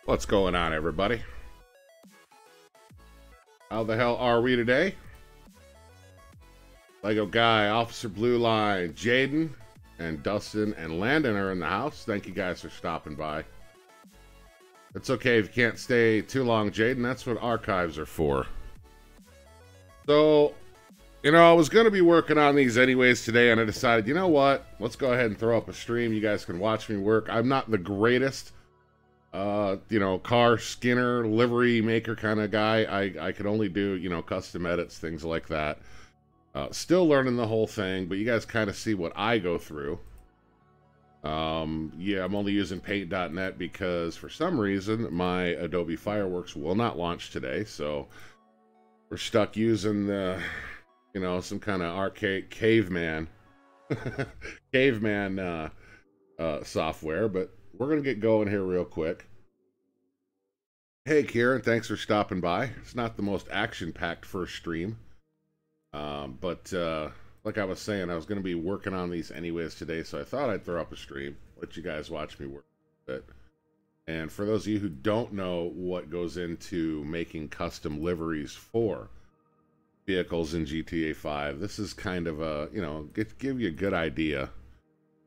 What's going on, everybody? How the hell are we today? Lego Guy, Officer Blue Line, Jaden, and Dustin and Landon are in the house. Thank you guys for stopping by. It's okay if you can't stay too long, Jaden. That's what archives are for. So, you know, I was going to be working on these anyways today, and I decided, you know what? Let's go ahead and throw up a stream. You guys can watch me work. I'm not the greatest you know, car skinner, livery maker kind of guy. I can only do, you know, custom edits, things like that. Still learning the whole thing, but you guys kind of see what I go through. Yeah, I'm only using paint.net because for some reason my Adobe Fireworks will not launch today, so we're stuck using the, you know, some kind of archaic caveman software, but we're going to get going here real quick. Hey, Kieran, thanks for stopping by. It's not the most action-packed first stream. But like I was saying, I was going to be working on these anyways today, so I thought I'd throw up a stream, let you guys watch me work a bit. And for those of you who don't know what goes into making custom liveries for vehicles in GTA 5, this is kind of a, you know, give you a good idea,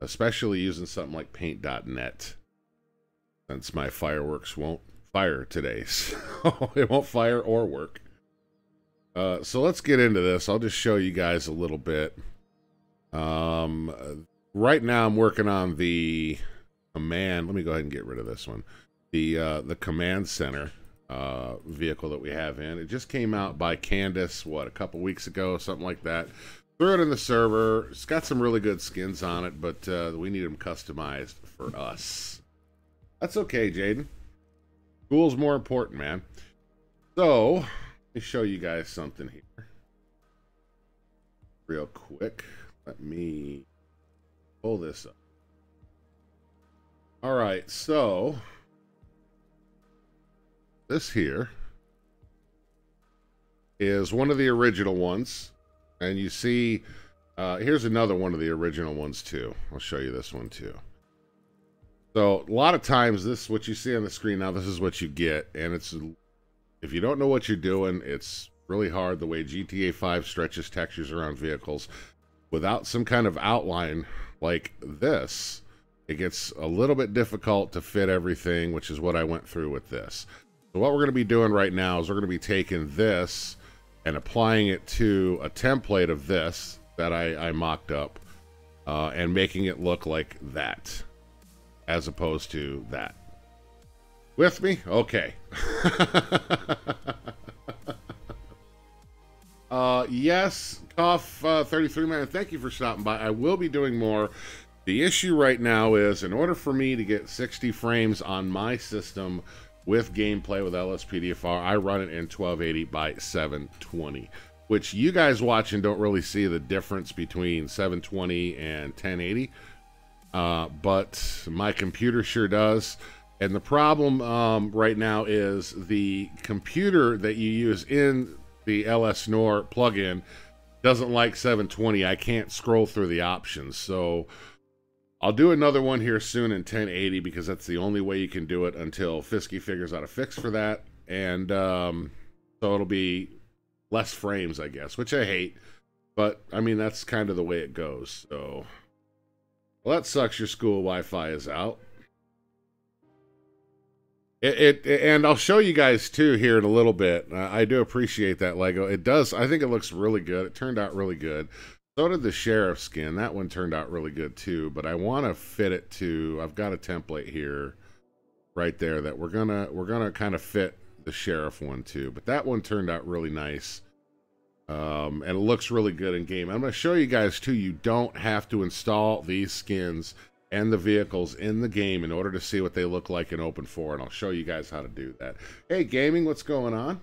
especially using something like paint.net. Since my fireworks won't fire today, so it won't fire or work. So let's get into this. I'll just show you guys a little bit. Right now I'm working on the command. Let me go ahead and get rid of this one. The command center vehicle that we have in. It just came out by Candace, what, a couple weeks ago, something like that. Threw it in the server. It's got some really good skins on it, but we need them customized for us. That's okay, Jaden. School's more important, man. So, let me show you guys something here. Real quick. Let me pull this up. Alright, so this here is one of the original ones. And you see, here's another one of the original ones too. I'll show you this one too. So a lot of times this, what you see on the screen now, this is what you get. And it's, if you don't know what you're doing, it's really hard the way GTA 5 stretches textures around vehicles. Without some kind of outline like this, it gets a little bit difficult to fit everything, which is what I went through with this. So what we're going to be doing right now is we're going to be taking this and applying it to a template of this that I mocked up and making it look like that as opposed to that. With me? Okay. Yes, KUFFS 33 man, thank you for stopping by. I will be doing more. The issue right now is, in order for me to get 60 frames on my system with gameplay with LSPDFR, I run it in 1280 by 720, which you guys watching don't really see the difference between 720 and 1080, but my computer sure does. And the problem right now is the computer that you use in the LSNOR plugin doesn't like 720. I can't scroll through the options, so I'll do another one here soon in 1080 because that's the only way you can do it until Fisky figures out a fix for that. And so it'll be less frames, I guess, which I hate, but I mean that's kind of the way it goes. So, well, that sucks. Your school Wi-Fi is out. And I'll show you guys too here in a little bit. I do appreciate that Lego. It does. I think it looks really good. It turned out really good. So did the sheriff skin. That one turned out really good too. But I want to fit it to. I've got a template here, right there, that we're gonna kind of fit the sheriff one too. But that one turned out really nice, and it looks really good in game. I'm gonna show you guys too. You don't have to install these skins and the vehicles in the game in order to see what they look like in Open 4, and I'll show you guys how to do that. Hey, gaming, what's going on?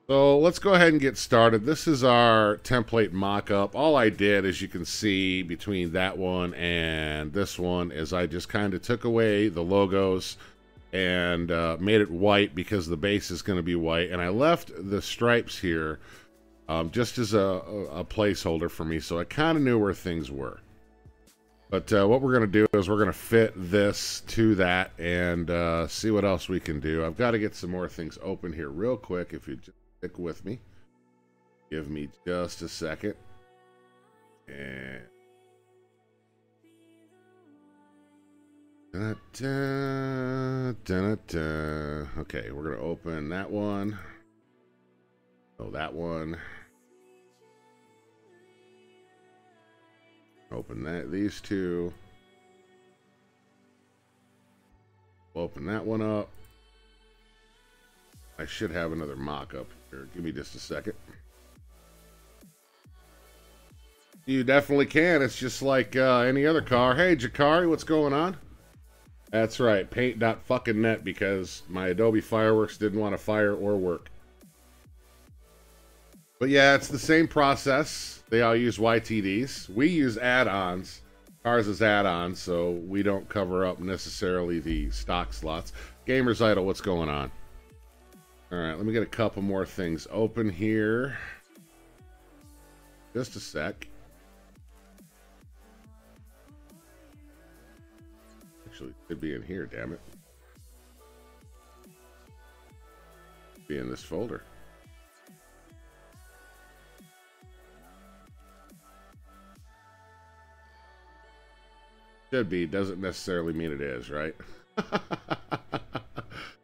So let's go ahead and get started. This is our template mock-up. All I did, as you can see, between that one and this one, is I just kind of took away the logos and made it white because the base is going to be white, and I left the stripes here just as a placeholder for me, so I kind of knew where things were. But what we're going to do is we're going to fit this to that and see what else we can do. I've got to get some more things open here real quick. If you just stick with me. Give me just a second. And... Okay, we're going to open that one. Oh, that one. Open these two. Open that one up. I should have another mock-up here. Give me just a second. You definitely can. It's just like any other car. Hey, Jakari, what's going on? That's right. Paint.fucking.net because my Adobe Fireworks didn't want to fire or work. But yeah, it's the same process. They all use YTDs. We use add-ons. Ours is add-ons, so we don't cover up necessarily the stock slots. Gamers Idol, what's going on? All right, let me get a couple more things open here. Just a sec. Actually, it could be in here, damn it. Be in this folder. Should be, doesn't necessarily mean it is, right?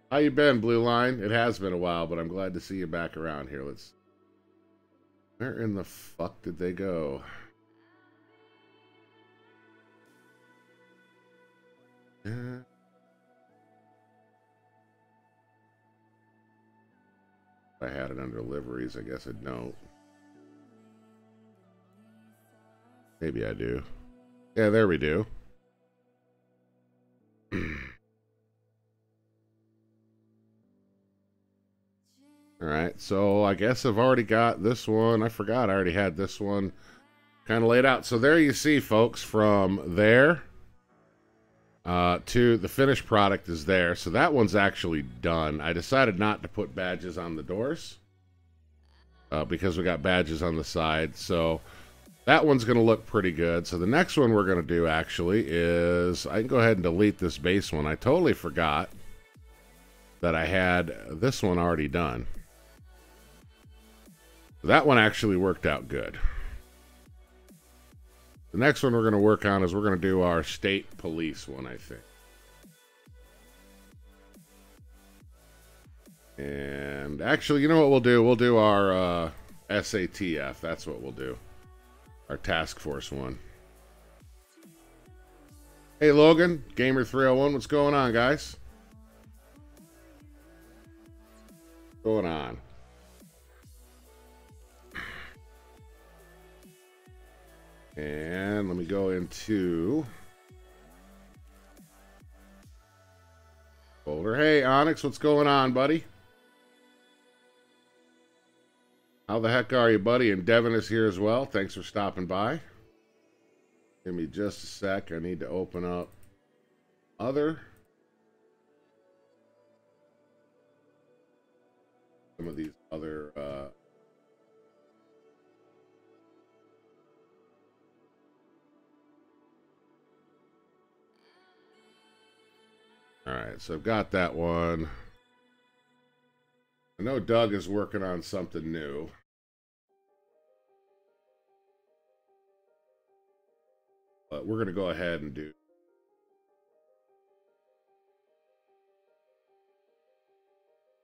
How you been, Blue Line? It has been a while, but I'm glad to see you back around here. Let's... Where in the fuck did they go? If I had it under liveries, I guess I don't. Maybe I do. Yeah, there we do. All right, so I guess I've already got this one. I forgot I already had this one kind of laid out. So there you see, folks, from there to the finished product is there. So that one's actually done. I decided not to put badges on the doors because we got badges on the side. So that one's going to look pretty good. So the next one we're going to do actually is, I can go ahead and delete this base one. I totally forgot that I had this one already done. That one actually worked out good. The next one we're going to work on is we're going to do our state police one, I think. And actually, you know what we'll do? We'll do our SATF. That's what we'll do. Our task force one. Hey, Logan, Gamer301, what's going on, guys? What's going on? And let me go into folder. Hey, Onyx, what's going on, buddy? How the heck are you, buddy? And Devin is here as well. Thanks for stopping by. Give me just a sec. I need to open up other. Some of these other all right, so I've got that one. I know Doug is working on something new. But we're going to go ahead and do.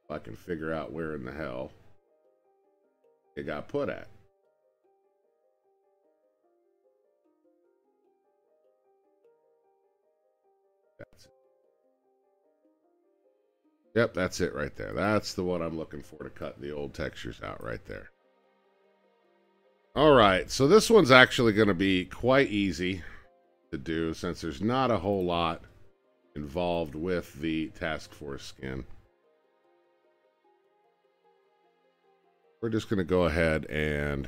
If I can figure out where in the hell it got put at. That's it. Yep, that's it right there. That's the one I'm looking for to cut the old textures out right there. All right, so this one's actually going to be quite easy to do since there's not a whole lot involved with the task force skin. We're just going to go ahead and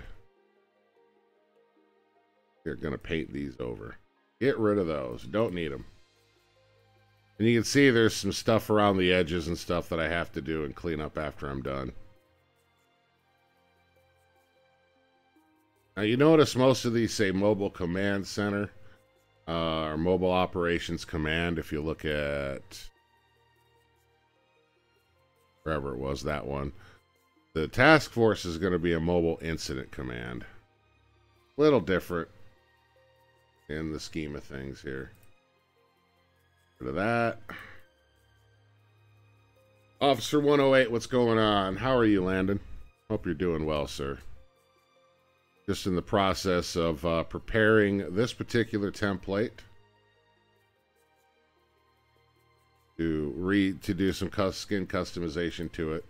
we're going to paint these over. Get rid of those. Don't need them. And you can see there's some stuff around the edges and stuff that I have to do and clean up after I'm done. Now you notice most of these say Mobile Command Center or Mobile Operations Command. If you look at wherever it was, that one. The task force is going to be a Mobile Incident Command. Little different in the scheme of things here. Rid of that. Officer 108, what's going on? How are you, Landon? Hope you're doing well, sir. Just in the process of preparing this particular template to do some skin customization to it.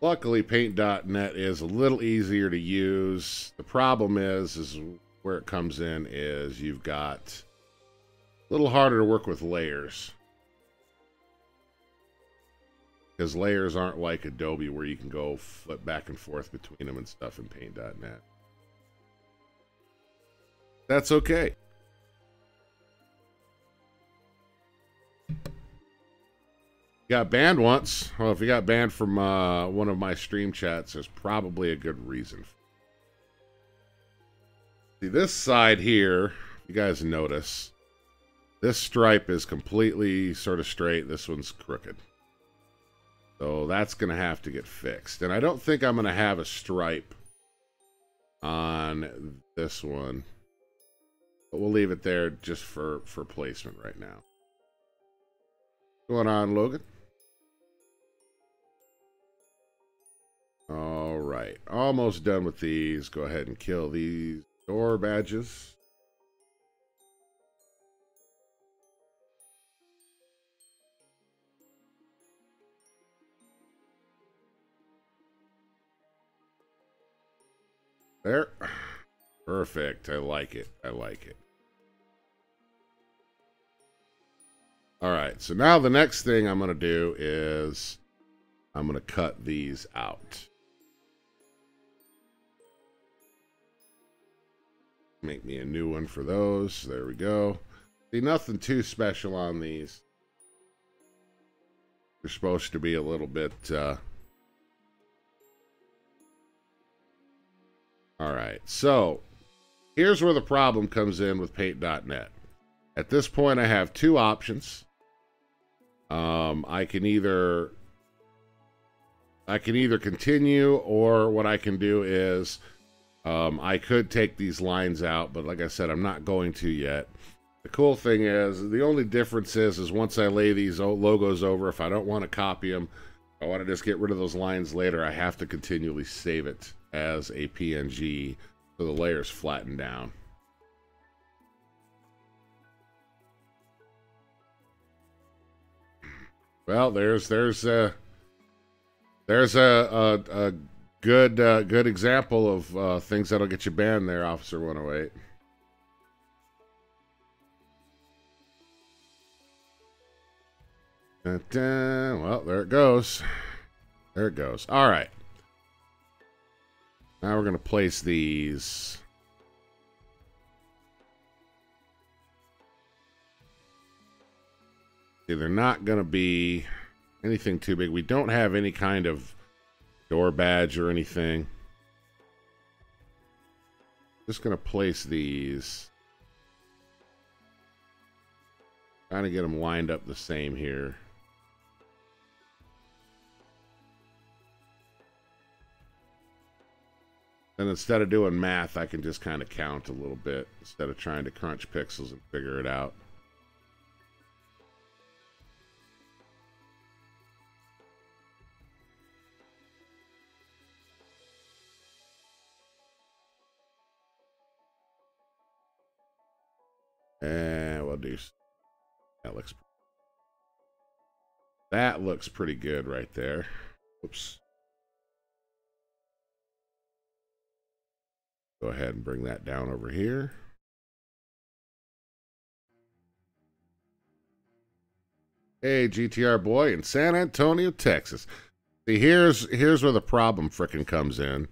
Luckily, Paint.net is a little easier to use. The problem is where it comes in is you've got a little harder to work with layers. Because layers aren't like Adobe where you can go flip back and forth between them and stuff in Paint.net. That's okay. Got banned once. Well, if you got banned from one of my stream chats, there's probably a good reason. See, this side here, you guys notice, this stripe is completely sort of straight. This one's crooked. So that's going to have to get fixed. And I don't think I'm going to have a stripe on this one. But we'll leave it there just for placement right now. What's going on, Logan? All right. Almost done with these. Go ahead and kill these door badges. There. Perfect. I like it. I like it. All right. So now the next thing I'm going to do is I'm going to cut these out. Make me a new one for those. There we go. See, nothing too special on these. They're supposed to be a little bit... All right, so here's where the problem comes in with Paint.net. At this point, I have two options. I can either continue, or what I can do is I could take these lines out, but like I said, I'm not going to yet. The cool thing is, the only difference is once I lay these logos over, if I don't want to copy them, I want to just get rid of those lines later, I have to continually save it as a PNG so the layers flatten down. Well, there's a good example of things that'll get you banned there, Officer 108. Well, there it goes. There it goes. All right. Now we're going to place these. See, they're not going to be anything too big. We don't have any kind of door badge or anything. Just going to place these. Trying to get them lined up the same here. And instead of doing math, I can just kind of count a little bit instead of trying to crunch pixels and figure it out. And we'll do that looks pretty good right there. Oops. Go ahead and bring that down over here. Hey, GTR boy in San Antonio, Texas. See, here's where the problem frickin' comes in,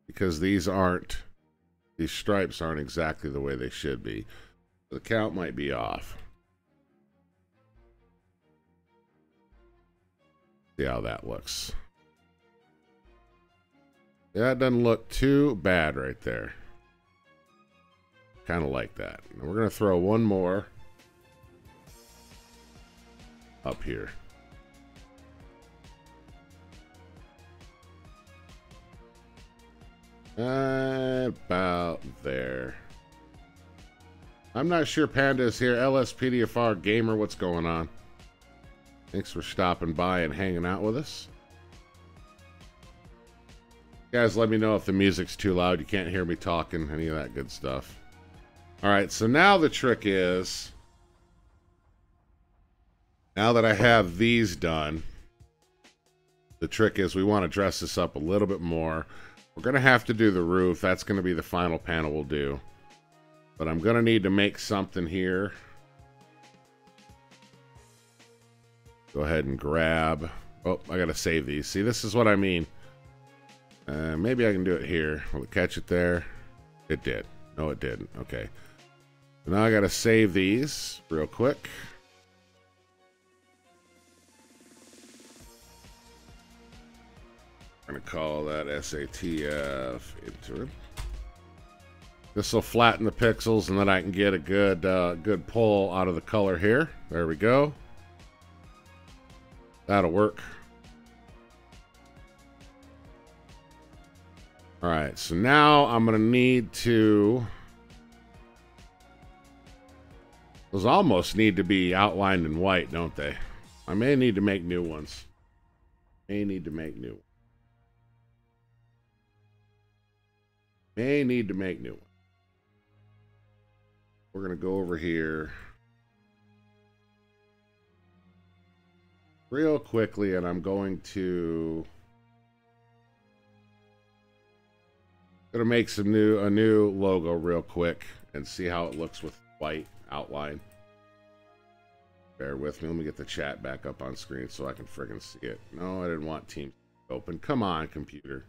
because these stripes aren't exactly the way they should be. The count might be off. See how that looks. Yeah, it doesn't look too bad right there. Kind of like that. And we're going to throw one more up here. About there. I'm not sure Panda is here. LSPDFR Gamer, what's going on? Thanks for stopping by and hanging out with us. Guys, let me know if the music's too loud. You can't hear me talking, any of that good stuff. All right, so now the trick is, now that I have these done, the trick is we want to dress this up a little bit more. We're going to have to do the roof. That's going to be the final panel we'll do. But I'm going to need to make something here. Go ahead and grab. Oh, I got to save these. See, this is what I mean. Maybe I can do it here. Will it catch it there? It did. No, it didn't. Okay. So now I got to save these real quick. I'm going to call that SATF interim. This will flatten the pixels, and then I can get a good pull out of the color here. There we go. That'll work. All right, so now I'm going to need to... Those almost need to be outlined in white, don't they? I may need to make new ones. May need to make new ones. We're going to go over here real quickly, and I'm going to make a new logo real quick and see how it looks with white outline. Bear with me. Let me get the chat back up on screen so I can friggin' see it. No, I didn't want Teams open. Come on, computer.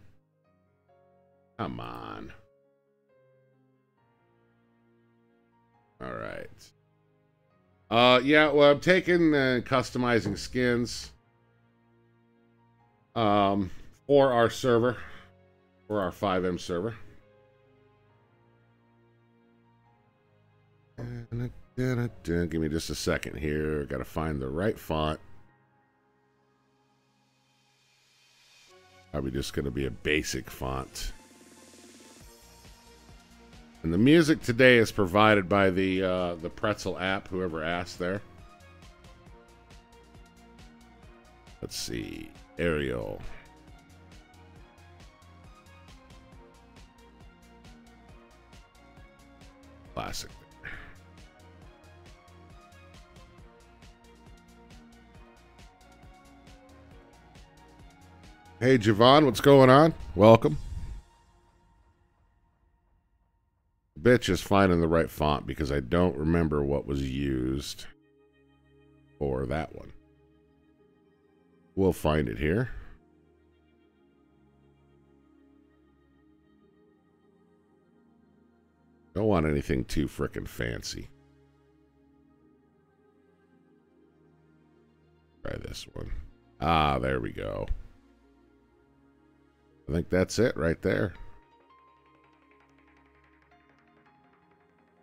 Come on. All right. Yeah, well, I'm taking customizing skins for our server, for our FiveM server. And Give me just a second here. Got to find the right font. Probably just going to be a basic font. And the music today is provided by the Pretzel app, whoever asked there. Let's see. Arial. Classic. Hey, Javon, what's going on? Welcome. Bitch is finding the right font because I don't remember what was used for that one. We'll find it here. Don't want anything too frickin' fancy. Try this one. Ah, there we go. I think that's it right there.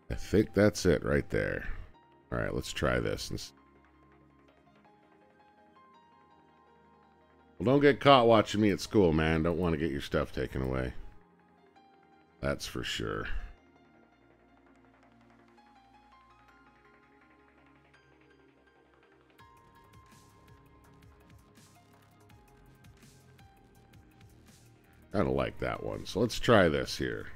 I think that's it right there. All right, let's try this. Well, don't get caught watching me at school, man. Don't want to get your stuff taken away. That's for sure. Kind of like that one. So let's try this here.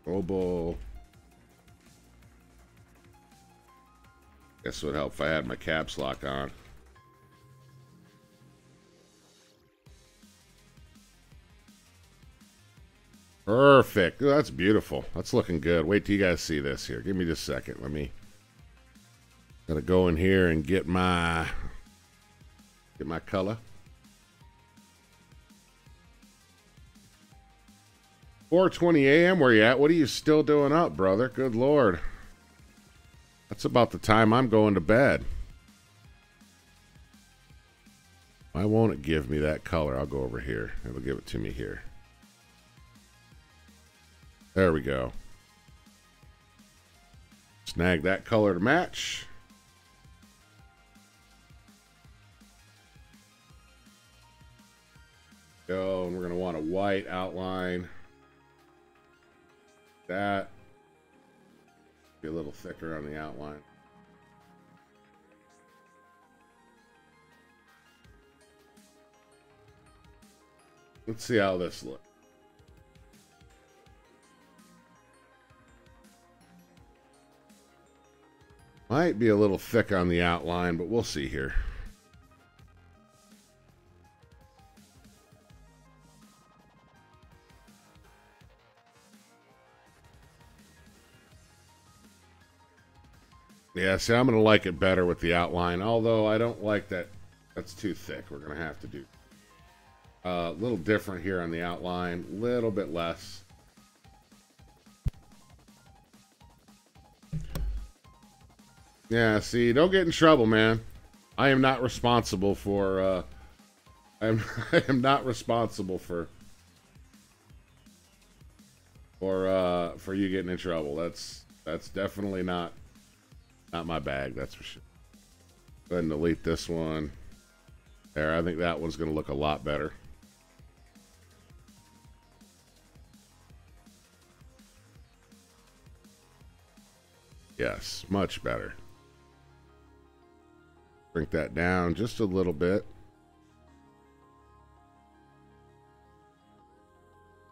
Global. Guess it would help if I had my caps lock on. Perfect. Ooh, that's beautiful. That's looking good. Wait till you guys see this here. Give me just a second. Let me... Gotta go in here and get my color. 4:20 a.m. Where you at? What are you still doing up, brother? Good Lord. That's about the time I'm going to bed. Why won't it give me that color? I'll go over here. It'll give it to me here. There we go. Snag that color to match. Go, and we're going to want a white outline. That. Be a little thicker on the outline. Let's see how this looks. Might be a little thick on the outline, but we'll see here. Yeah, see, I'm going to like it better with the outline, although I don't like that. That's too thick. We're going to have to do a little different here on the outline, a little bit less. Yeah, see, don't get in trouble, man. I am not responsible for, I am not responsible for you getting in trouble. That's definitely not my bag, that's for sure. Go ahead and delete this one. There, I think that one's going to look a lot better. Yes, much better. Shrink that down just a little bit.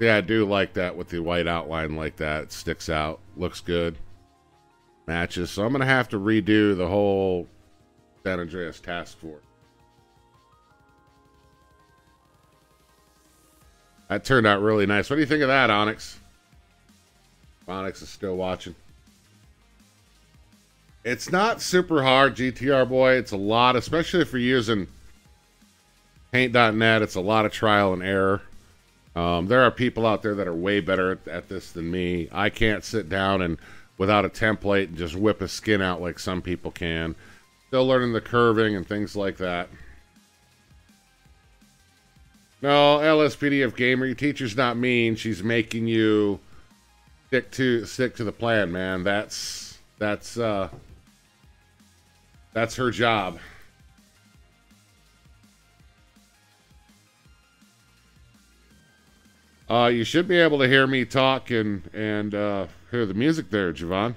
Yeah, I do like that with the white outline like that. It sticks out, looks good. Matches. So I'm going to have to redo the whole San Andreas task force. That turned out really nice. What do you think of that, Onyx? Onyx is still watching. It's not super hard, GTR boy. It's a lot, especially if you're using Paint.net. It's a lot of trial and error. There are people out there that are way better at this than me. I can't sit down and without a template and just whip a skin out like some people can. Still learning the curving and things like that. No, LSPDF Gamer, your teacher's not mean. She's making you stick to the plan, man. That's her job. You should be able to hear me talk and hear the music there, Javon.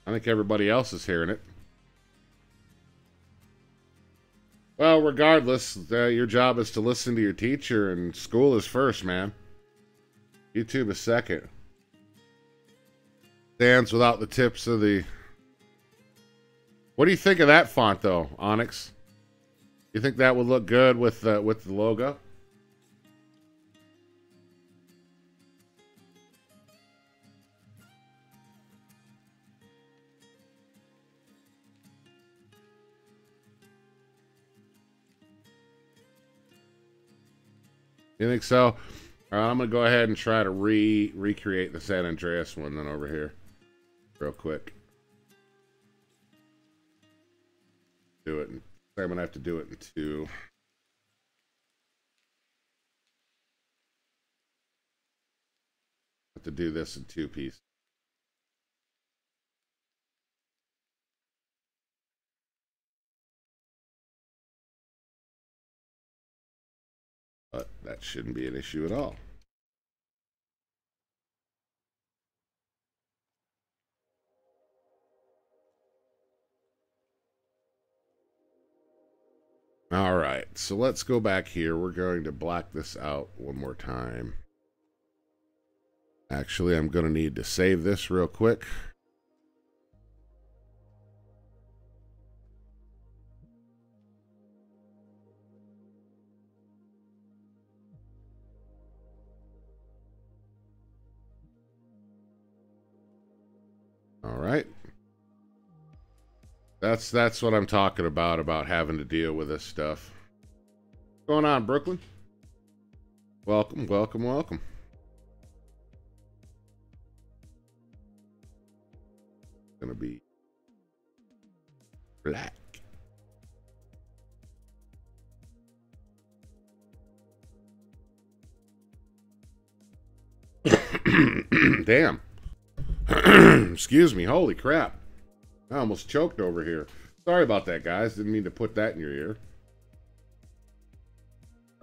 I think everybody else is hearing it. Well, regardless, your job is to listen to your teacher, and school is first, man. YouTube is second. Stands without the tips of the... What do you think of that font, though, Onyx? You think that would look good with the logo? You think so? All right, I'm going to go ahead and try to recreate the San Andreas one then over here. Real quick. Do it. I'm going to have to do it in two. Have to do this in two pieces. But that shouldn't be an issue at all. All right, so let's go back here. We're going to black this out one more time. Actually, I'm going to need to save this real quick. All right. That's what I'm talking about having to deal with this stuff. What's going on, Brooklyn? Welcome, welcome, welcome. Gonna be black. Damn. Excuse me. Holy crap. I almost choked over here. Sorry about that, guys. Didn't mean to put that in your ear.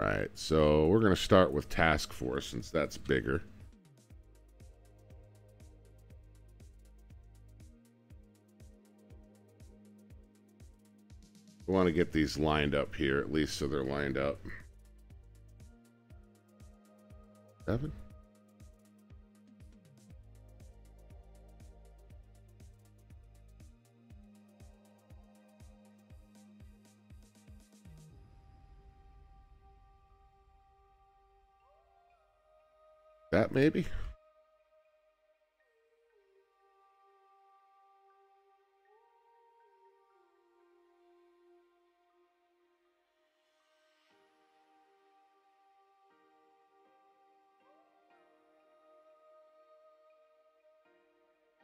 All right, so we're going to start with task force since that's bigger. We want to get these lined up here, at least so they're lined up. 7. That maybe?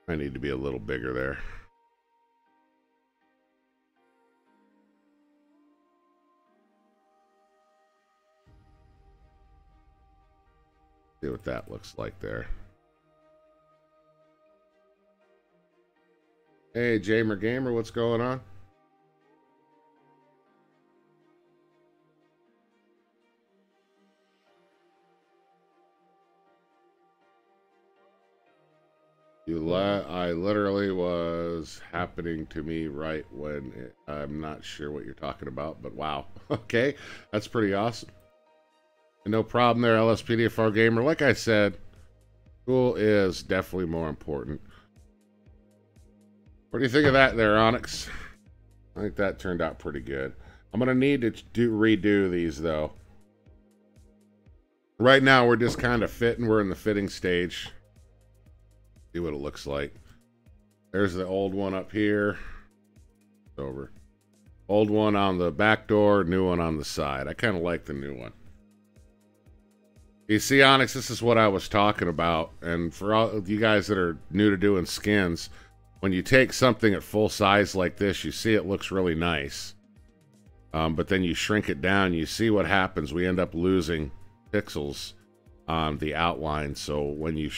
I need to be a little bigger there. See what that looks like there. Hey, Jamer Gamer, what's going on? I literally was happening to me right when I'm not sure what you're talking about, but wow. Okay, that's pretty awesome. No problem there, LSPDFR Gamer. Like I said, school is definitely more important. What do you think of that there, Onyx? I think that turned out pretty good. I'm going to need to redo these, though. Right now, we're just kind of fitting. We're in the fitting stage. See what it looks like. There's the old one up here. Over. Old one on the back door, new one on the side. I kind of like the new one. You see, Onyx, this is what I was talking about. And for all of you guys that are new to doing skins, when you take something at full size like this, you see it looks really nice. But then you shrink it down, you see what happens. We end up losing pixels on the outline. So when you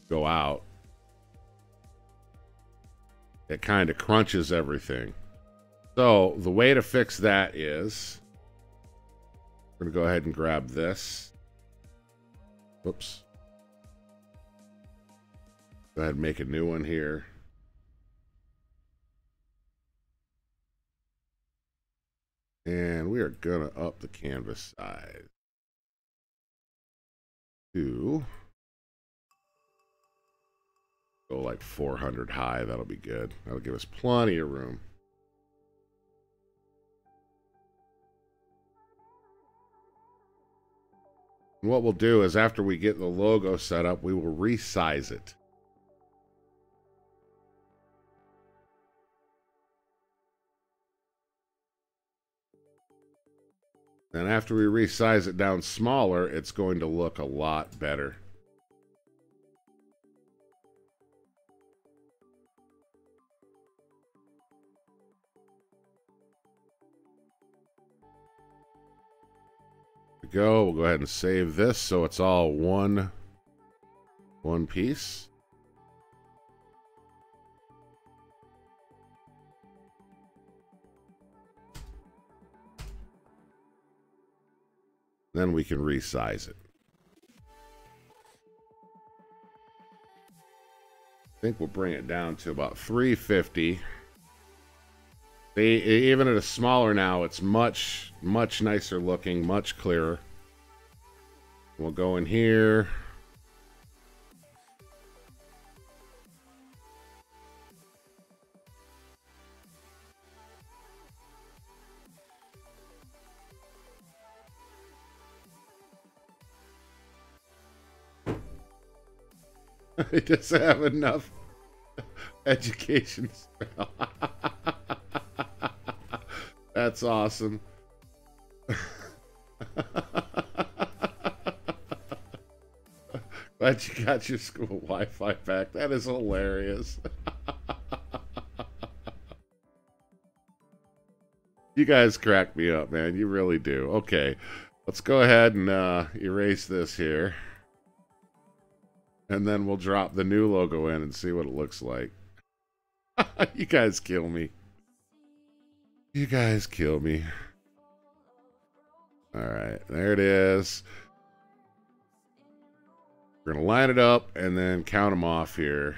go out, it kind of crunches everything. So the way to fix that is, we're going to go ahead and grab this. Whoops. Go ahead and make a new one here. And we are going to up the canvas size to go like 400 high. That'll be good. That'll give us plenty of room. And what we'll do is after we get the logo set up, we will resize it. And after we resize it down smaller, it's going to look a lot better. We'll go ahead and save this so it's all one piece. Then we can resize it. I think we'll bring it down to about 350. Even at a smaller now, it's much nicer looking, much clearer. We'll go in here. It doesn't have enough education spell. That's awesome. Glad you got your school Wi-Fi back. That is hilarious. You guys crack me up, man. You really do. Okay, let's go ahead and erase this here. And then we'll drop the new logo in and see what it looks like. You guys kill me. You guys kill me. Alright, there it is. We're going to line it up and then count them off here.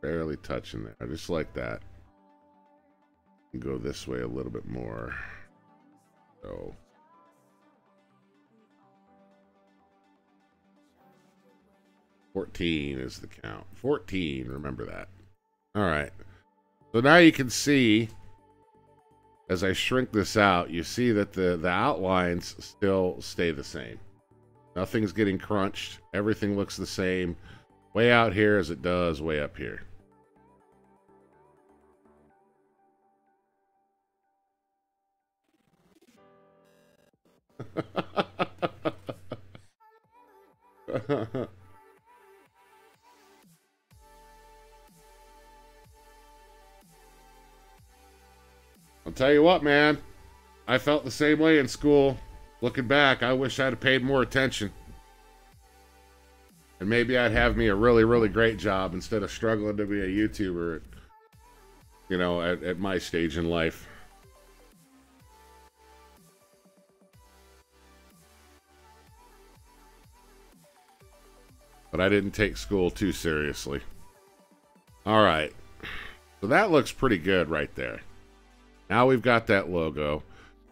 Barely touching there, just like that. And go this way a little bit more. So... 14 is the count. 14, remember that. All right. So now you can see, as I shrink this out, you see that the outlines still stay the same. Nothing's getting crunched. Everything looks the same way out here as it does way up here. I'll tell you what, man. I felt the same way in school. Looking back, I wish I'd have paid more attention. And maybe I'd have me a really, really great job instead of struggling to be a YouTuber at, you know, at my stage in life. But I didn't take school too seriously. All right. So that looks pretty good right there. Now we've got that logo.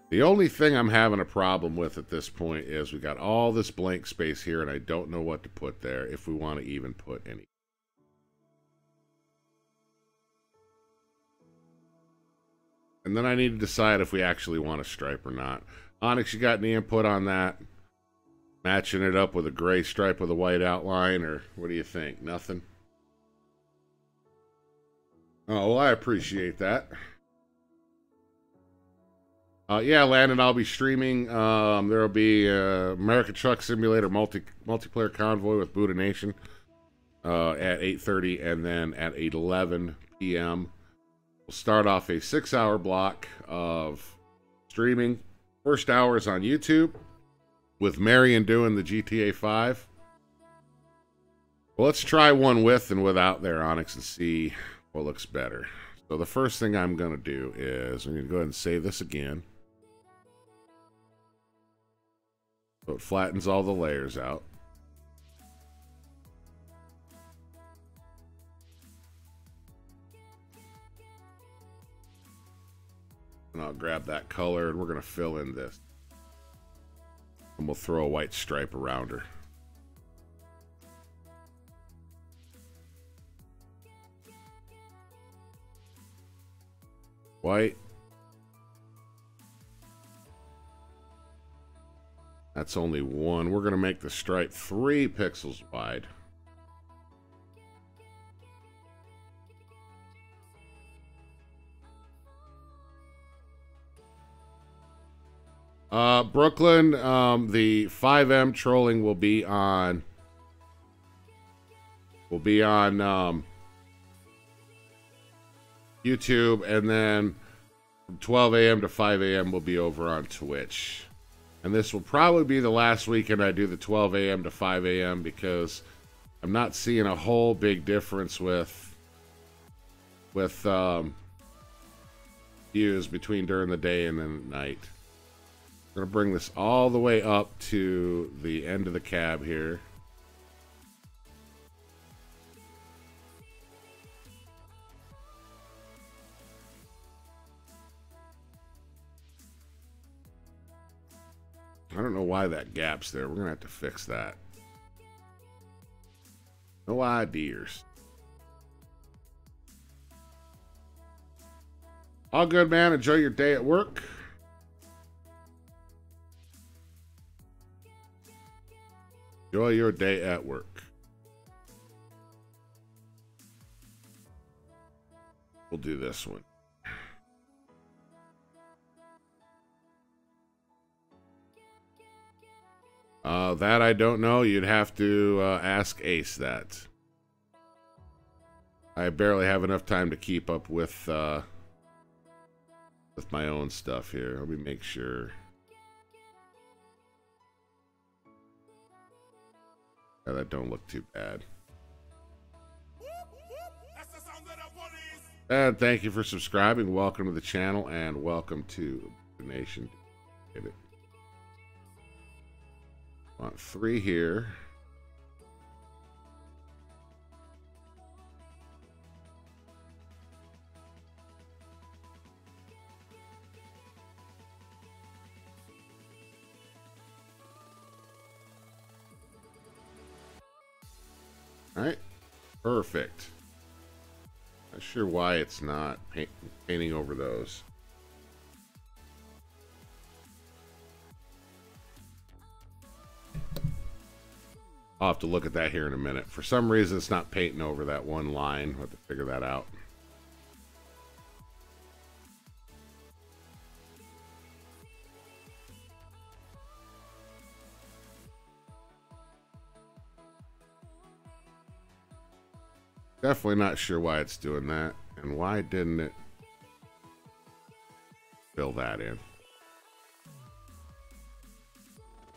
The only thing I'm having a problem with at this point is we got all this blank space here, and I don't know what to put there if we want to even put any. And then I need to decide if we actually want a stripe or not. Onyx, you got any input on that? Matching it up with a gray stripe with a white outline, or what do you think? Nothing? Oh, well, I appreciate that. Yeah, Landon, I'll be streaming. There will be American Truck Simulator multiplayer convoy with Buddha Nation at 8:30, and then at 11 p.m. We'll start off a 6-hour block of streaming. First hour is on YouTube with Marion doing the GTA 5. Well, let's try one with and without there, Onyx, and see what looks better. So the first thing I'm going to do is I'm going to go ahead and save this again. So it flattens all the layers out. And I'll grab that color and we're going to fill in this. And we'll throw a white stripe around her. White. That's only one. We're going to make the stripe 3 pixels wide. Brooklyn, the FiveM trolling will be on YouTube, and then from 12 a.m. to 5 a.m. will be over on Twitch. And this will probably be the last weekend I do the 12 a.m. to 5 a.m. because I'm not seeing a whole big difference with views between during the day and then at night. I'm going to bring this all the way up to the end of the cab here. I don't know why that gap's there. We're going to have to fix that. No ideas. All good, man. Enjoy your day at work. Enjoy your day at work. We'll do this one. That I don't know. You'd have to ask Ace that. I barely have enough time to keep up with my own stuff here. Let me make sure. Yeah, that don't look too bad. And thank you for subscribing. Welcome to the channel and welcome to the nation. Get it. Want 3 here. All right, perfect. Not sure why it's not painting over those. I'll have to look at that here in a minute. For some reason, it's not painting over that one line. I'll have to figure that out. Definitely not sure why it's doing that. And why didn't it fill that in?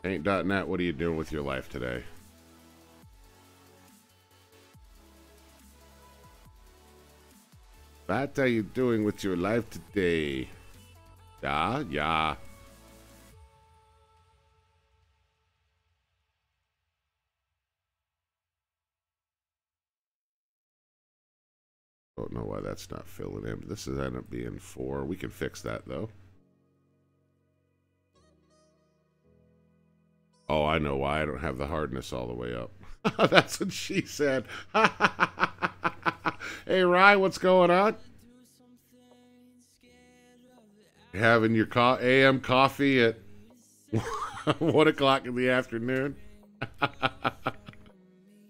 Paint.net, what are you doing with your life today? What are you doing with your life today? Yeah, yeah. Don't know why that's not filling in. This is end up being 4. We can fix that though. Oh, I know why I don't have the hardness all the way up. That's what she said. Hey, Rye, what's going on? You having your AM coffee at 1 o'clock in the afternoon?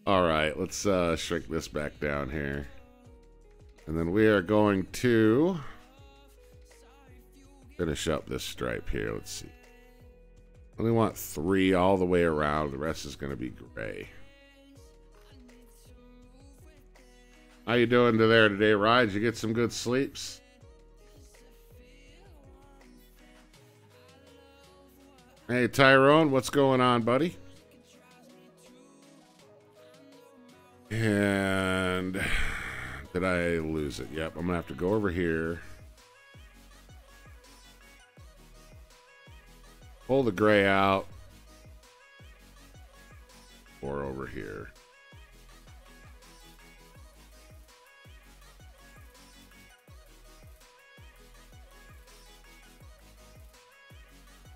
All right, let's shrink this back down here. And then we are going to finish up this stripe here. Let's see. Only want 3 all the way around. The rest is going to be gray. How you doing there today, Ryan? Did you get some good sleeps? Hey, Tyrone, what's going on, buddy? And did I lose it? Yep, I'm gonna have to go over here. Pull the gray out. Or over here.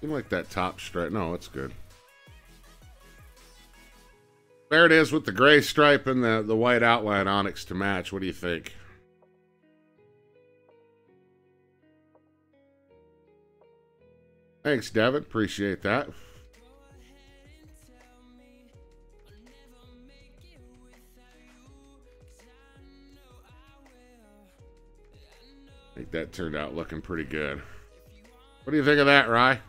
Seems like that top stripe. No, it's good. There it is with the gray stripe and the white outline onyx to match. What do you think? Thanks, Devin. Appreciate that. I think that turned out looking pretty good. What do you think of that, Rye?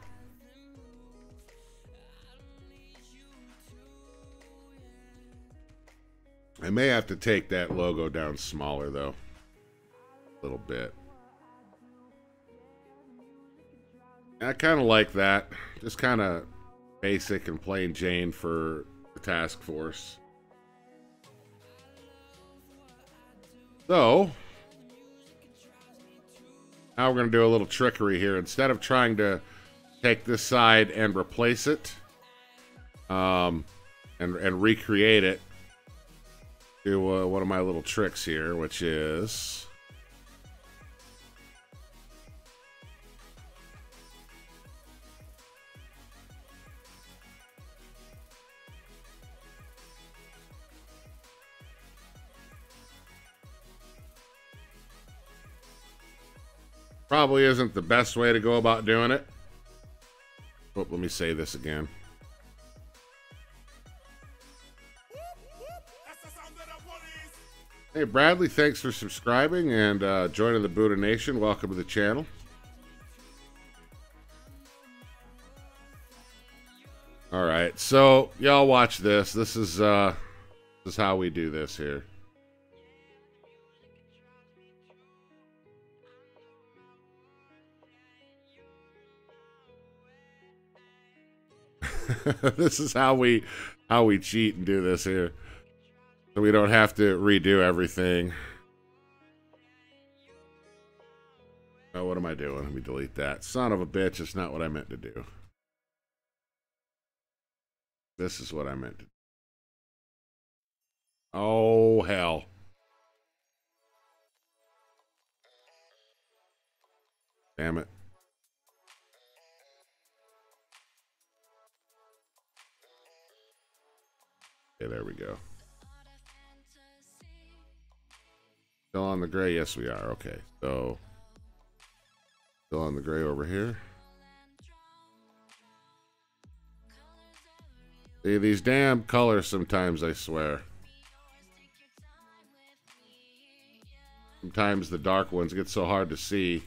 I may have to take that logo down smaller, though. A little bit. I kind of like that. Just kind of basic and plain Jane for the task force. So, now we're going to do a little trickery here. Instead of trying to take this side and replace it, and recreate it, do one of my little tricks here, which is probably isn't the best way to go about doing it. Oh, let me say this again. Hey, Bradley, thanks for subscribing and joining the Buddha Nation. Welcome to the channel. All right, so y'all watch this. This is how we do this here. This is how we cheat and do this here. So we don't have to redo everything. Oh, what am I doing? Let me delete that. Son of a bitch, it's not what I meant to do. This is what I meant to do. Oh, hell. Damn it. Okay, there we go. Still on the gray? Yes, we are. Okay, so still on the gray over here. See, these damn colors sometimes, I swear. Sometimes the dark ones get so hard to see.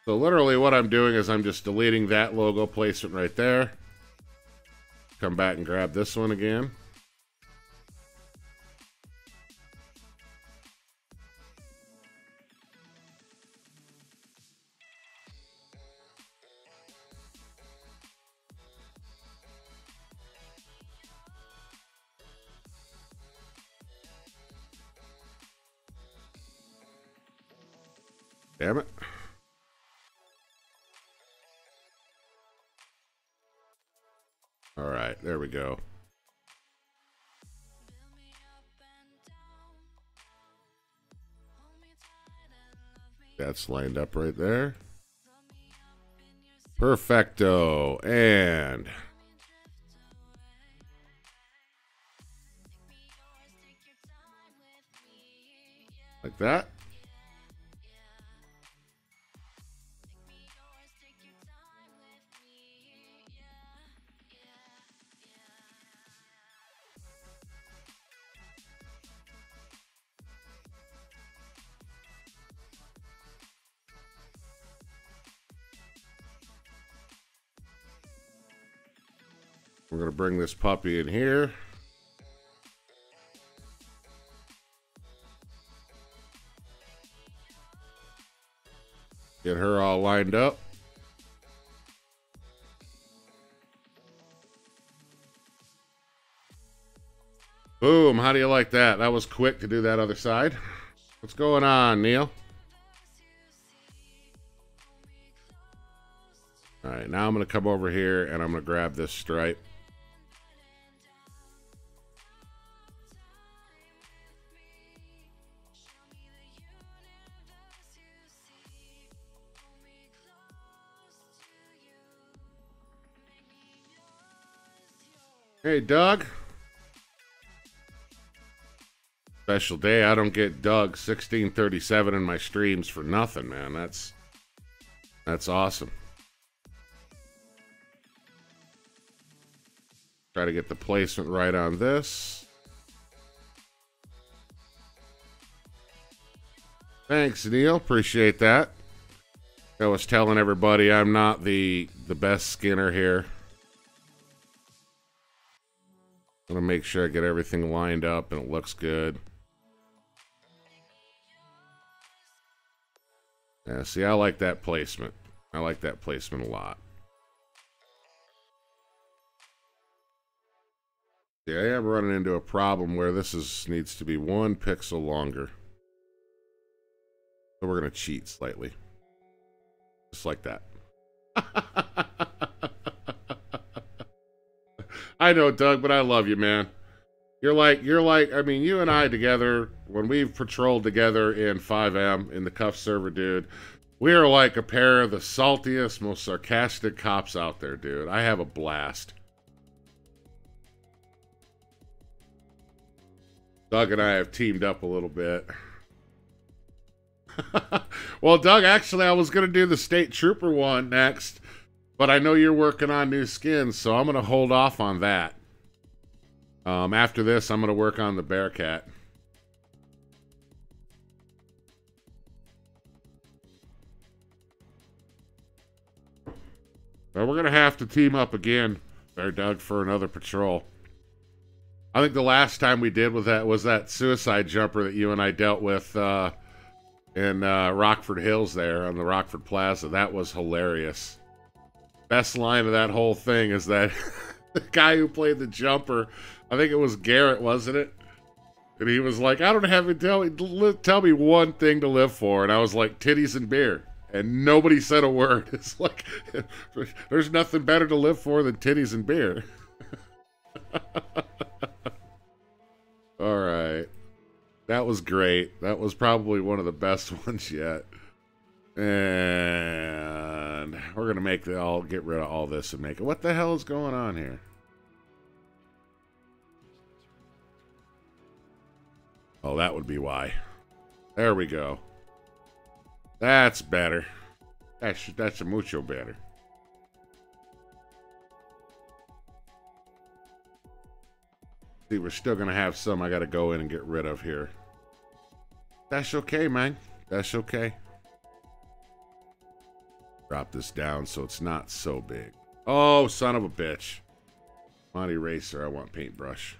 So literally what I'm doing is I'm just deleting that logo placement right there. Come back and grab this one again. Damn it. All right, there we go. That's lined up right there. Perfecto. And like that. We're going to bring this puppy in here. Get her all lined up. Boom. How do you like that? That was quick to do that other side. What's going on, Neil? All right, now I'm going to come over here and I'm going to grab this stripe. Hey, Doug. Special day. I don't get Doug 1637 in my streams for nothing, man. That's awesome. Try to get the placement right on this. Thanks, Neil. Appreciate that. I was telling everybody I'm not the best skinner here. I'm going to make sure I get everything lined up and it looks good. Yeah, see, I like that placement. I like that placement a lot. Yeah, I am running into a problem where this needs to be 1 pixel longer. So we're going to cheat slightly. Just like that. I know, Doug, but I love you, man. You're like, I mean, you and I together, when we've patrolled together in FiveM, in the KUFFS server, dude, we are like a pair of the saltiest, most sarcastic cops out there, dude. I have a blast. Doug and I have teamed up a little bit. Well, Doug, actually, I was going to do the State Trooper one next, but I know you're working on new skins, so I'm going to hold off on that. After this, I'm going to work on the Bearcat. Well, we're going to have to team up again there, Doug, for another patrol. I think the last time we did was that suicide jumper that you and I dealt with in Rockford Hills there on the Rockford Plaza. That was hilarious. Best line of that whole thing is that the guy who played the jumper, I think it was Garrett, wasn't it? And he was like, I don't have it. Tell me one thing to live for. And I was like, titties and beer. And nobody said a word. It's like, there's nothing better to live for than titties and beer. All right. That was great. That was probably one of the best ones yet. And we're going to make get rid of all this and make it. What the hell is going on here? Oh, that would be why. There we go. That's better. That's a mucho better. See, we're still going to have some I got to go in and get rid of here. That's okay, man. That's okay. Drop this down so it's not so big. Oh, son of a bitch. Mod eraser. I want paintbrush.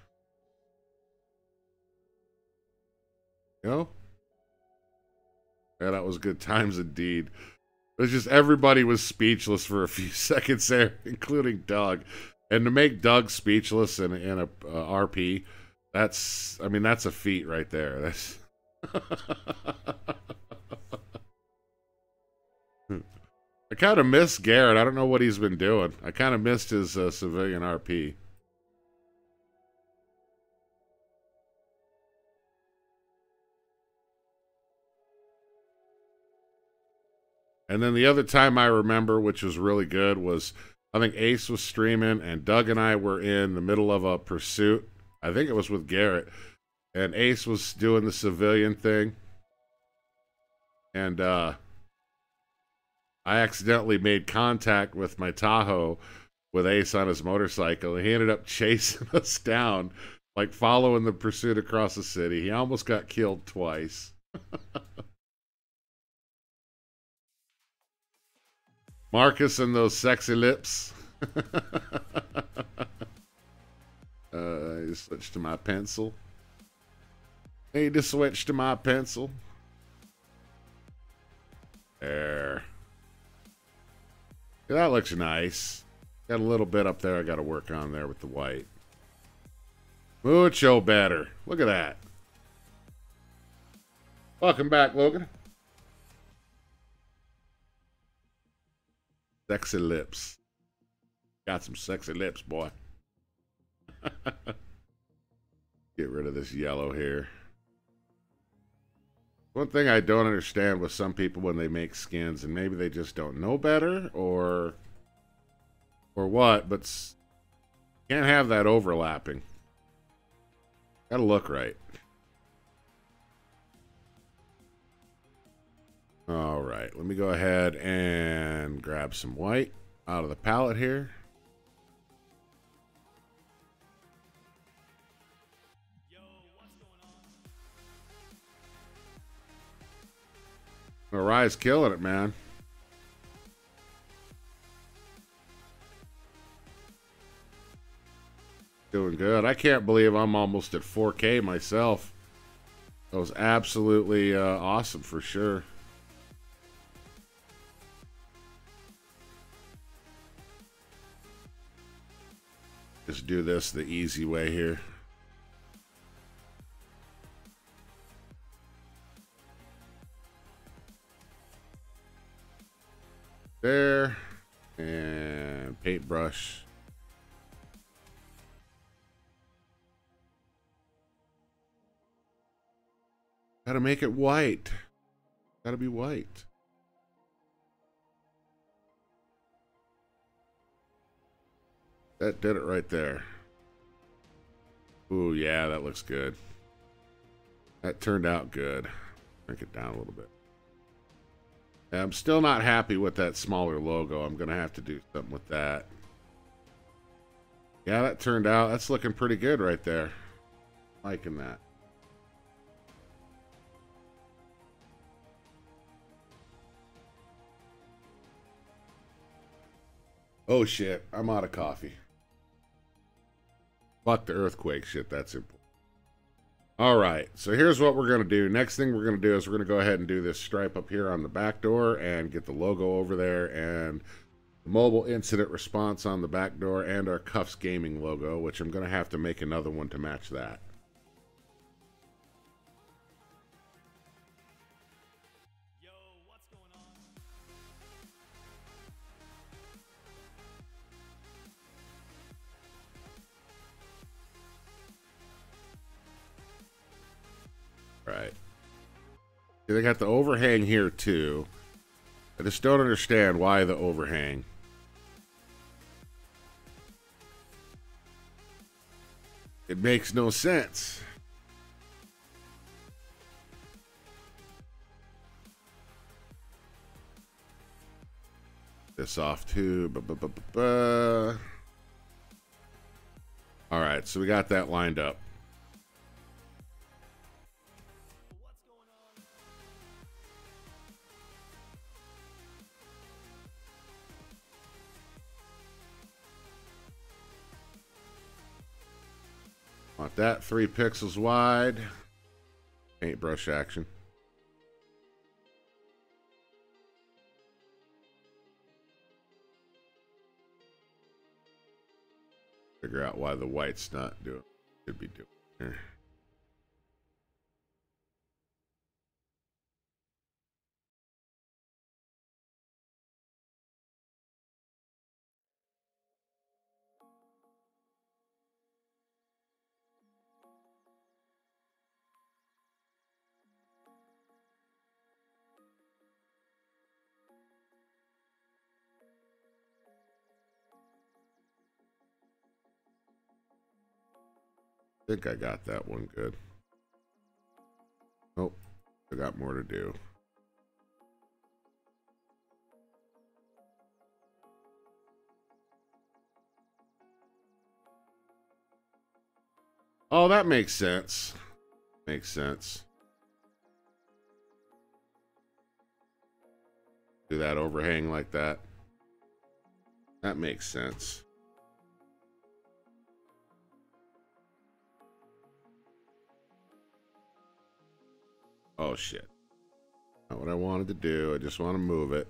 Go. Yeah, that was good times indeed. It was just everybody was speechless for a few seconds there, including Doug. And to make Doug speechless in a RP, that's a feat right there. That's I kind of miss Garrett. I don't know what he's been doing. I kind of missed his civilian RP. And then the other time I remember, which was really good, was I think Ace was streaming and Doug and I were in the middle of a pursuit. I think it was with Garrett. And Ace was doing the civilian thing. And I accidentally made contact with my Tahoe with Ace on his motorcycle. He ended up chasing us down, like following the pursuit across the city. He almost got killed twice. Marcus and those sexy lips. to switch to my pencil. Need to switch to my pencil. There. Yeah, that looks nice. Got a little bit up there I got to work on there with the white. Mucho better. Look at that. Welcome back, Logan. Sexy lips. Got some sexy lips, boy. Get rid of this yellow here. One thing I don't understand with some people when they make skins, and maybe they just don't know better or what, but can't have that overlapping. Gotta look right. All right, let me go ahead and grab some white out of the palette here. Mariah's killing it, man. Doing good. I can't believe I'm almost at 4K myself. That was absolutely awesome for sure. Just do this the easy way here. There. And paintbrush. Gotta make it white. Gotta be white. That did it right there. Ooh, yeah, that looks good. That turned out good. Break it down a little bit. I'm still not happy with that smaller logo. I'm going to have to do something with that. Yeah, that turned out. That's looking pretty good right there. Liking that. Oh, shit. I'm out of coffee. Fuck the earthquake shit. That's important. All right. So here's what we're going to do. Next thing we're going to do is we're going to go ahead and do this stripe up here on the back door and get the logo over there and the mobile incident response on the back door and our KUFFS gaming logo, which I'm going to have to make another one to match that. Right. They got the overhang here too. I just don't understand why the overhang. It makes no sense. This off too. All right, so we got that lined up. Want that 3 pixels wide. Paintbrush action. Figure out why the white's not doing what it should be doing here. I think I got that one good. Nope, I got more to do. Oh, that makes sense. Makes sense. Do that overhang like that. That makes sense. Oh, shit. Not what I wanted to do. I just want to move it.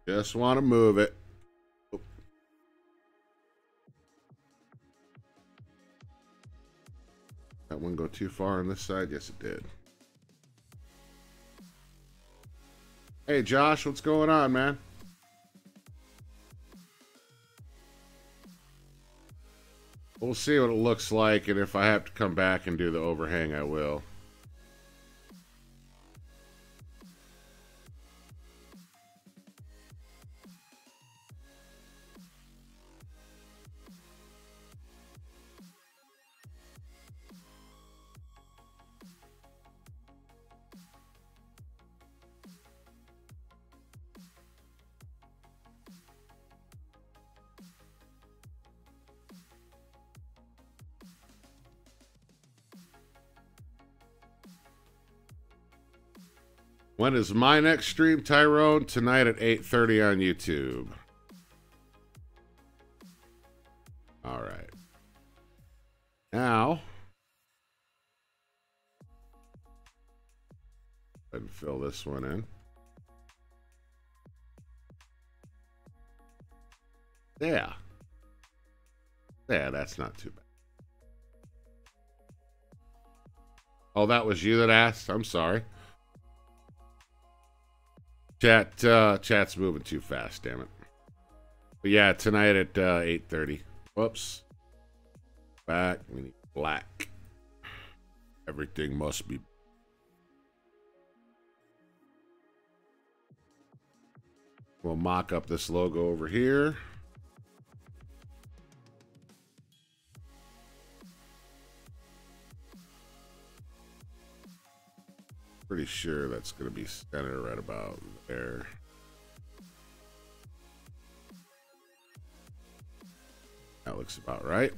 Just want to move it. Oh. That one go too far on this side? Yes, it did. Hey, Josh, what's going on, man? We'll see what it looks like, and if I have to come back and do the overhang, I will. When is my next stream, Tyrone? Tonight at 8:30 on YouTube. All right. Now, go ahead and fill this one in. Yeah. Yeah, that's not too bad. Oh, that was you that asked? I'm sorry. Chat's moving too fast, damn it. But yeah, tonight at 8:30. Whoops. Back. We need black. Everything must be. We'll mock up this logo over here. Pretty sure that's going to be centered right about there. That looks about right.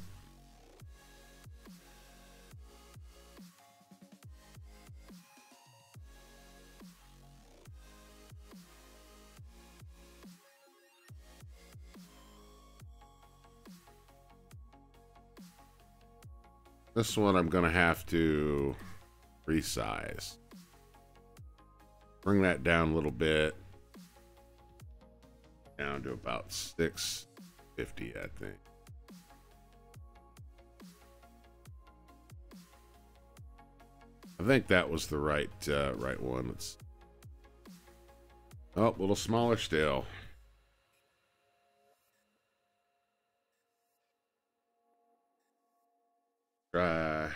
This one I'm going to have to resize. Bring that down a little bit. Down to about 650, I think. I think that was the right one. Let's. Oh, a little smaller still. Try.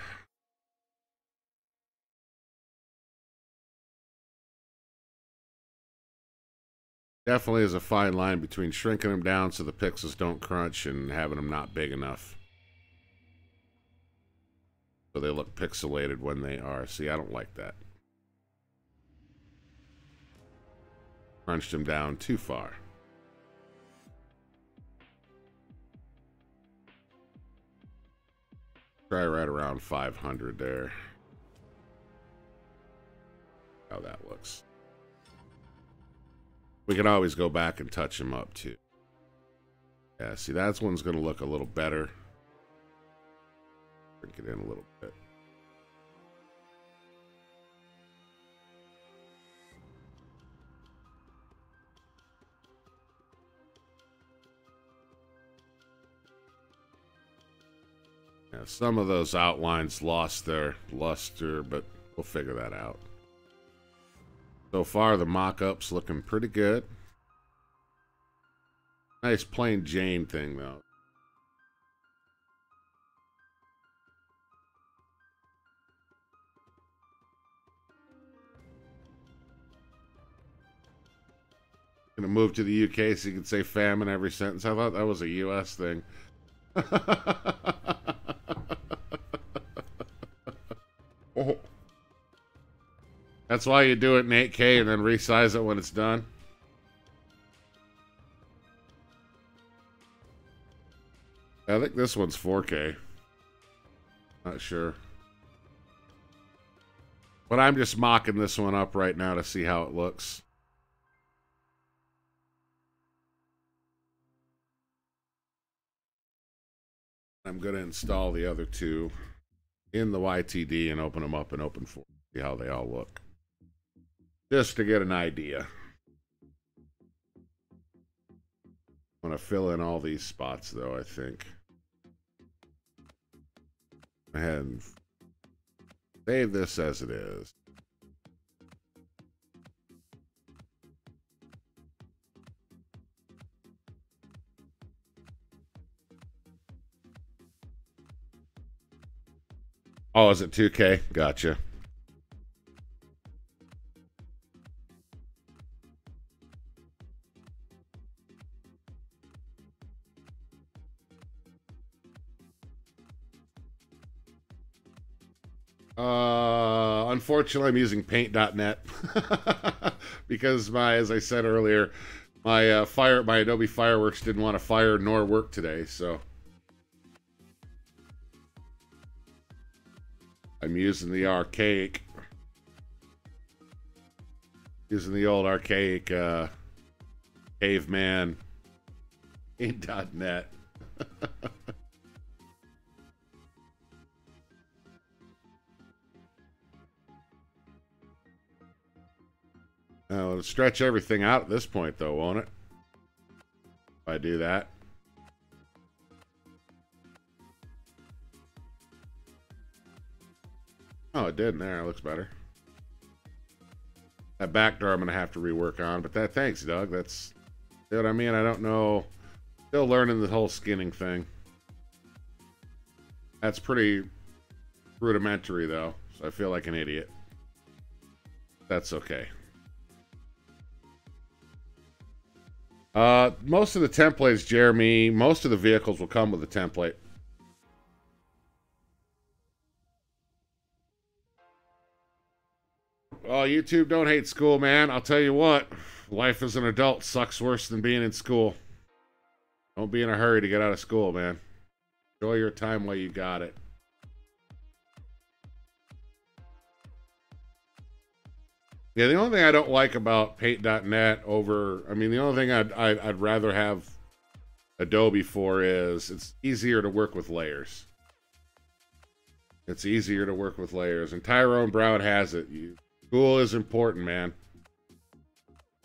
Definitely is a fine line between shrinking them down so the pixels don't crunch and having them not big enough. So they look pixelated when they are. See, I don't like that. Crunched them down too far. Try right around 500 there. How that looks. We can always go back and touch them up too. Yeah, see, that one's going to look a little better. Bring it in a little bit. Yeah, some of those outlines lost their luster, but we'll figure that out. So far, the mock-up's looking pretty good. Nice plain Jane thing, though. Gonna move to the UK so you can say fam in every sentence. I thought that was a US thing. That's why you do it in 8K and then resize it when it's done. I think this one's 4K. Not sure. But I'm just mocking this one up right now to see how it looks. I'm going to install the other two. in the YTD and open them up in open form. See how they all look. Just to get an idea. I'm going to fill in all these spots, though, I think. Go ahead and save this as it is. Oh, is it 2K? Gotcha. Unfortunately, I'm using paint.net because as I said earlier, my Adobe Fireworks didn't want to fire nor work today, so I'm using the old archaic caveman paint.net. It'll stretch everything out at this point, though, won't it? If I do that. Oh, it did. There, it looks better. That backdoor I'm going to have to rework on, but thanks, Doug. That's, you know what I mean? I don't know. Still learning the whole skinning thing. That's pretty rudimentary, though, so I feel like an idiot. That's okay. Most of the templates, Jeremy, most of the vehicles will come with a template. Oh, YouTube, don't hate school, man. I'll tell you what, life as an adult sucks worse than being in school. Don't be in a hurry to get out of school, man. Enjoy your time while you got it. Yeah, the only thing I don't like about paint.net I mean, the only thing I'd rather have Adobe for is it's easier to work with layers. It's easier to work with layers, and Tyrone Brown has it. School is important, man.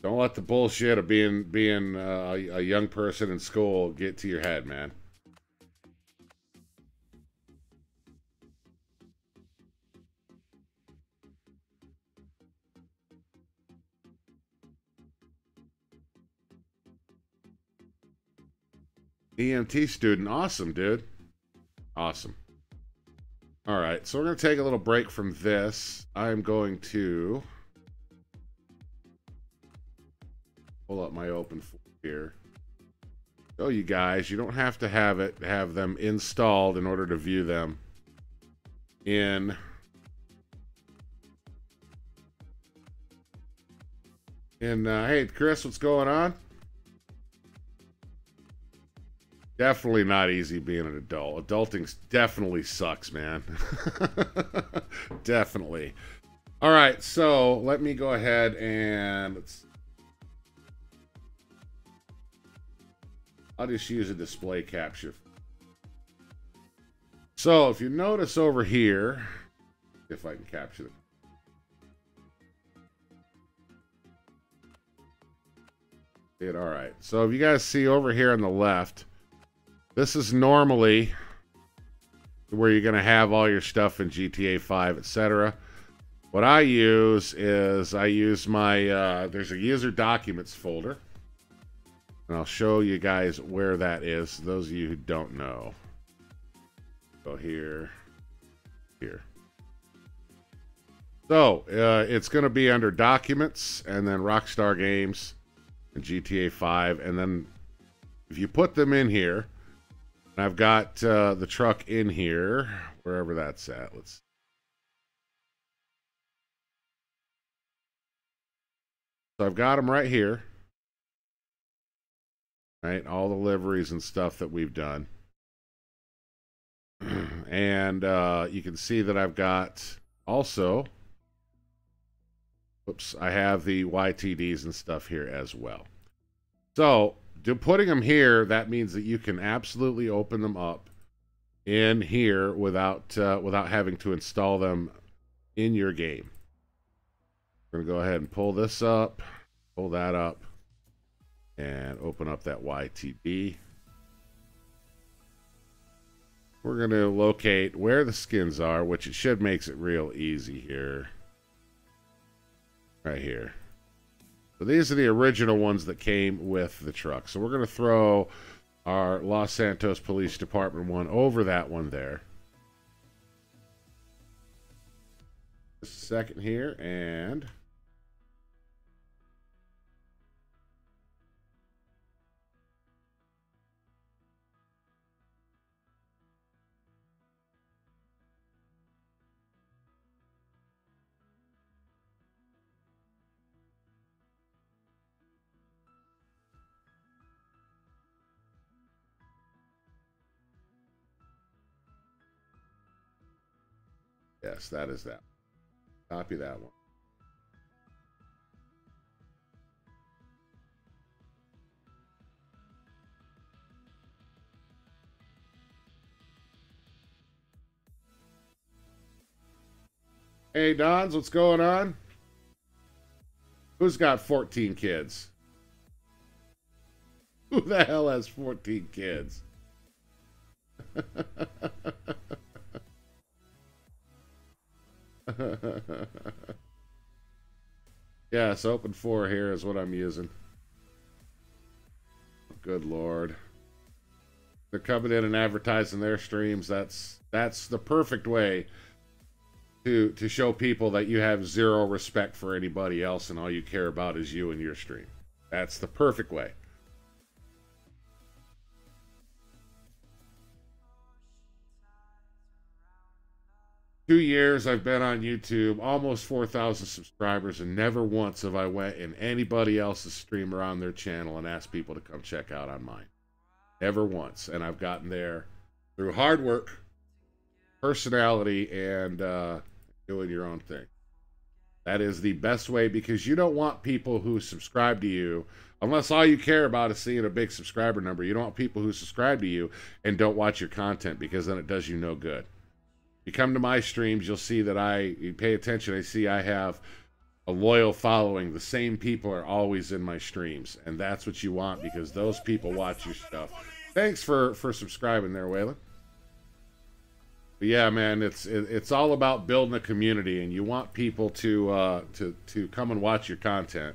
Don't let the bullshit of being a young person in school get to your head, man. EMT student. Awesome, dude. Awesome. All right, so we're going to take a little break from this. I'm going to pull up my open form here. So you guys, you don't have to have them installed in order to view them in hey, Chris, what's going on? Definitely not easy being an adult. Adulting definitely sucks, man. Definitely. All right, so let me go ahead and I'll just use a display capture. So if you notice over here, if I can capture it. All right. So if you guys see over here on the left, this is normally where you're going to have all your stuff in GTA 5, etc. What I use is my, there's a user documents folder. And I'll show you guys where that is, those of you who don't know. Go here, here. So, it's going to be under Documents, and then Rockstar Games, and GTA 5. And then, if you put them in here, and I've got the truck in here, wherever that's at. So I've got them right here. Right, all the liveries and stuff that we've done. And you can see that I've got also, whoops, I have the YTDs and stuff here as well. So, putting them here, that means that you can absolutely open them up in here without without having to install them in your game. We're going to go ahead and pull this up, pull that up, and open up that YTD. We're going to locate where the skins are, which it should makes it real easy here. Right here. So these are the original ones that came with the truck. So we're going to throw our Los Santos Police Department one over that one there. Just a second here, and yes, that is that. Copy that one. Hey, Dons, what's going on? Who's got 14 kids? Who the hell has 14 kids? Yes, open 4 here is what I'm using. Good Lord. They're coming in and advertising their streams. That's the perfect way to show people that you have zero respect for anybody else and all you care about is you and your stream. That's the perfect way. Two years I've been on YouTube, almost 4,000 subscribers, and never once have I went in anybody else's stream or on their channel and asked people to come check out on mine. Never once. And I've gotten there through hard work, personality, and doing your own thing. That is the best way, because you don't want people who subscribe to you, unless all you care about is seeing a big subscriber number. You don't want people who subscribe to you and don't watch your content, because then it does you no good. You come to my streams, you'll see that you pay attention, I see I have a loyal following. The same people are always in my streams, and that's what you want, because those people watch your stuff. Thanks for subscribing there, Waylon. But yeah, man, it's all about building a community, and you want people to come and watch your content.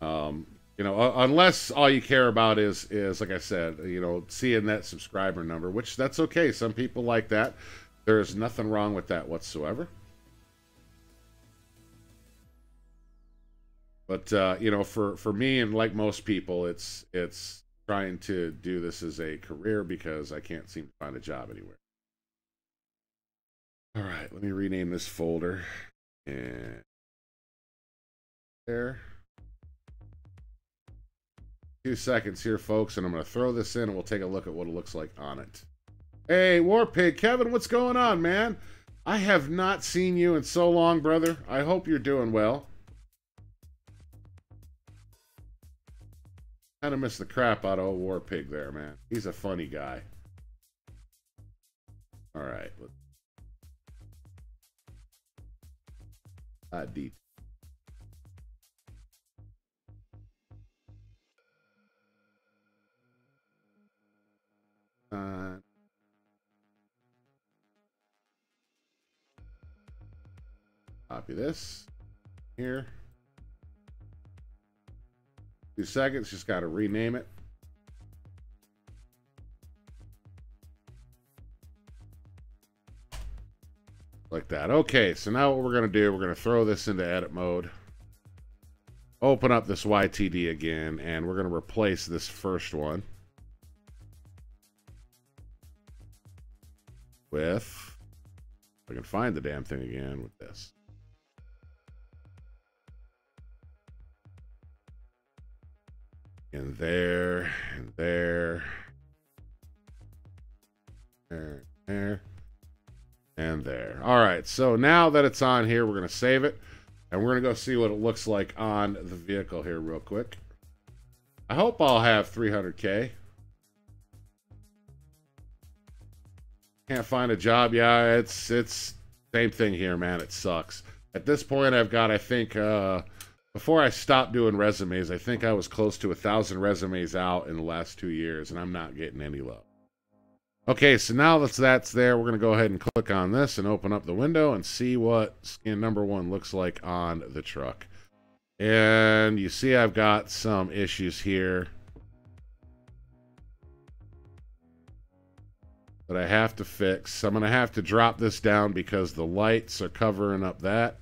You know, unless all you care about is like I said, you know, seeing that subscriber number, which that's okay. Some people like that. There's nothing wrong with that whatsoever. But you know, for me and like most people, it's trying to do this as a career, because I can't seem to find a job anywhere. All right, let me rename this folder. And there. 2 seconds here, folks, and I'm going to throw this in, and we'll take a look at what it looks like on it. Hey, Warpig, Kevin, what's going on, man? I have not seen you in so long, brother. I hope you're doing well. Kind of missed the crap out of old Warpig there, man. He's a funny guy. All right. Deep. Copy this here. 2 seconds, just got to rename it. Like that. Okay, so now what we're going to do, we're going to throw this into edit mode. Open up this YTD again, and we're going to replace this first one with, if I can find the damn thing again, with this. And there, and there, there, and there. All right, so now that it's on here, we're going to save it, and we're going to go see what it looks like on the vehicle here real quick. I hope I'll have 300K. Can't find a job. Yeah, it's same thing here, man. It sucks. At this point, I've got, I think, before I stopped doing resumes, I think I was close to 1,000 resumes out in the last 2 years, and I'm not getting any love. Okay, so now that's there, we're going to go ahead and click on this and open up the window and see what skin number 1 looks like on the truck. And you see I've got some issues here that I have to fix. I'm going to have to drop this down because the lights are covering up that.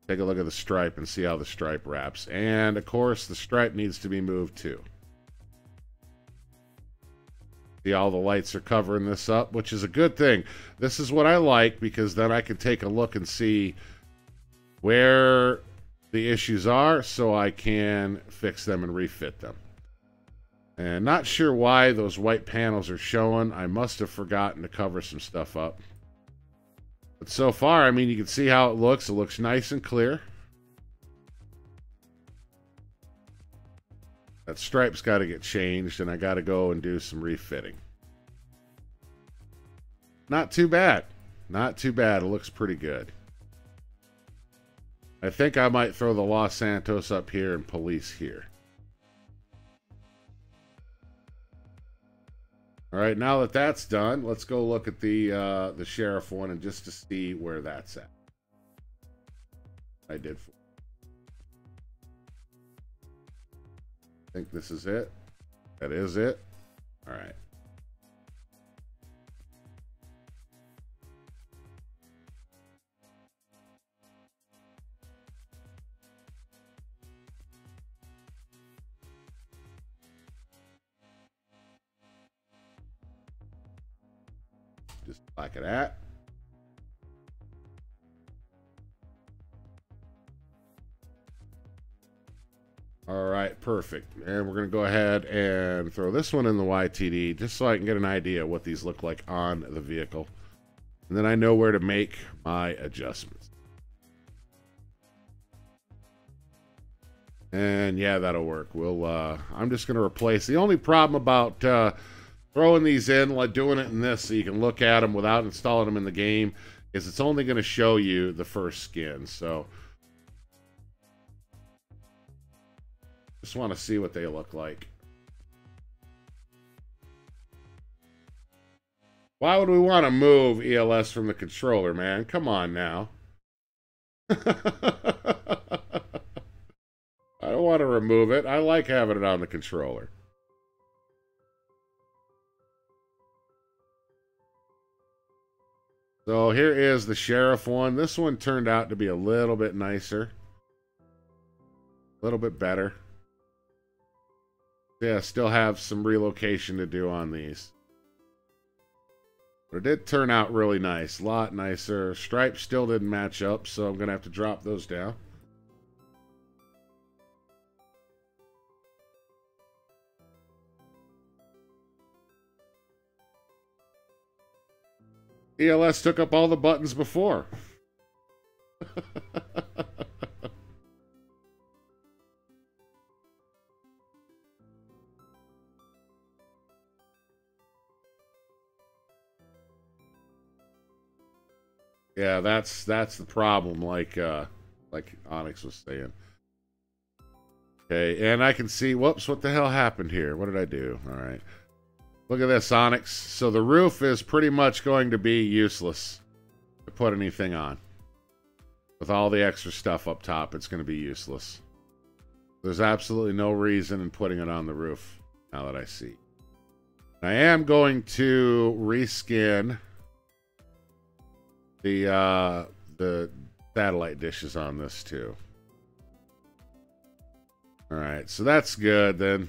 Take a look at the stripe and see how the stripe wraps. And, of course, the stripe needs to be moved too. See, all the lights are covering this up, which is a good thing. This is what I like because then I can take a look and see where the issues are so I can fix them and refit them. And not sure why those white panels are showing. I must have forgotten to cover some stuff up. But so far, I mean, you can see how it looks. It looks nice and clear. That stripe's got to get changed, and I got to go and do some refitting. Not too bad. Not too bad. It looks pretty good. I think I might throw the Los Santos up here and police here. All right, now that that's done, let's go look at the sheriff one and just to see where that's at. I did. I think this is it. That is it. All right. Just like that. All right, perfect. And we're going to go ahead and throw this one in the YTD just so I can get an idea of what these look like on the vehicle. And then I know where to make my adjustments. And yeah, that'll work. We'll I'm just going to replace. The only problem about throwing these in, like doing it in this so you can look at them without installing them in the game, is it's only going to show you the first skin. So just want to see what they look like. Why would we want to move ELS from the controller, man? Come on now. I don't want to remove it. I like having it on the controller. So here is the sheriff one. This one turned out to be a little bit nicer. A little bit better. Yeah, still have some relocation to do on these. But it did turn out really nice. A lot nicer. Stripes still didn't match up, so I'm going to have to drop those down. ELS took up all the buttons before. Yeah, that's the problem, like Onyx was saying. Okay, and I can see, whoops, what the hell happened here? What did I do? All right. Look at this, Onyx. So the roof is pretty much going to be useless to put anything on. With all the extra stuff up top, it's going to be useless. There's absolutely no reason in putting it on the roof, now that I see. I am going to reskin the satellite dishes on this too. All right, so that's good then.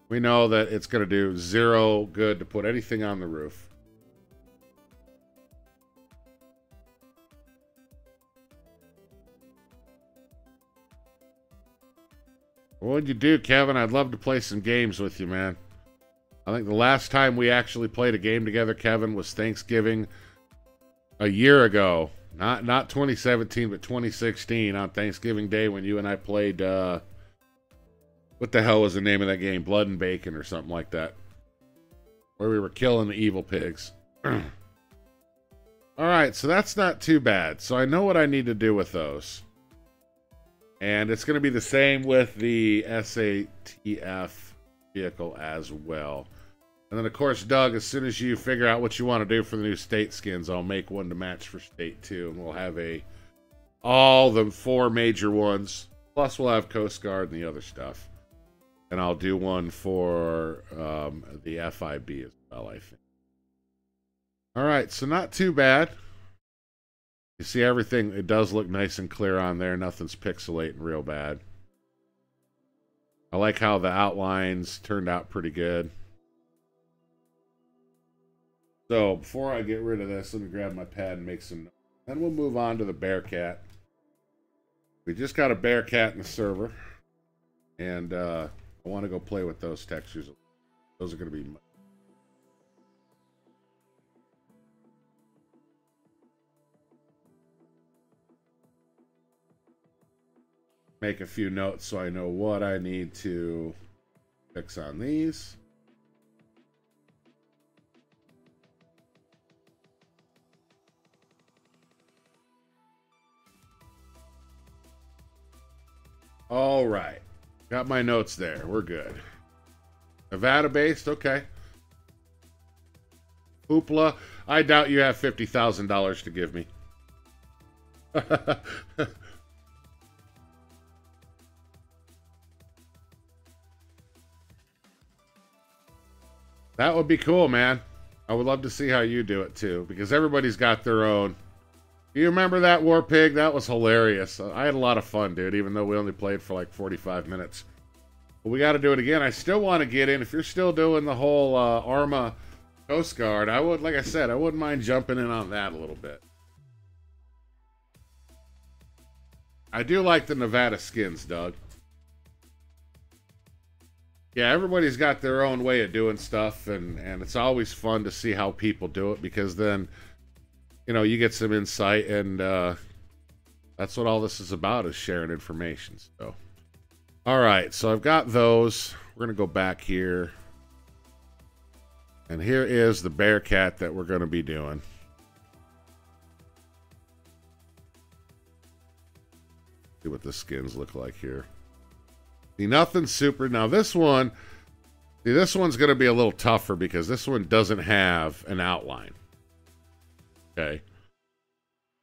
We know that it's going to do zero good to put anything on the roof. What would you do, Kevin? I'd love to play some games with you, man. I think the last time we actually played a game together, Kevin, was Thanksgiving a year ago. Not 2017, but 2016 on Thanksgiving Day when you and I played... what the hell was the name of that game? Blood and Bacon or something like that. where we were killing the evil pigs. All right, so that's not too bad. So I know what I need to do with those. And it's going to be the same with the SATF vehicle as well. And then, of course, Doug, as soon as you figure out what you want to do for the new state skins, I'll make one to match for state 2. And we'll have all the 4 major ones. Plus, we'll have Coast Guard and the other stuff. And I'll do one for the FIB as well, I think. All right, so not too bad. You see everything, it does look nice and clear on there. Nothing's pixelating real bad. I like how the outlines turned out pretty good. So before I get rid of this, let me grab my pad and make some notes. Then we'll move on to the Bearcat. We just got a Bearcat in the server. And I want to go play with those textures. Those are going to be... Make a few notes so I know what I need to fix on these. All right. Got my notes there. We're good. Nevada based? Okay. Hoopla. I doubt you have $50,000 to give me. That would be cool, man. I would love to see how you do it, too, because everybody's got their own. Do you remember that, War Pig? That was hilarious. I had a lot of fun, dude, even though we only played for like 45 minutes. But we got to do it again. I still want to get in. If you're still doing the whole Arma Coast Guard, I would, like I said, I wouldn't mind jumping in on that a little bit. I do like the Nevada skins, Doug. Yeah, everybody's got their own way of doing stuff, and it's always fun to see how people do it, because then, you know, you get some insight, and that's what all this is about, is sharing information. So, all right, so I've got those. We're going to go back here. And here is the Bearcat that we're going to be doing. See what the skins look like here. See, nothing super. Now this one, see, this one's going to be a little tougher because this one doesn't have an outline. Okay.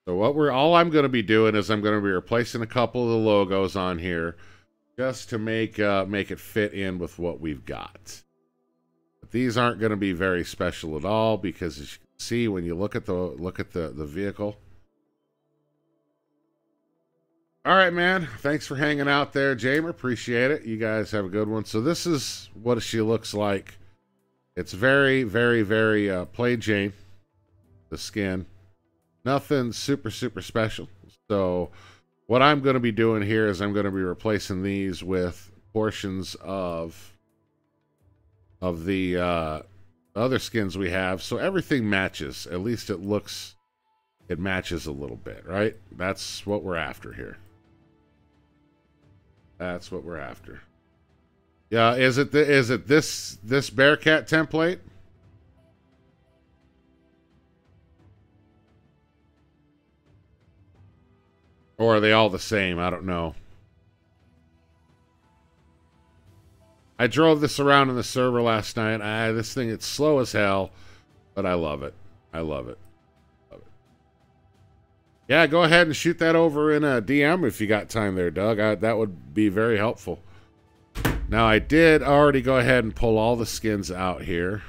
So all I'm going to be doing is I'm going to be replacing a couple of the logos on here just to make it fit in with what we've got. But these aren't going to be very special at all, because as you can see when you look at the vehicle. All right, man. Thanks for hanging out there, Jamer. Appreciate it. You guys have a good one. So this is what she looks like. It's very, very, very plain Jane. The skin. Nothing super, super special. So what I'm going to be doing here is I'm going to be replacing these with portions of the other skins we have. So everything matches. At least it matches a little bit, right? That's what we're after here. That's what we're after. Yeah, is it this Bearcat template? Or are they all the same? I don't know. I drove this around in the server last night. This thing, it's slow as hell, but I love it. I love it. Yeah, go ahead and shoot that over in a DM if you got time there, Doug. That would be very helpful. Now, I did already go ahead and pull all the skins out here.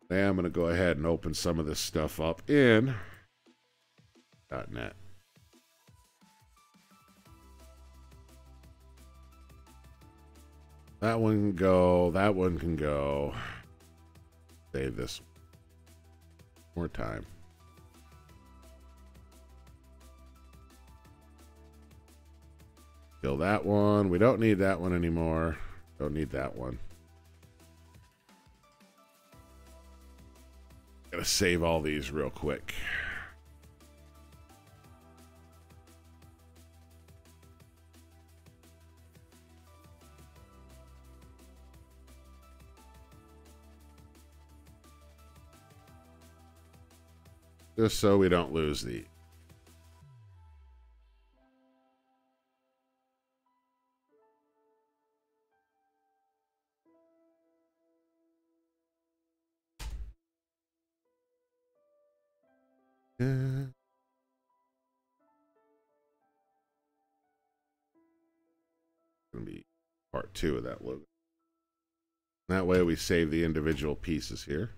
Now I'm going to go ahead and open some of this stuff up in .NET. That one can go. That one can go. Save this more time. Kill that one. We don't need that one anymore. Don't need that one. Gotta save all these real quick. just so we don't lose the. Gonna be part 2 of that logo. That way we save the individual pieces here.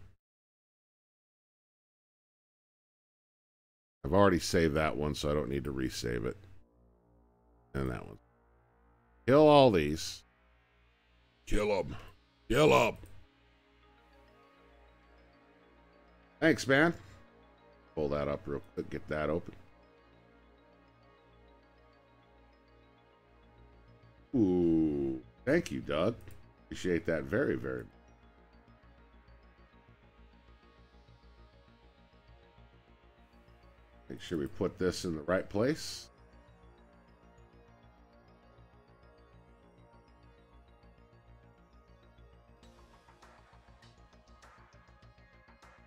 I've already saved that one, so I don't need to resave it. And that one. Kill all these. Kill them. Kill them. Thanks, man. Pull that up real quick. Get that open. Ooh. Thank you, Doug. Appreciate that very, very much. Make sure we put this in the right place.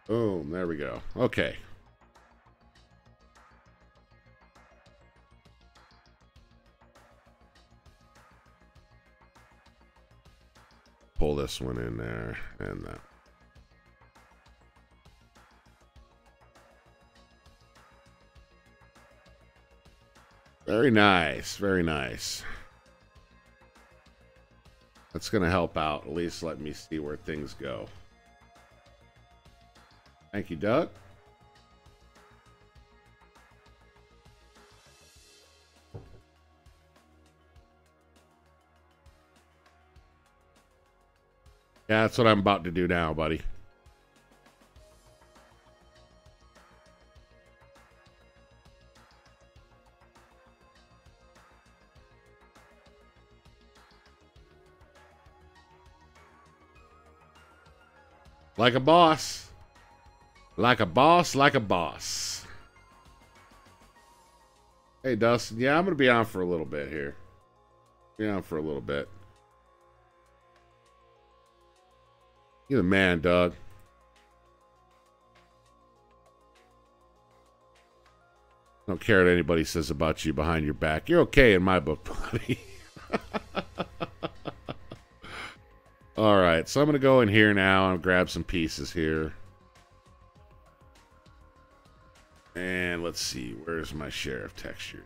Boom, there we go. Okay. Pull this one in there and that. Very nice, very nice. That's going to help out. At least let me see where things go. Thank you, Doug. Yeah, that's what I'm about to do now, buddy. Like a boss. Like a boss, like a boss. Hey, Dustin. Yeah, I'm going to be on for a little bit here. Be on for a little bit. You're the man, Doug. Don't care what anybody says about you behind your back. You're okay in my book, buddy. All right, so I'm going to go in here now and grab some pieces here. And let's see, where's my sheriff texture?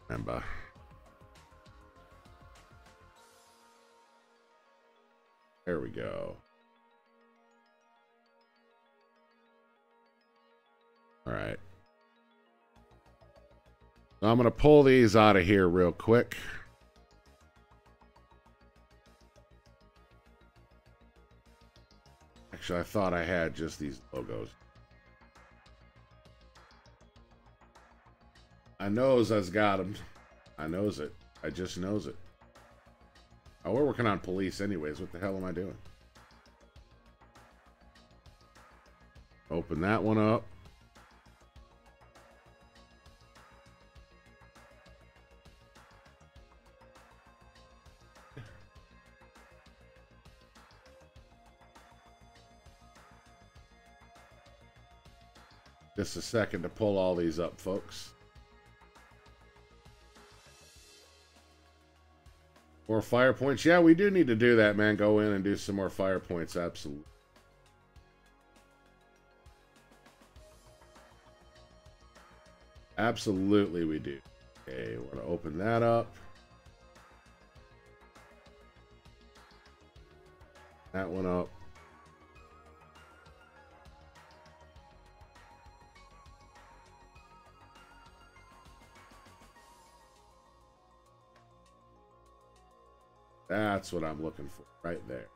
Remember. There we go. All right. So I'm going to pull these out of here real quick. Actually, I thought I had just these logos. I knows I've got them. I knows it. I just knows it. Oh, we're working on police anyways. What the hell am I doing? Open that one up. Just a second to pull all these up, folks. More fire points. Yeah, we do need to do that, man. Go in and do some more fire points. Absolutely. Absolutely we do. Okay, we're going to open that up. That one up. That's what I'm looking for right there.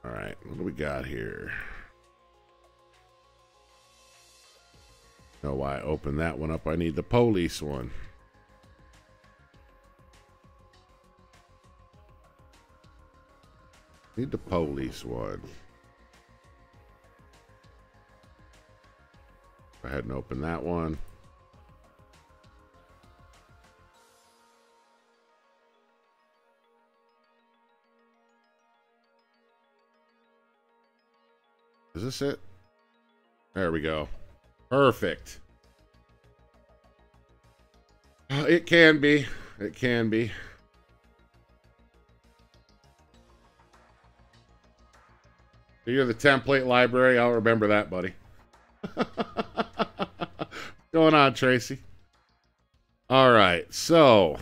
All right, what do we got here? Oh, I opened that one up. I need the police one. Need the police one. Go ahead and open that one. Is this it? There we go. Perfect. It can be. It can be. You're the template library. I'll remember that, buddy. What's going on, Tracy? All right, so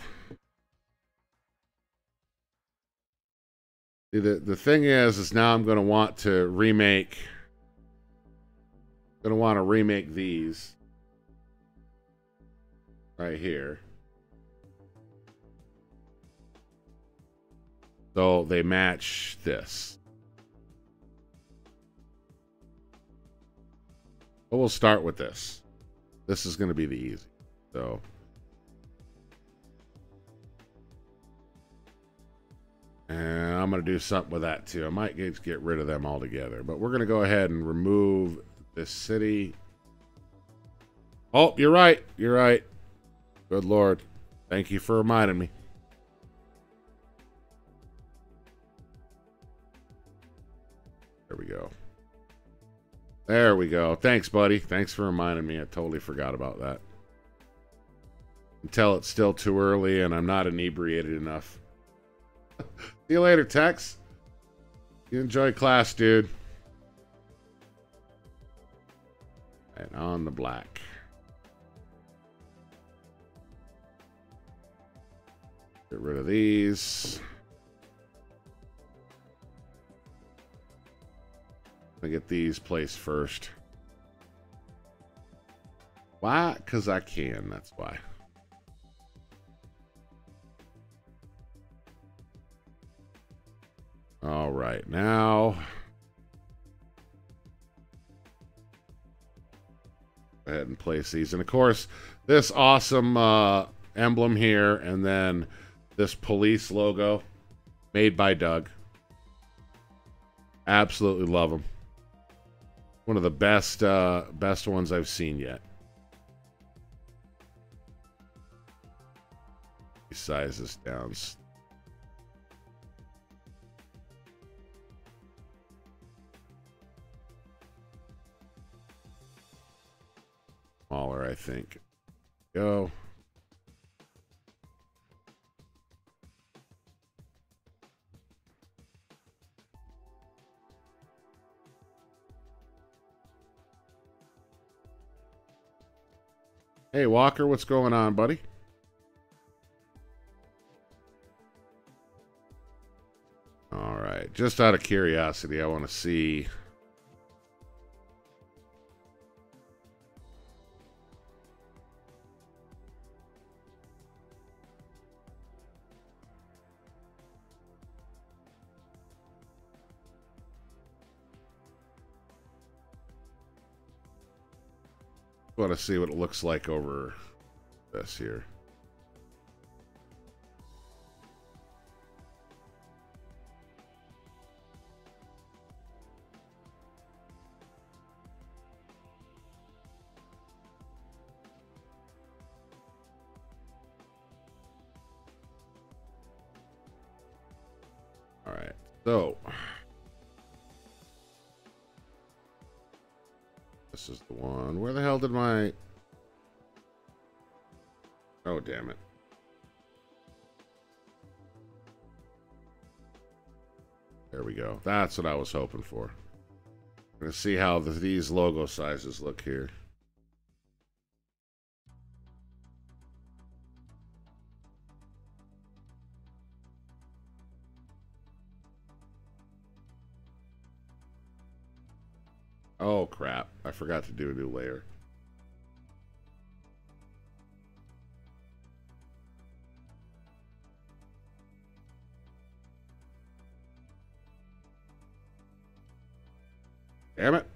the thing is now I'm going to want to remake. Going to want to remake these right here, so they match this. But we'll start with this. This is going to be the easy. So. And I'm going to do something with that too. I might get rid of them altogether. But we're going to go ahead and remove this city. Oh, you're right. You're right. Good Lord. Thank you for reminding me. There we go. There we go. Thanks, buddy. Thanks for reminding me. I totally forgot about that. Until it's still too early and I'm not inebriated enough. See you later, Tex. You enjoy class, dude. And on the black. Get rid of these. I get these placed first. Why? Because I can. That's why. All right, now go ahead and place these. And of course, this awesome emblem here, and then this police logo made by Doug. Absolutely love them. One of the best best ones I've seen yet. Size this down. Smaller, I think. Go. Hey, Walker, what's going on, buddy? All right. Just out of curiosity, I want to see. Want to see what it looks like over this here. All right, so this is the one. Where the hell did my... Oh, damn it. There we go. That's what I was hoping for. I'm going to see how these logo sizes look here. Oh, crap. I forgot to do a new layer. Damn it.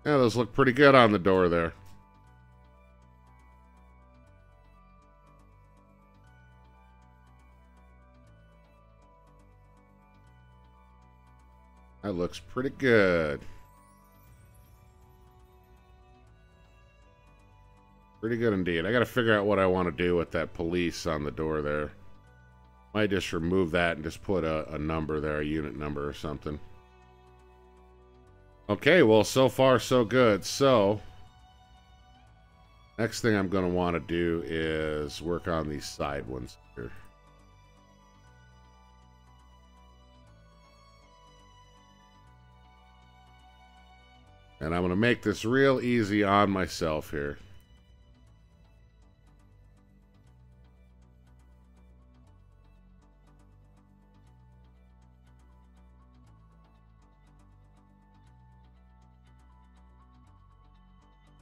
Yeah, those look pretty good on the door there. That looks pretty good. Pretty good indeed. I got to figure out what I want to do with that police on the door there. Might just remove that and just put a number there, a unit number or something. Okay, well, so far so good. So, next thing I'm going to want to do is work on these side ones here. And I'm going to make this real easy on myself here.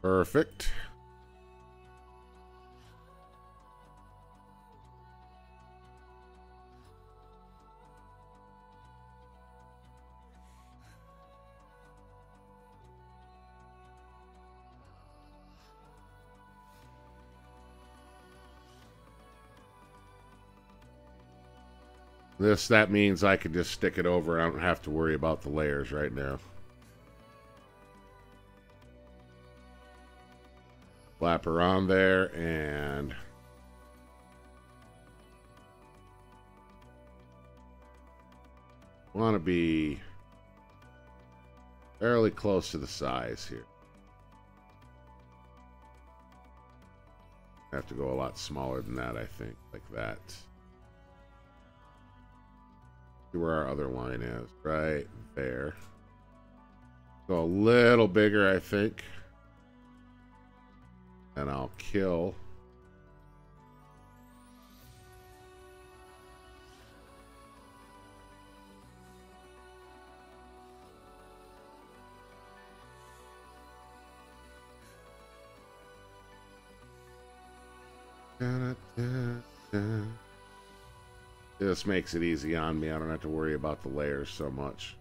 Perfect. That means I can just stick it over. I don't have to worry about the layers right now. Flap her on there and want to be fairly close to the size here. I have to go a lot smaller than that, I think, like that. See where our other line is, right there. Go a little bigger, I think. And I'll kill. This makes it easy on me. I don't have to worry about the layers so much.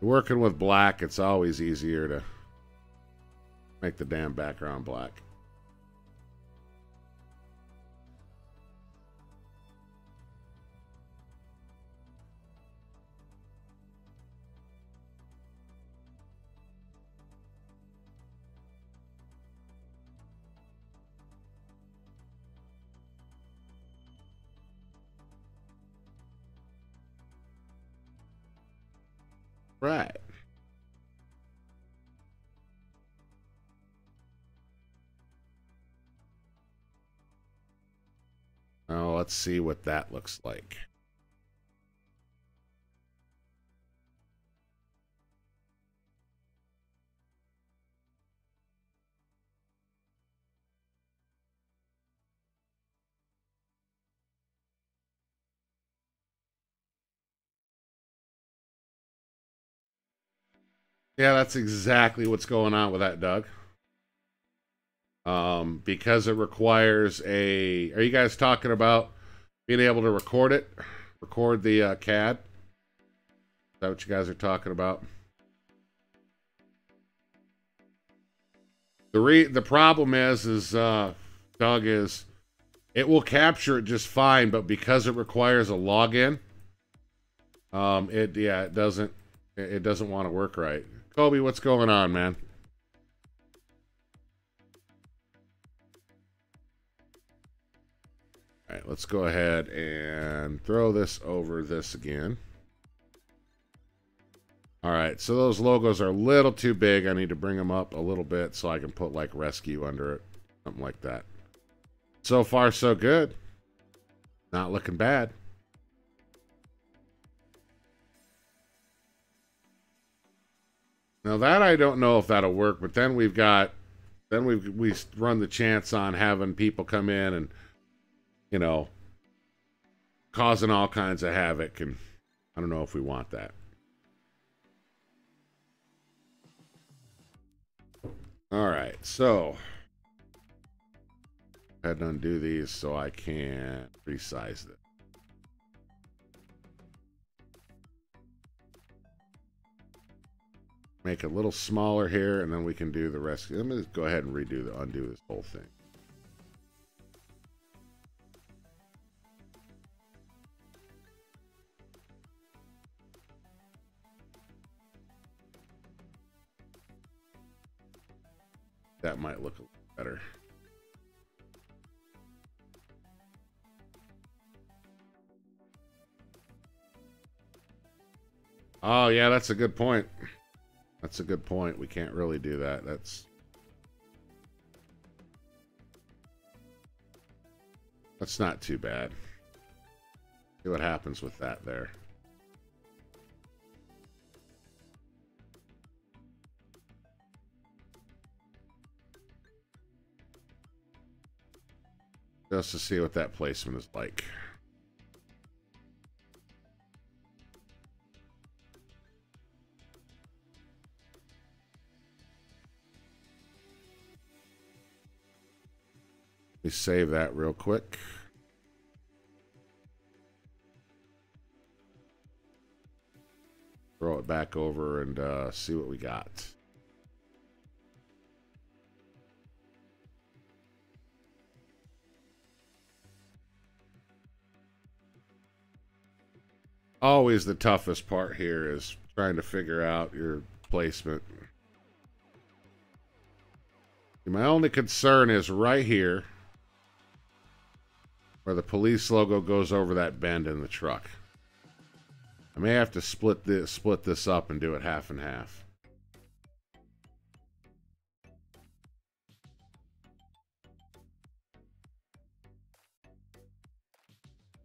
Working with black, it's always easier to make the damn background black. Right. Now let's see what that looks like. Yeah, that's exactly what's going on with that, Doug. Because it requires a... Are you guys talking about being able to record it? Record the CAD? Is that what you guys are talking about? The problem is Doug, is it will capture it just fine, but because it requires a login, it doesn't want to work right. Kobe, what's going on, man? All right, let's go ahead and throw this over this again. All right, so those logos are a little too big. I need to bring them up a little bit so I can put like rescue under it, something like that. So far, so good. Not looking bad. Now that I don't know if that'll work, but then we run the chance on having people come in and, you know, causing all kinds of havoc, and I don't know if we want that. All right, so go ahead and undo these so I can resize it. Make it a little smaller here, and then we can do the rest. Let me just go ahead and undo this whole thing. That might look better. Oh, yeah, that's a good point. That's a good point. We can't really do that. That's not too bad. See what happens with that there. Just to see what that placement is like. Let me save that real quick. Throw it back over and see what we got. Always the toughest part here is trying to figure out your placement. My only concern is right here where the police logo goes over that bend in the truck. I may have to split this up and do it half and half.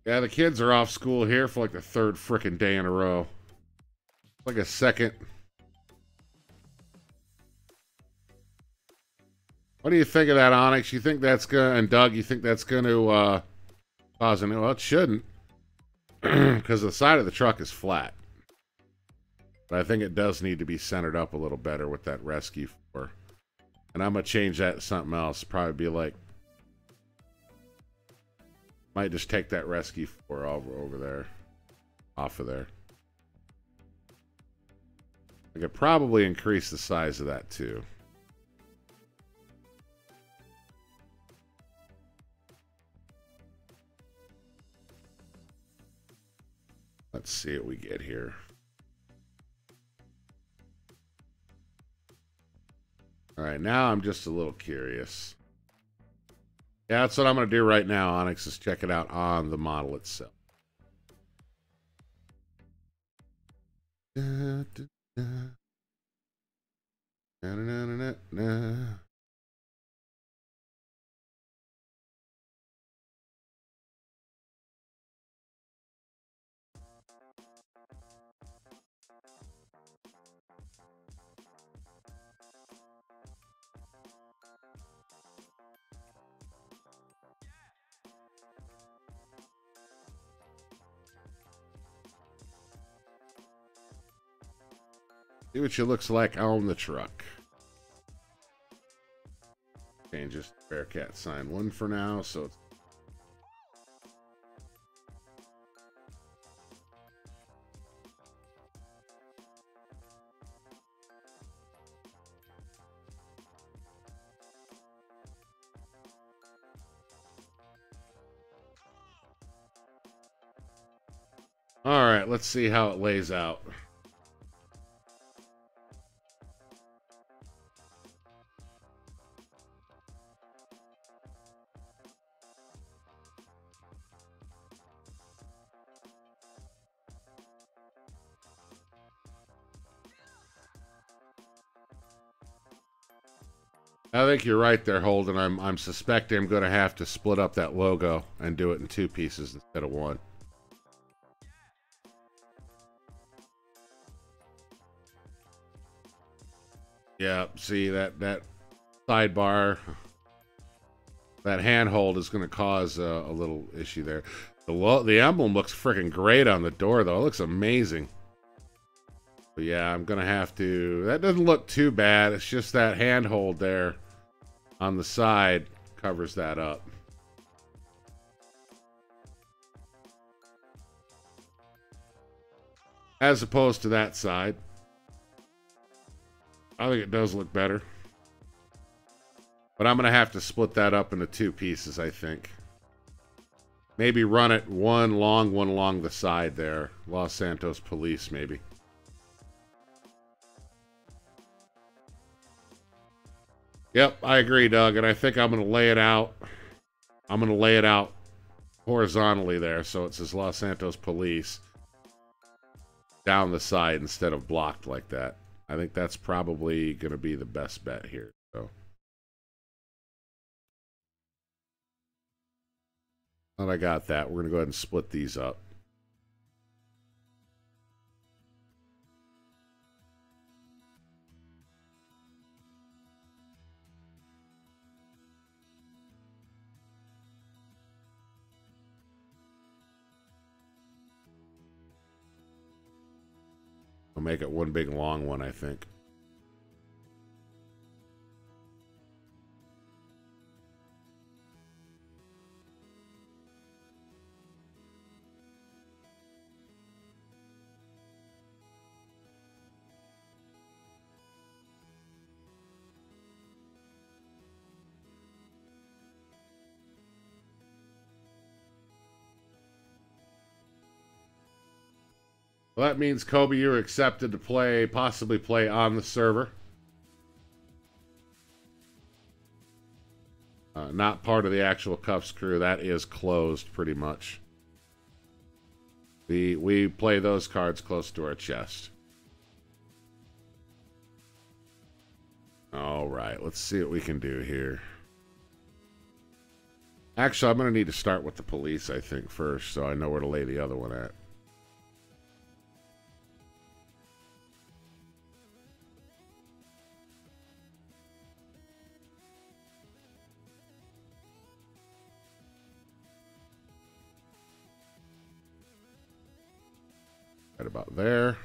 Yeah, the kids are off school here for like the third frickin' day in a row. Like a second. What do you think of that, Onyx? You think that's gonna, and Doug, you think that's gonna cause an, well, it shouldn't. Because the side of the truck is flat. But I think it does need to be centered up a little better with that rescue 4. And I'm gonna change that to something else. Probably be like, might just take that rescue 4 over there, off of there. I could probably increase the size of that too. Let's see what we get here. All right, now I'm just a little curious. Yeah, that's what I'm going to do right now, Onyx, is check it out on the model itself. Da, da, da. Na, na, na, na, na. See what she looks like on the truck. Change this Bearcat sign 1 for now, so it's all right, let's see how it lays out. I think you're right there, Holden. I'm suspecting I'm going to have to split up that logo and do it in 2 pieces instead of 1. Yeah, see that sidebar, that handhold is going to cause a little issue there. The emblem looks freaking great on the door, though. It looks amazing. But yeah, I'm going to have to... That doesn't look too bad. It's just that handhold there on the side covers that up. As opposed to that side. I think it does look better. But I'm going to have to split that up into 2 pieces, I think. Maybe run it one along the side there. Los Santos Police, maybe. Yep, I agree, Doug, and I think I'm going to lay it out. I'm going to lay it out horizontally there, so it says Los Santos Police down the side instead of blocked like that. I think that's probably going to be the best bet here. So, now that I got that, we're going to go ahead and split these up. I'll make it one big long one, I think. Well, that means, Kobe, you're accepted to play, possibly play on the server. Not part of the actual KUFFS crew. That is closed, pretty much. We play those cards close to our chest. All right, let's see what we can do here. Actually, I'm going to need to start with the police, I think, first, so I know where to lay the other one at. Right about there.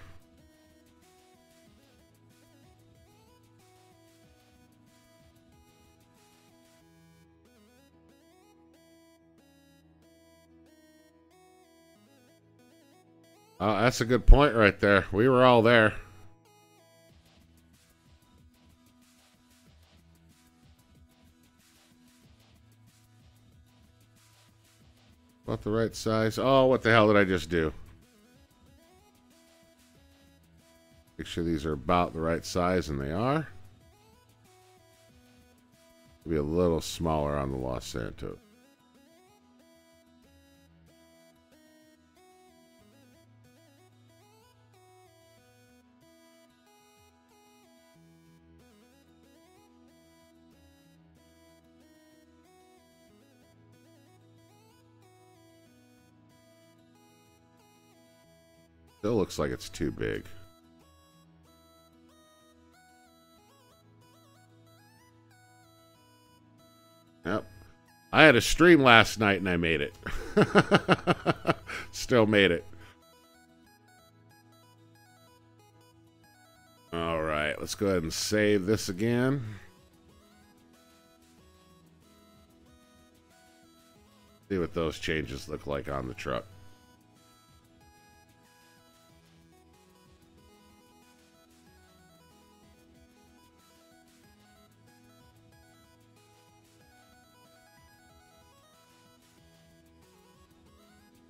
That's a good point right there. We were all there. About the right size. Oh, what the hell did I just do? Make sure these are about the right size, and they are. Maybe a little smaller on the Los Santos. Still looks like it's too big. Yep. I had a stream last night and I made it. Still made it. All right, let's go ahead and save this again. See what those changes look like on the truck.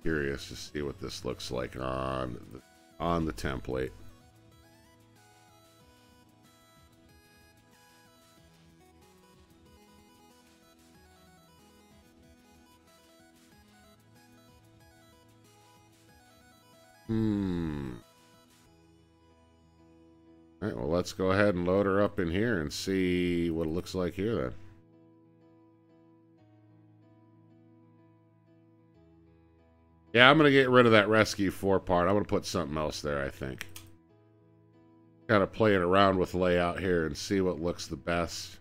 Curious to see what this looks like on the template. All right, well, let's go ahead and load her up in here and see what it looks like here then. Yeah, I'm going to get rid of that Rescue 4 part. I'm going to put something else there, I think. Kind of playing around with layout here and see what looks the best.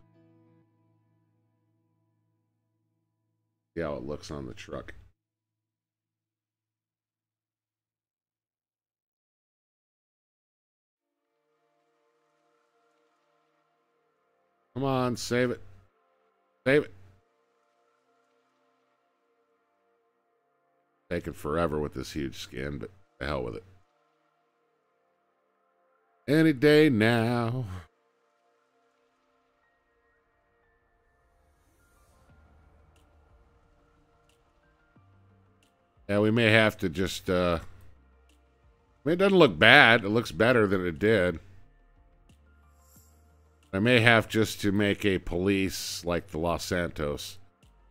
See how it looks on the truck. Come on, save it. Save it. Taking forever with this huge skin, but the hell with it. Any day now. Yeah, we may have to just, I mean, it doesn't look bad. It looks better than it did. I may have just to make a police like the Los Santos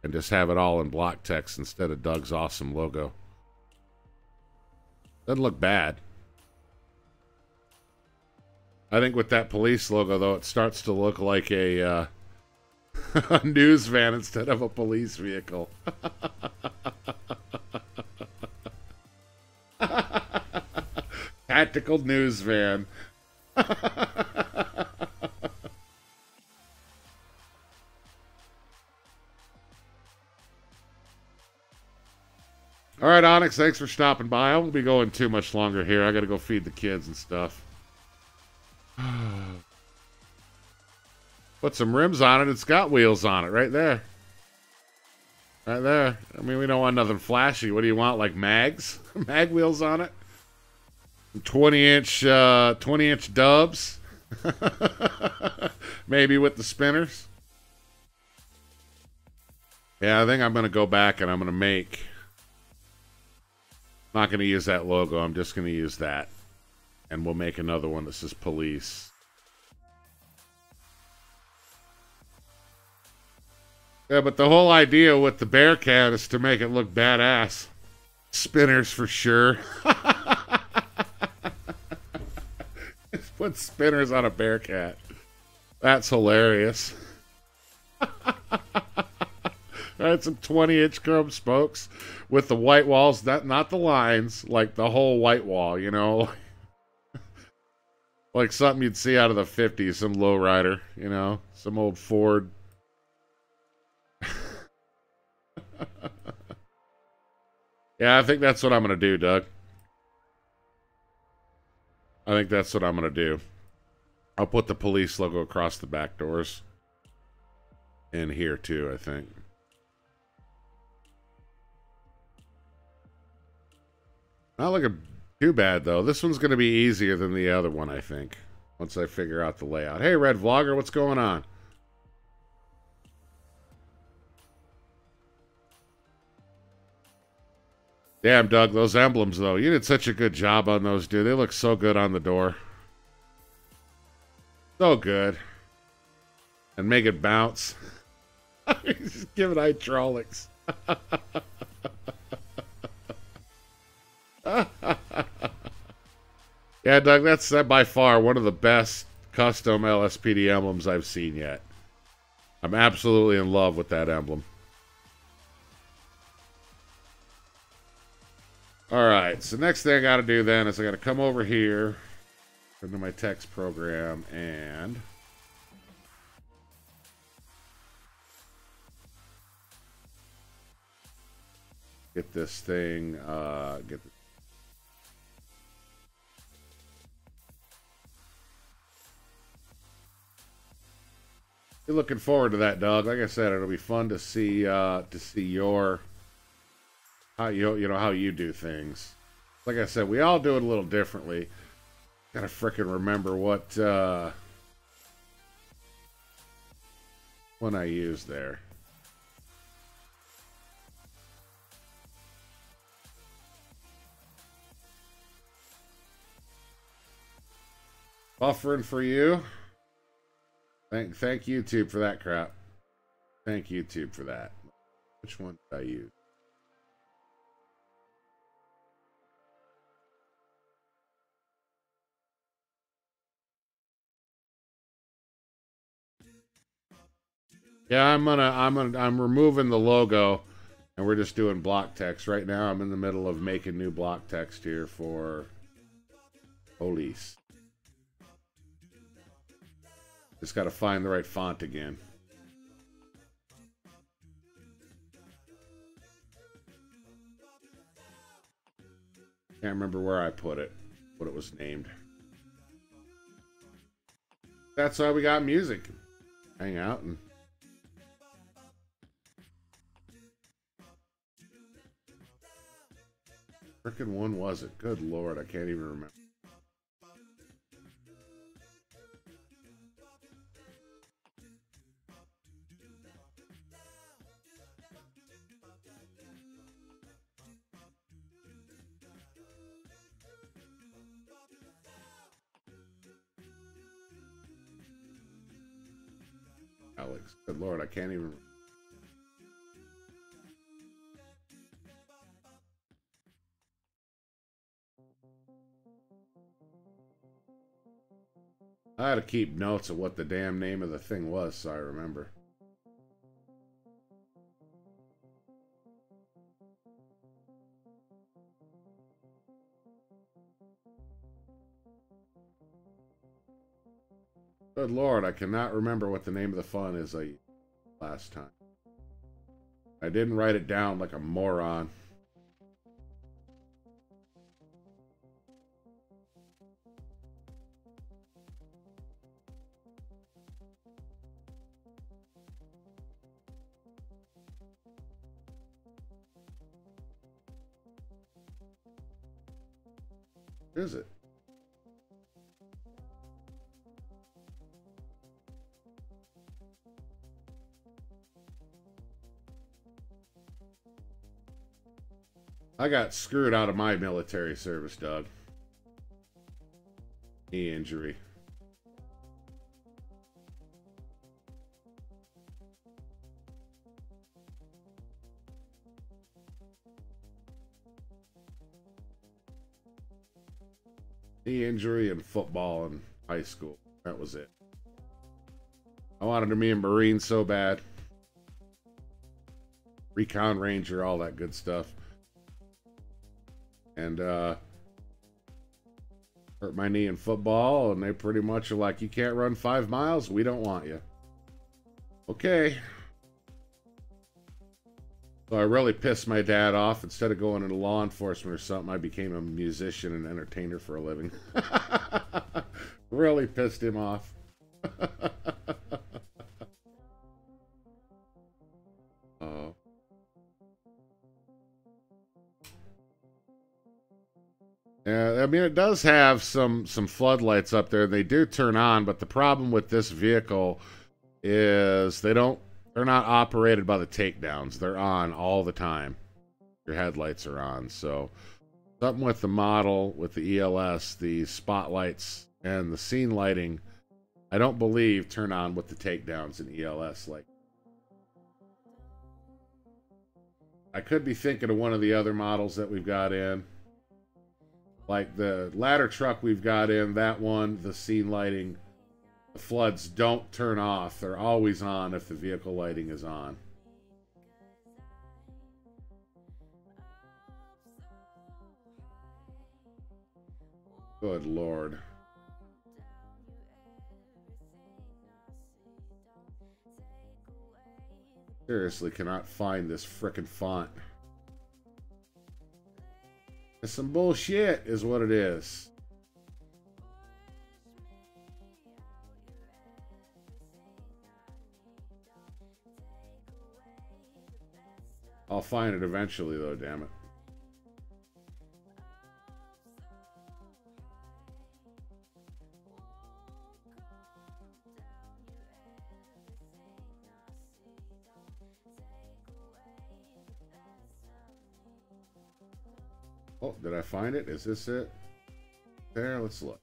and just have it all in block text instead of Doug's awesome logo. Doesn't look bad. I think with that police logo, though, it starts to look like a news van instead of a police vehicle. Tactical news van. All right, Onyx, thanks for stopping by. I won't be going too much longer here. I got to go feed the kids and stuff. Put some rims on it. It's got wheels on it right there. Right there. I mean, we don't want nothing flashy. What do you want, like mags? Mag wheels on it? 20-inch dubs? Maybe with the spinners? Yeah, I think I'm going to go back and I'm going to make... I'm not going to use that logo. I'm just going to use that. And we'll make another one that says police. Yeah, but the whole idea with the Bearcat is to make it look badass. Spinners for sure. Just put spinners on a Bearcat. That's hilarious. Alright, some 20-inch chrome spokes with the white walls, not the lines, like the whole white wall, you know? Like something you'd see out of the 50s, some lowrider, you know? Some old Ford. Yeah, I think that's what I'm going to do, Doug. I think that's what I'm going to do. I'll put the police logo across the back doors. And here, too, I think. Not looking too bad, though. This one's going to be easier than the other one, I think. Once I figure out the layout. Hey, Red Vlogger, what's going on? Damn, Doug, those emblems, though. You did such a good job on those, dude. They look so good on the door. So good. And make it bounce. Just give it hydraulics. Yeah, Doug, that's by far one of the best custom LSPD emblems I've seen yet. I'm absolutely in love with that emblem. Alright, so next thing I got to do then is I got to come over here into my text program and get this thing, You're looking forward to that, Doug. Like I said, it'll be fun to see your how how you do things. Like I said, we all do it a little differently. Gotta frickin' remember what one I used there. Buffering for you. Thank YouTube for that crap. Thank YouTube for that. Which one did I use? Yeah, I'm removing the logo and we're just doing block text. Right now I'm in the middle of making new block text here for police. Just got to find the right font again. Can't remember where I put it, what it was named. That's why we got music. Hang out and frickin' one was it? Good Lord, I can't even remember. Alex. Good Lord, I can't even. I had to keep notes of what the damn name of the thing was so I remember. Good Lord, I cannot remember what the name of the font is last time. I didn't write it down like a moron. Is it? I got screwed out of my military service, Doug. Knee injury. Knee injury and football in high school. That was it. I wanted to be a Marine so bad. Recon Ranger, all that good stuff. And hurt my knee in football, and they pretty much are like, you can't run 5 miles, we don't want you. Okay. So I really pissed my dad off. Instead of going into law enforcement or something, I became a musician and entertainer for a living. Really pissed him off. Oh. Yeah, I mean, it does have some floodlights up there. They do turn on, but the problem with this vehicle is they're not operated by the takedowns. They're on all the time. Your headlights are on. So something with the model, with the ELS, the spotlights, and the scene lighting, I don't believe turn on with the takedowns in ELS. Like, I could be thinking of one of the other models that we've got in. Like the ladder truck we've got in, that one, the scene lighting, the floods don't turn off. They're always on if the vehicle lighting is on. Good Lord. Seriously, cannot find this frickin' font. It's some bullshit, is what it is. I'll find it eventually, though, damn it. Oh, did I find it? Is this it? There, let's look.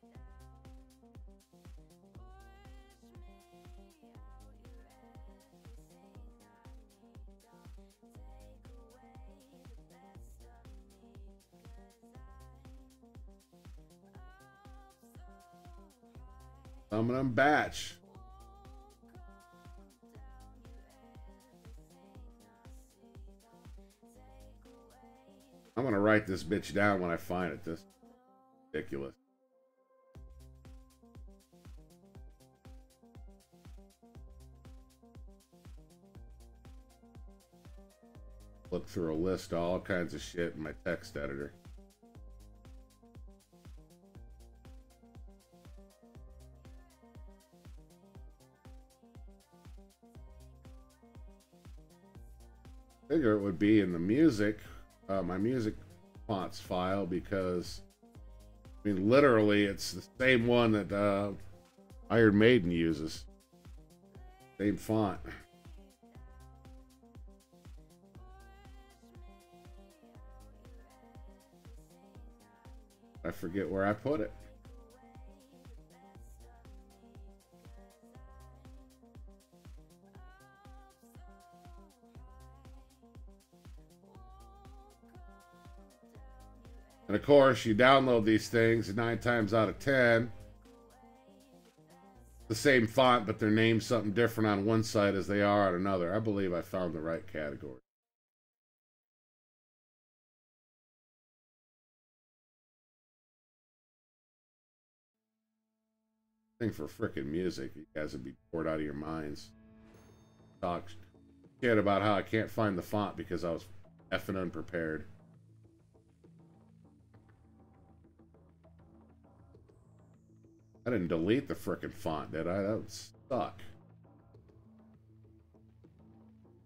Aluminum batch. I'm gonna write this bitch down when I find it. This is ridiculous. Look through a list of all kinds of shit in my text editor. Figure it would be in the music. My music fonts file, because I mean literally it's the same one that Iron Maiden uses. Same font. I forget where I put it. of course, you download these things, and 9 times out of 10, the same font, but they're named something different on one side as they are on another. I believe I found the right category. Thing for frickin' music. You guys would be bored out of your minds. Talk shit about how I can't find the font because I was effing unprepared. I didn't delete the frickin' font, did I? That would suck.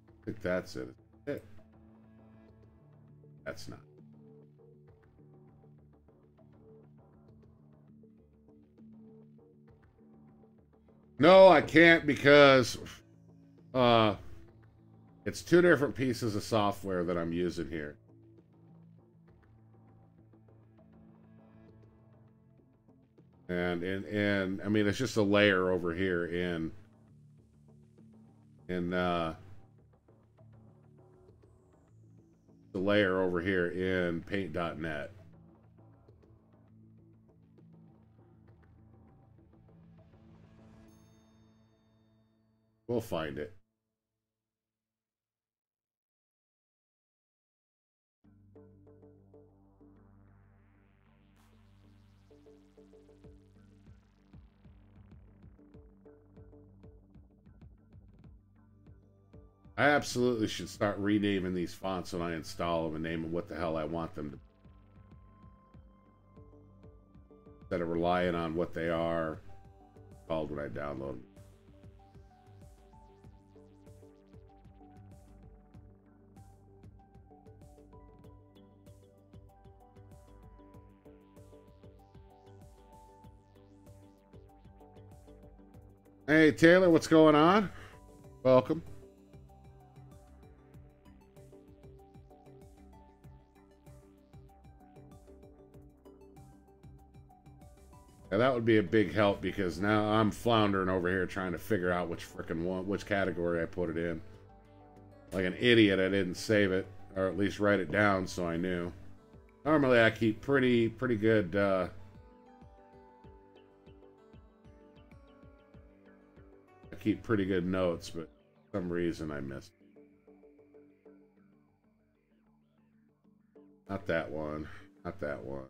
I think that's it. That's not. No, I can't because it's 2 different pieces of software that I'm using here. And I mean, it's just a layer over here in the layer over here in paint.net. We'll find it. I absolutely should start renaming these fonts when I install them and name them what the hell I want them to be. Instead of relying on what they are called when I download them. Hey Taylor, what's going on? Welcome. Yeah, that would be a big help because now I'm floundering over here trying to figure out which frickin' one, which category I put it in. Like an idiot, I didn't save it, or at least write it down so I knew. Normally I keep pretty good I keep pretty good notes, but for some reason I missed it. Not that one. Not that one.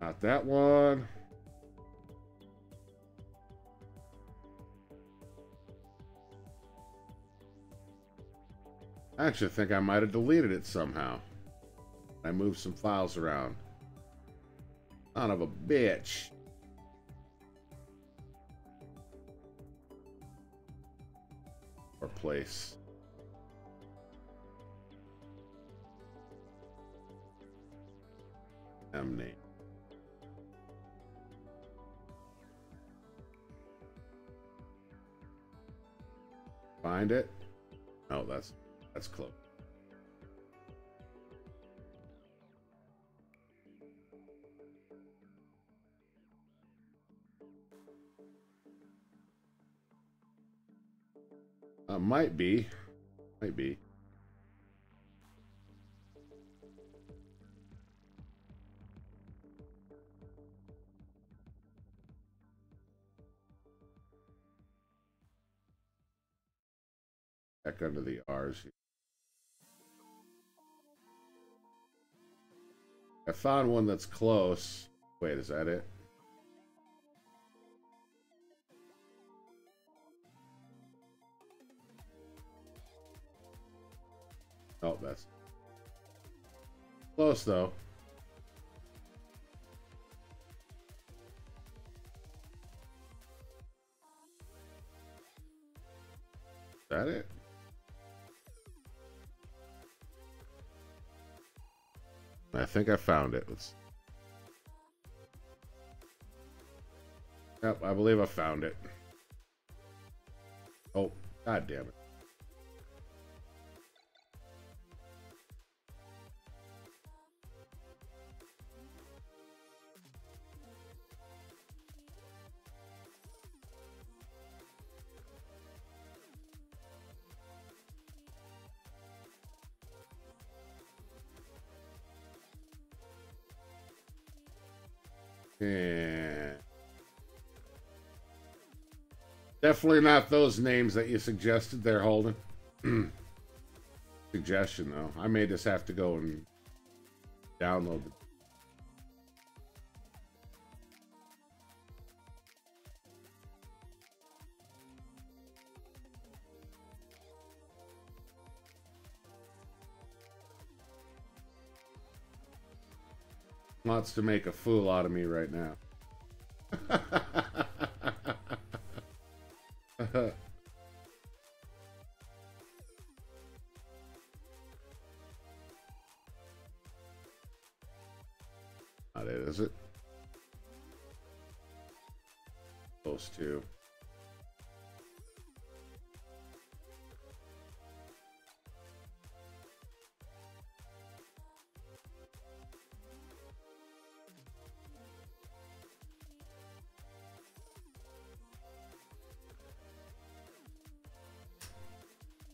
Not that one. I actually think I might have deleted it somehow. I moved some files around. Son of a bitch. Or place. Name. Find it? Oh, that's close. Might be. Might be. Back under the R's. I found one that's close. Wait, is that it? Oh, that's close though. Is that it? I think I found it. Let's Yep, I believe I found it. Oh, god damn it. Yeah. Definitely not those names that you suggested there, Holden. Suggestion, though. I may just have to go and download the... Wants to make a fool out of me right now. Not it, is it? Close to.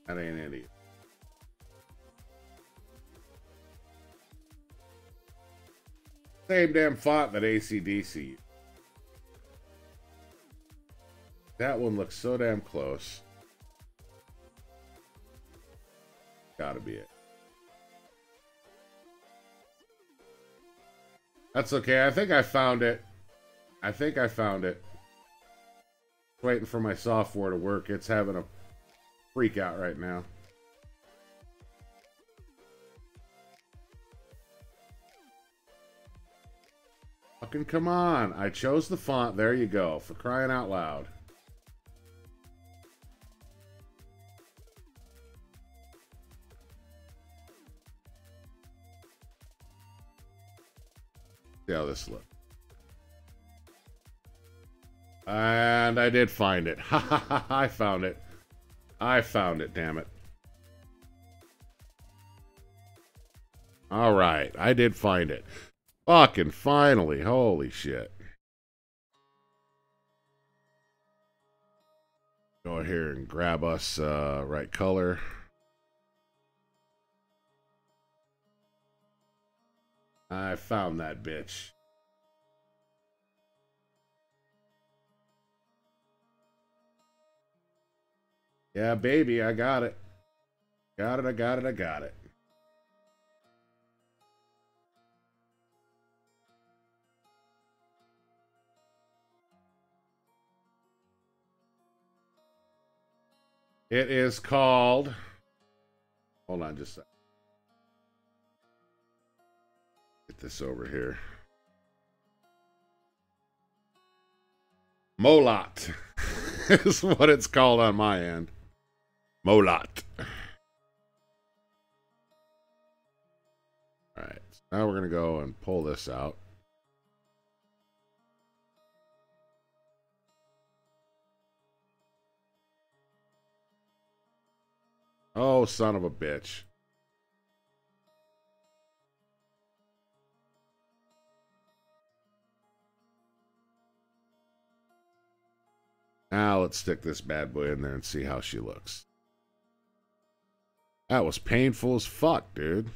That ain't any. Same damn font that AC/DC. That one looks so damn close. Gotta be it. That's okay. I think I found it. I think I found it. Waiting for my software to work. It's having a freak out right now. Fucking come on. I chose the font. There you go. For crying out loud. See how this looks. And I did find it. Ha ha ha. I found it. I found it, damn it. All right, I did find it. Fucking finally, holy shit. Go here and grab us right color. I found that bitch. Yeah, baby, I got it. Got it, I got it, I got it. It is called... Hold on just a second. Get this over here. Molot is what it's called on my end. Molot. Alright, so now we're going to go and pull this out. Oh, son of a bitch. Now let's stick this bad boy in there and see how she looks. That was painful as fuck, dude.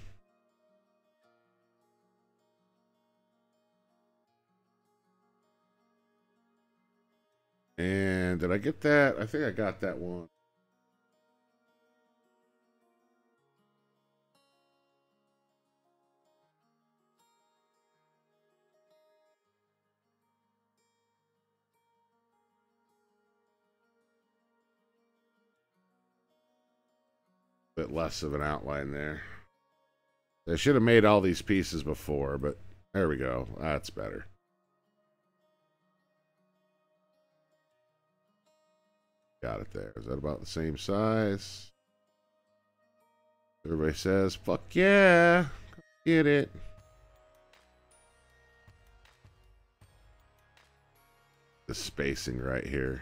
And did I get that? I think I got that one. Bit less of an outline there. They should have made all these pieces before, but there we go. That's better. Got it there. Is that about the same size? Everybody says, fuck yeah. Get it. the spacing right here.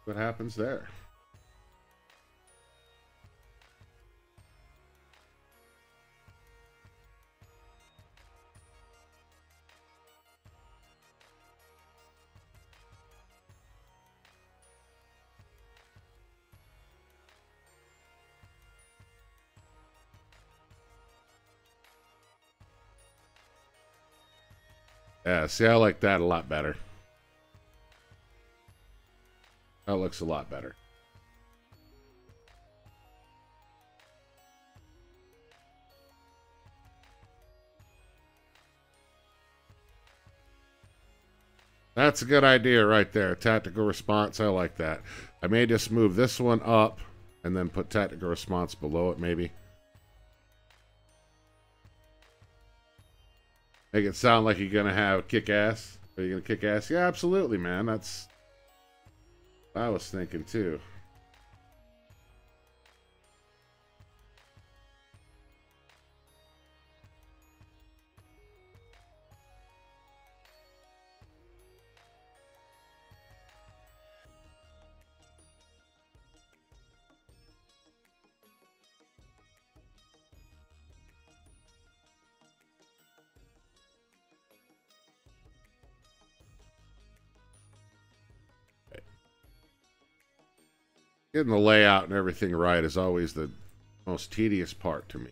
What happens there? Yeah, see, I like that a lot better. That looks a lot better. That's a good idea right there. Tactical response, I like that. I may just move this one up and then put tactical response below it, maybe. Make it sound like you're going to have kick-ass. Are you going to kick ass? Yeah, absolutely, man. That's what I was thinking, too. Getting the layout and everything right is always the most tedious part to me.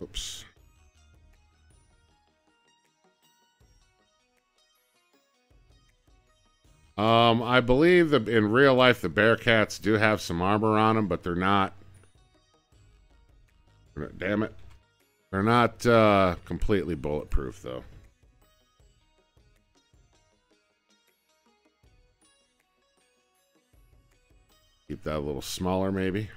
Oops. I believe that in real life the Bearcats do have some armor on them, but they're not. Damn it. They're not completely bulletproof, though. Keep that a little smaller, maybe.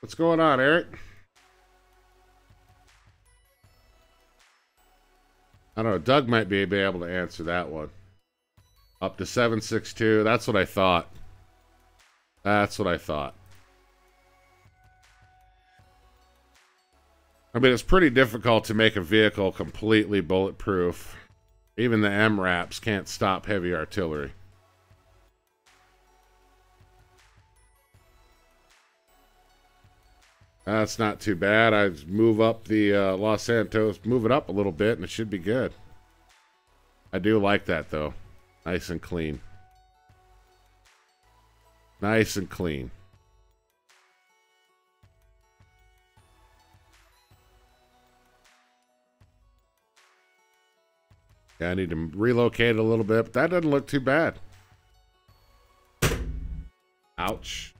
What's going on, Eric? I don't know. Doug might be able to answer that one. Up to 762. That's what I thought. That's what I thought. I mean, it's pretty difficult to make a vehicle completely bulletproof. Even the MRAPs can't stop heavy artillery. That's not too bad. I move up the Los Santos, move it up a little bit, and it should be good. I do like that, though. Nice and clean. Nice and clean. Yeah, I need to relocate it a little bit, but that doesn't look too bad. Ouch.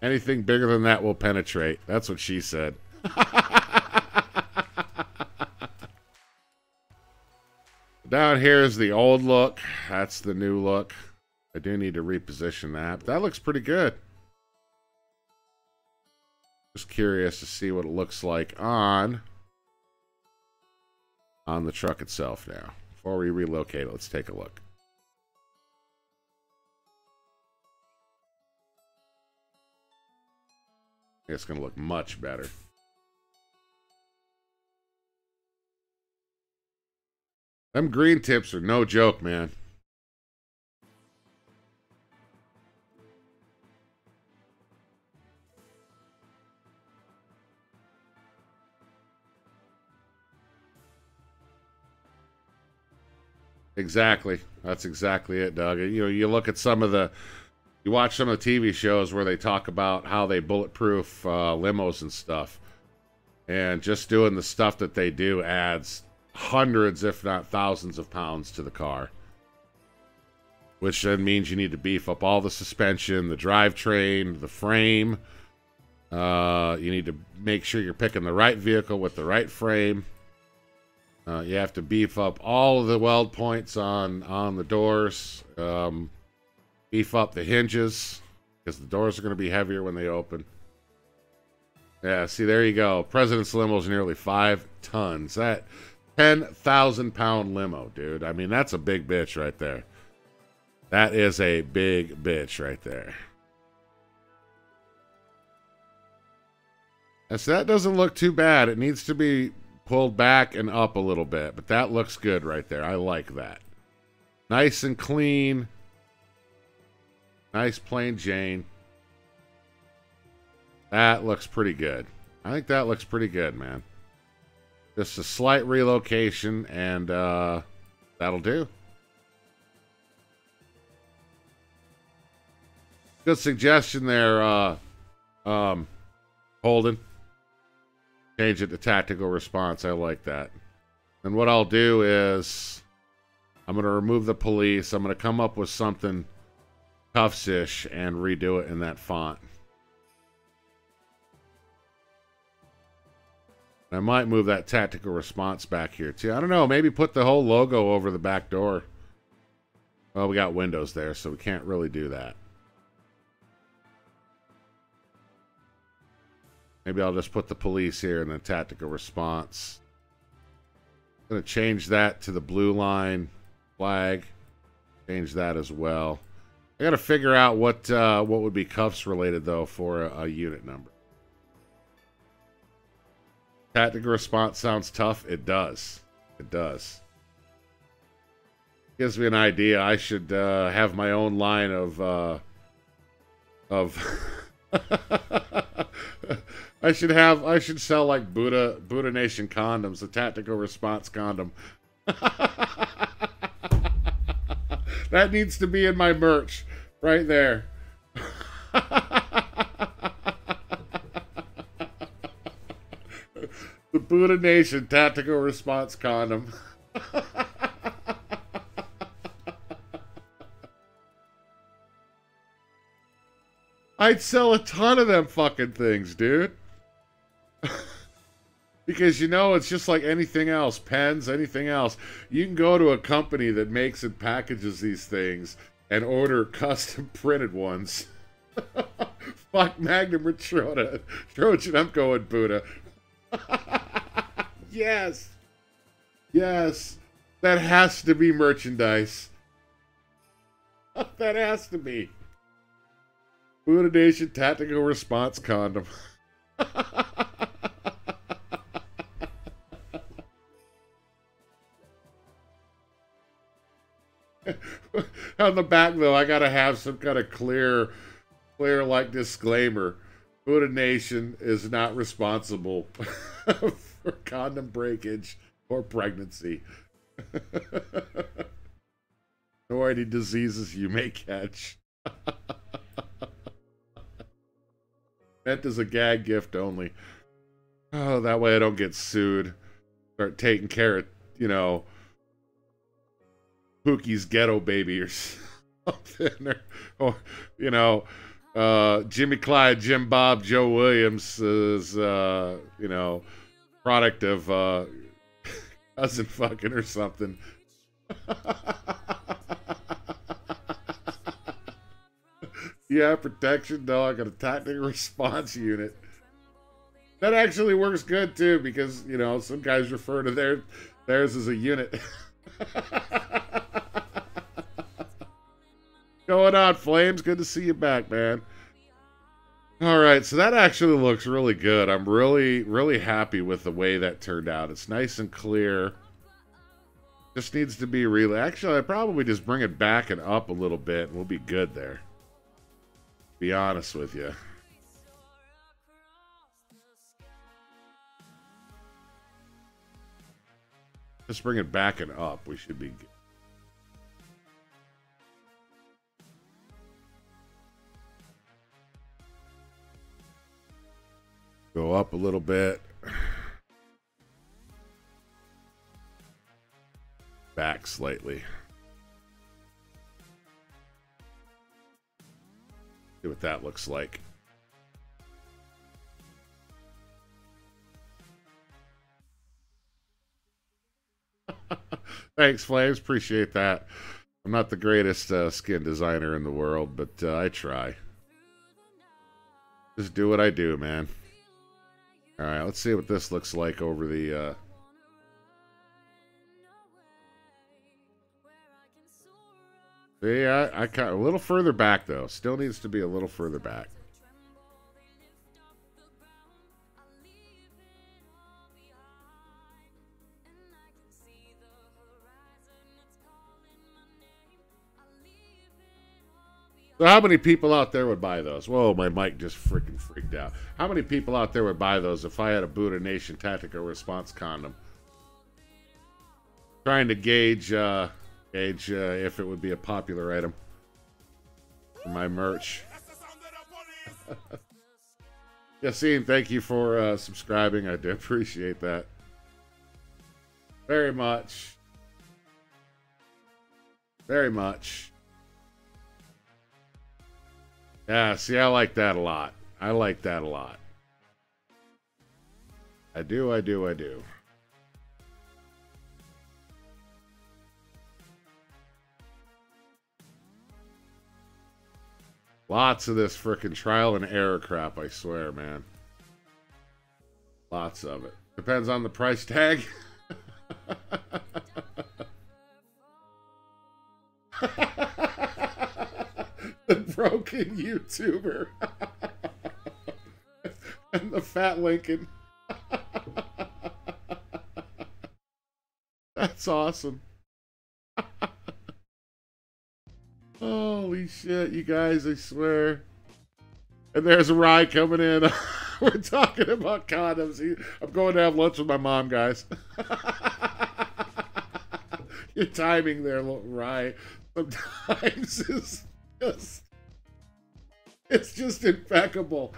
Anything bigger than that will penetrate. That's what she said. Down here is the old look. That's the new look. I do need to reposition that. But that looks pretty good. Just curious to see what it looks like on the truck itself now. Before we relocate it, let's take a look. It's going to look much better. Them green tips are no joke, man. Exactly. That's exactly it, Doug. You know, you look at some of the, you watch some of the TV shows where they talk about how they bulletproof limos and stuff. And just doing the stuff that they do adds hundreds, if not thousands of pounds to the car. Which then means you need to beef up all the suspension, the drivetrain, the frame. You need to make sure you're picking the right vehicle with the right frame. You have to beef up all of the weld points on the doors. Beef up the hinges, because the doors are going to be heavier when they open. Yeah, see, there you go. President's limo is nearly 5 tons. That 10,000 pound limo, dude. I mean, that's a big bitch right there. That is a big bitch right there. And so that doesn't look too bad. It needs to be pulled back and up a little bit, but that looks good right there. I like that. Nice and clean. Nice plain Jane. That looks pretty good. I think that looks pretty good, man. Just a slight relocation, and that'll do. Good suggestion there, Holden. Change it to tactical response. I like that. And what I'll do is I'm going to remove the police. I'm going to come up with something KUFFS-ish and redo it in that font. I might move that tactical response back here too. I don't know. Maybe put the whole logo over the back door. Well, we got windows there, so we can't really do that. Maybe I'll just put the police here and then tactical response. I'm going to change that to the blue line flag. Change that as well. I got to figure out what would be KUFFS related, though, for a unit number. Tactical response sounds tough. It does. It does. Gives me an idea. I should have my own line of I should sell like Buddha Nation condoms, a tactical response condom. That needs to be in my merch right there. The Buddha Nation tactical response condom. I'd sell a ton of them fucking things, dude. Because, you know, it's just like anything else. Pens, anything else. You can go to a company that makes and packages these things and order custom printed ones. Fuck Magnum or Trojan, I'm going Buddha. Yes. Yes. That has to be merchandise. That has to be. Buddha Nation tactical response condom. On the back, though, I gotta have some kind of clear like disclaimer. Buddha Nation is not responsible for condom breakage or pregnancy, or any diseases you may catch. Meant as a gag gift only. Oh, that way I don't get sued. Start taking care of, you know, Pookie's ghetto baby or something. Or you know, Jimmy Clyde, Jim Bob, Joe Williams is, you know, product of cousin fucking or something. Yeah, protection. No, I got a tactical response unit. That actually works good too, because you know some guys refer to theirs as a unit. Going on, Flames? Good to see you back, man. All right, so that actually looks really good. I'm really happy with the way that turned out. It's nice and clear. Just needs to be really. Actually, I probably just bring it back and up a little bit, and we'll be good there. Be honest with you. Just bring it back and up. We should be good. Go up a little bit. Back slightly. See what that looks like. Thanks, Flames. Appreciate that. I'm not the greatest skin designer in the world, but I try. Just do what I do, man. All right, let's see what this looks like over the... See, I got a little further back, though. Still needs to be a little further back. So how many people out there would buy those? Whoa, my mic just freaking freaked out. How many people out there would buy those if I had a Buddha Nation Tactical Response condom? Trying to gauge if it would be a popular item for my merch. Yassine, thank you for subscribing. I do appreciate that very much. Very much. Yeah, see, I like that a lot. I like that a lot. I do, I do, I do. Lots of this frickin' trial and error crap, I swear, man. Lots of it. Depends on the price tag. The broken YouTuber. And the fat Lincoln. That's awesome. Holy shit, you guys, I swear. And there's a Rye coming in. We're talking about condoms. I'm going to have lunch with my mom, guys. Your timing there, Rye, sometimes is just... It's just impeccable.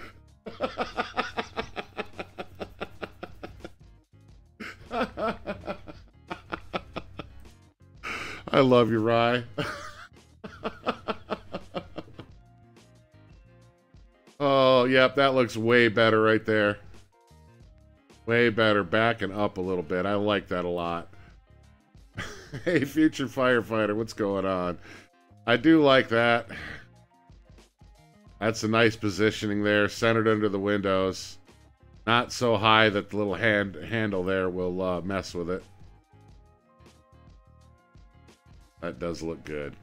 I love you, Rye. Oh, yep, that looks way better right there. Way better. Backing up a little bit. I like that a lot. Hey, future firefighter, what's going on? I do like that. That's a nice positioning there, centered under the windows. Not so high that the little handle there will mess with it. That does look good.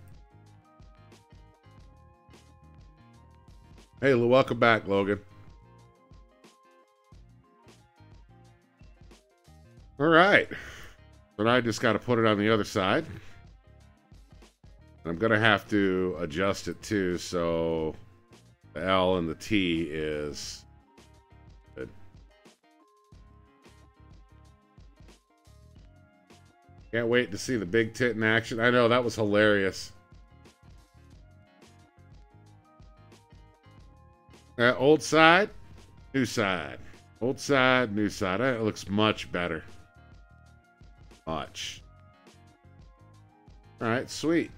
Hey, welcome back, Logan. All right. But I just got to put it on the other side. I'm going to have to adjust it too, so the L and the T is good. Can't wait to see the big tit in action. I know, that was hilarious. Old side, new side. Old side, new side. It looks much better. Much. All right, sweet.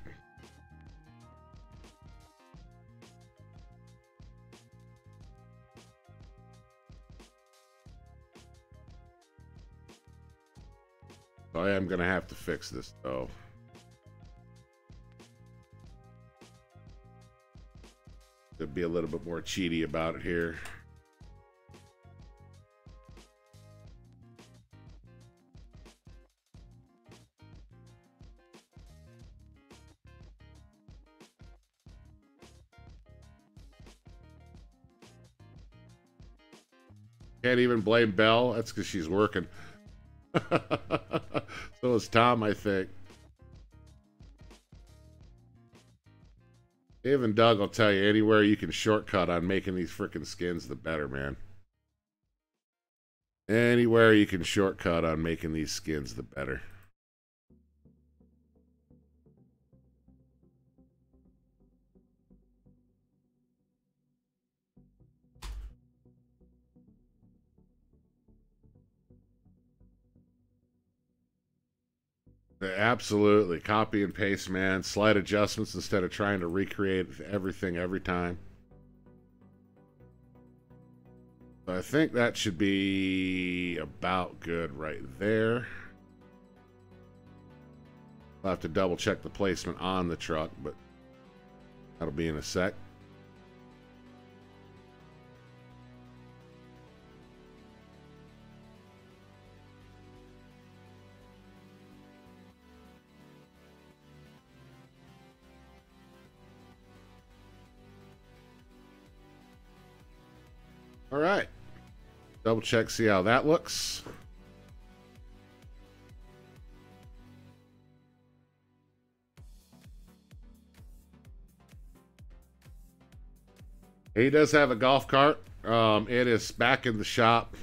I am going to have to fix this, though. To be a little bit more cheaty about it here. Can't even blame Belle. That's because she's working. So is Tom, I think. Even Doug will tell you, anywhere you can shortcut on making these frickin' skins, the better, man. Anywhere you can shortcut on making these skins, the better. Absolutely. Copy and paste, man. Slight adjustments instead of trying to recreate everything every time. So I think that should be about good right there. I'll have to double check the placement on the truck, but that'll be in a sec. All right. Double check, see how that looks. He does have a golf cart. It is back in the shop,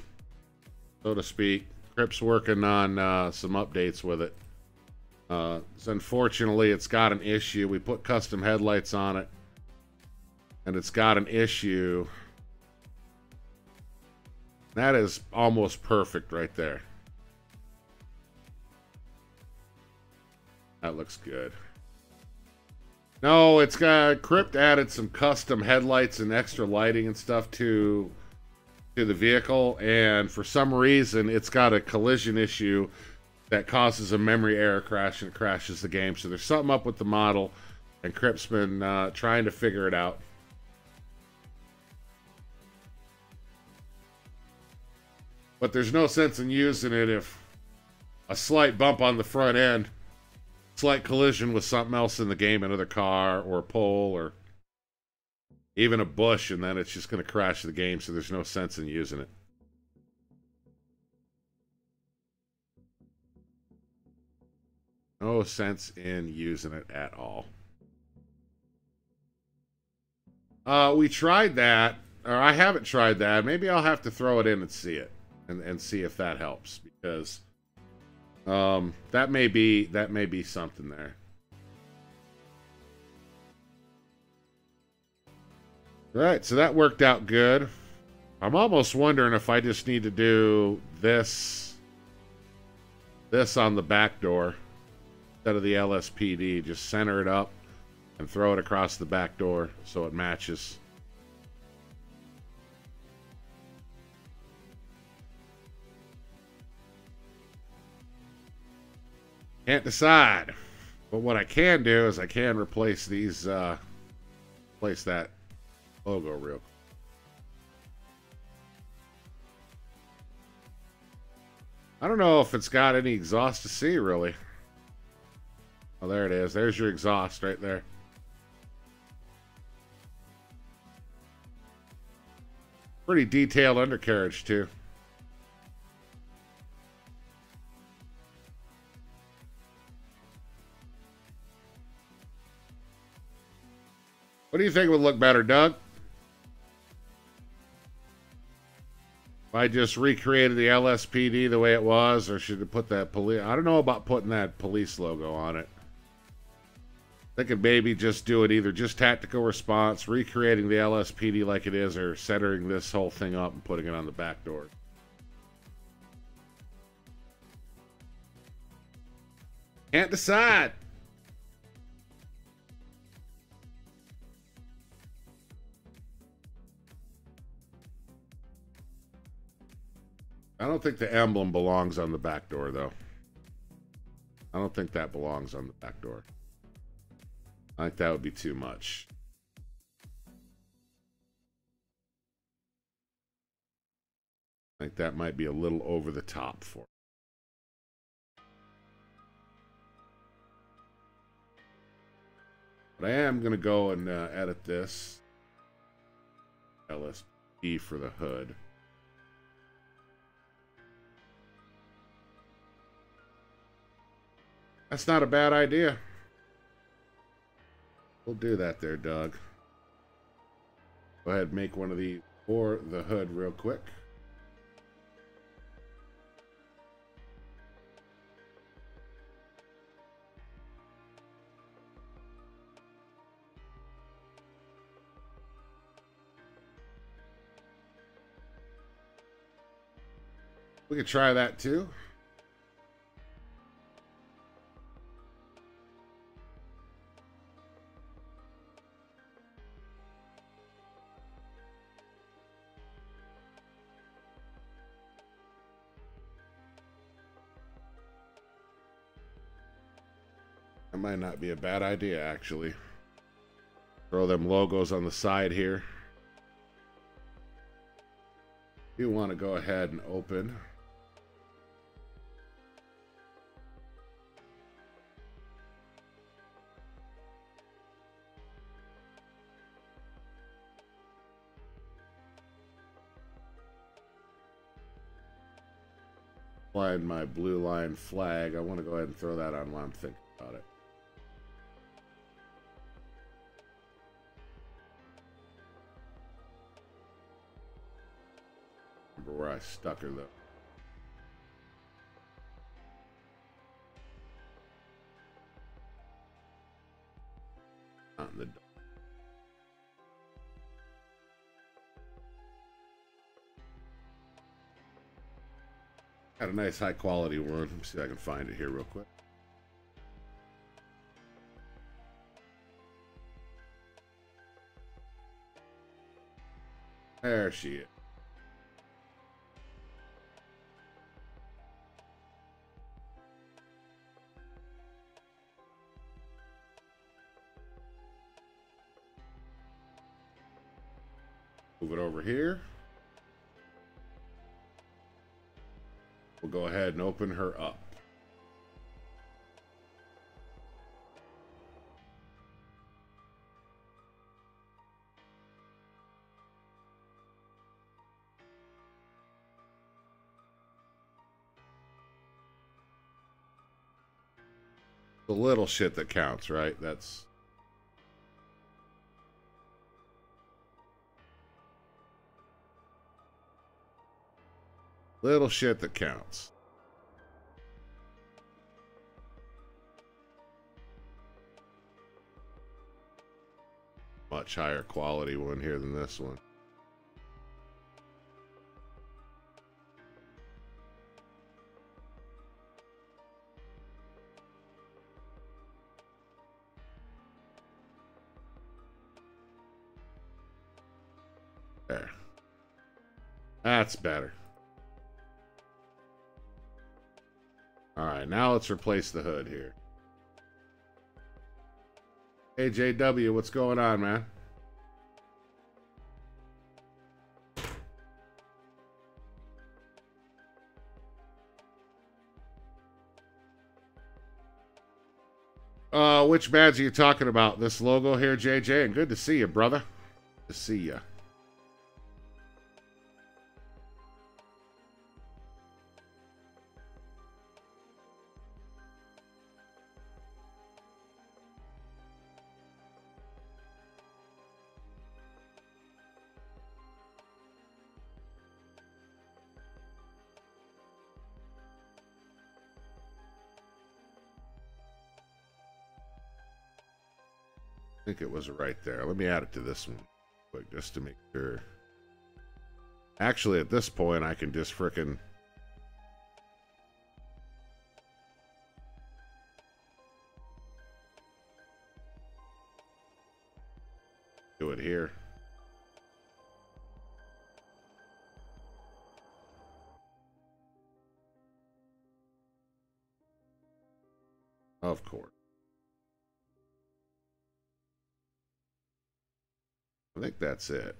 so to speak. Crip's working on some updates with it. So unfortunately, it's got an issue. We put custom headlights on it, and it's got an issue. That is almost perfect right there. That looks good. No, it's got Crypt added some custom headlights and extra lighting and stuff to the vehicle, and for some reason it's got a collision issue that causes a memory error crash, and it crashes the game. So there's something up with the model, and Crypt's been trying to figure it out. But there's no sense in using it if a slight bump on the front end, slight collision with something else in the game, another car or a pole or even a bush, and then it's just going to crash the game, so there's no sense in using it. No sense in using it at all. We tried that, or I haven't tried that. Maybe I'll have to throw it in and see it, and see if that helps, because that may be something there. All right, so that worked out good. I'm almost wondering if I just need to do this on the back door instead of the LSPD. Just center it up and throw it across the back door so it matches. Can't decide. But what I can do is I can replace these, replace that logo real quick. I don't know if it's got any exhaust to see, really. Oh, there it is. There's your exhaust right there. Pretty detailed undercarriage, too. What do you think would look better, Doug? If I just recreated the LSPD the way it was, or should I put that police? I don't know about putting that police logo on it. I could maybe just do it either just tactical response, recreating the LSPD like it is, or centering this whole thing up and putting it on the back door. Can't decide. I don't think the emblem belongs on the back door, though. I don't think that belongs on the back door. I think that would be too much. I think that might be a little over the top for it. But I am going to go and edit this. LSP for the hood. That's not a bad idea. We'll do that there, Doug. Go ahead and make one of these for the hood real quick. We could try that too. That might not be a bad idea, actually. Throw them logos on the side here. You want to go ahead and open. Find my blue line flag. I want to go ahead and throw that on while I'm thinking about it. Remember where I stuck her though. Not in the got a nice high quality one. Let me see if I can find it here real quick. There she is. Move it over here. We'll go ahead and open her up. The little shit that counts, right? That's little shit that counts. Much higher quality one here than this one. There. That's better. Alright, now let's replace the hood here. Hey JW, what's going on, man? Which badge are you talking about? This logo here, JJ? And good to see you, brother. Good to see you. I think it was right there. Let me add it to this one quick just to make sure. Actually, at this point, I can just frickin' do it here. Of course. I think that's it.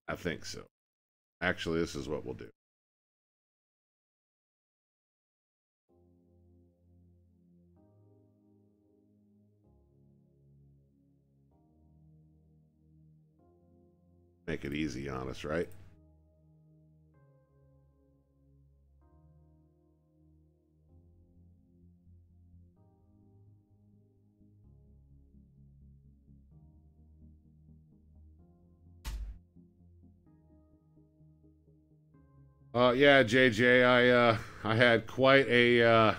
I think so. Actually, this is what we'll do. Make it easy on us, right? Yeah, JJ, I had quite a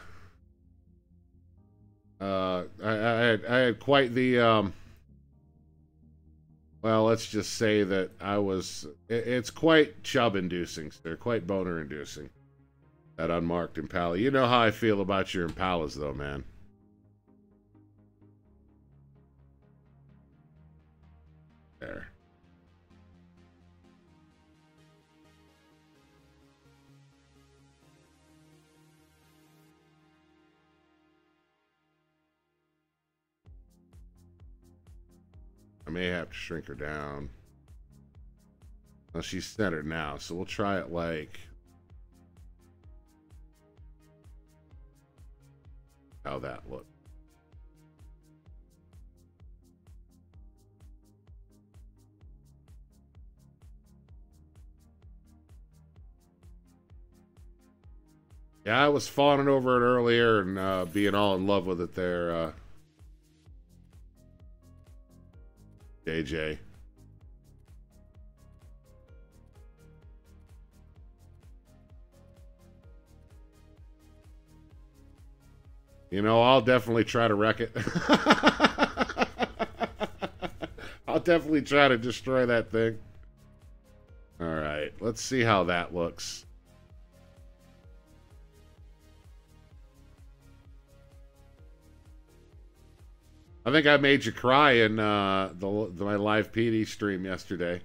I had quite the well, let's just say that I was it's quite chub inducing, sir, quite boner inducing. That unmarked Impala. You know how I feel about your Impalas though, man. There. may have to shrink her down. Well, she's centered now, so we'll try it like how that looks. Yeah, I was fawning over it earlier and being all in love with it there, JJ. You know, I'll definitely try to wreck it. I'll definitely try to destroy that thing. All right, let's see how that looks. I think I made you cry in my live PD stream yesterday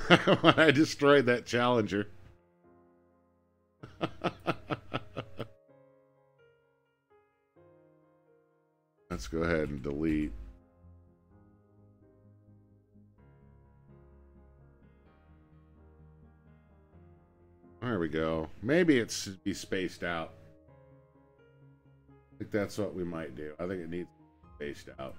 when I destroyed that Challenger. Let's go ahead and delete. There we go. Maybe it should be spaced out. I think that's what we might do. I think it needs to be spaced out.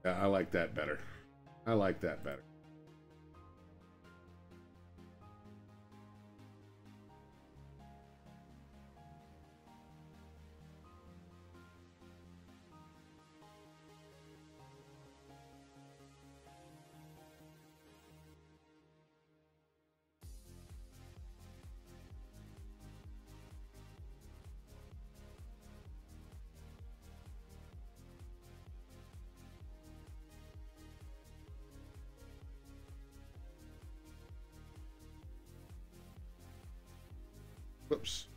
Yeah, I like that better. I like that better. Whoops.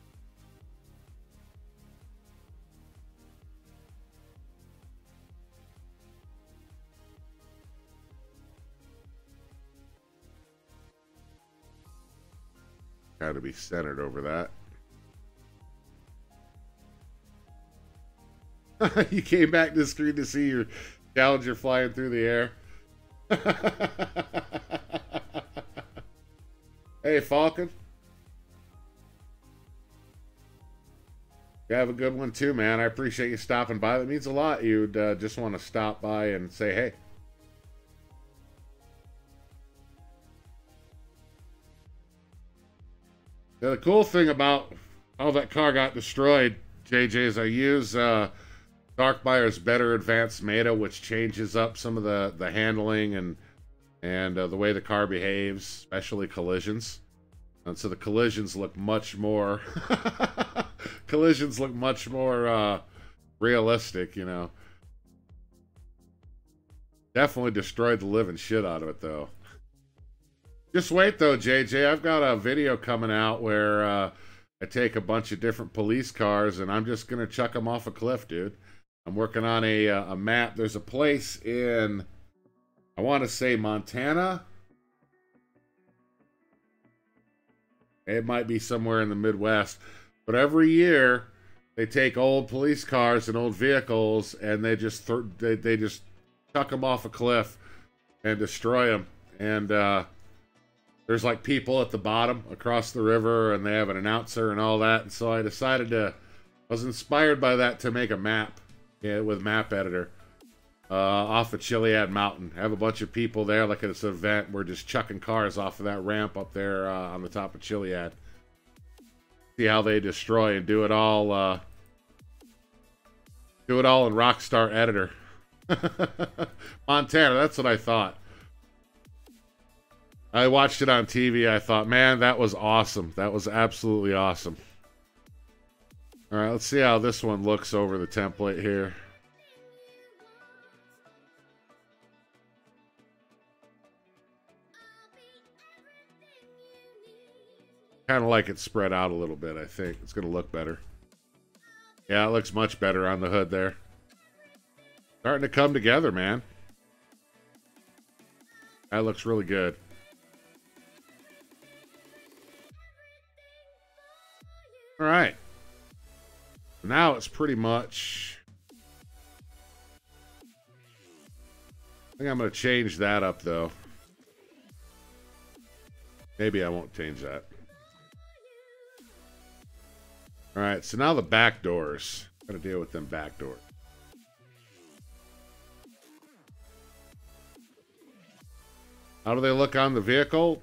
Got to be centered over that. You came back to the screen to see your Challenger flying through the air. Hey, Falcon. You have a good one too, man. I appreciate you stopping by. That means a lot. You'd just want to stop by and say hey. Now, the cool thing about how that car got destroyed, JJ, is I use Darkbuyer's Better Advanced Meta, which changes up some of the handling and the way the car behaves, especially collisions. And so the collisions look much more realistic, you know. Definitely destroyed the living shit out of it, though. Just wait, though, JJ. I've got a video coming out where I take a bunch of different police cars and I'm just going to chuck them off a cliff, dude. I'm working on a map. There's a place in, I want to say Montana. It might be somewhere in the Midwest. But every year, they take old police cars and old vehicles, and they just they just chuck them off a cliff and destroy them. And there's like people at the bottom across the river, and they have an announcer and all that. And so I decided I was inspired by that to make a map with Map Editor off of Chiliad Mountain. I have a bunch of people there, like at this event. We're just chucking cars off of that ramp up there on the top of Chiliad. See how they destroy and do it all in Rockstar Editor. Montana, that's what I thought. I watched it on TV. I thought, man, that was awesome. That was absolutely awesome. All right, let's see how this one looks over the template here. Kind of like it spread out a little bit, I think. It's going to look better. Yeah, it looks much better on the hood there. Starting to come together, man. That looks really good. looks pretty much... I think I'm going to change that up, though. Maybe I won't change that. All right, so now the back doors. Got to deal with them back doors. How do they look on the vehicle?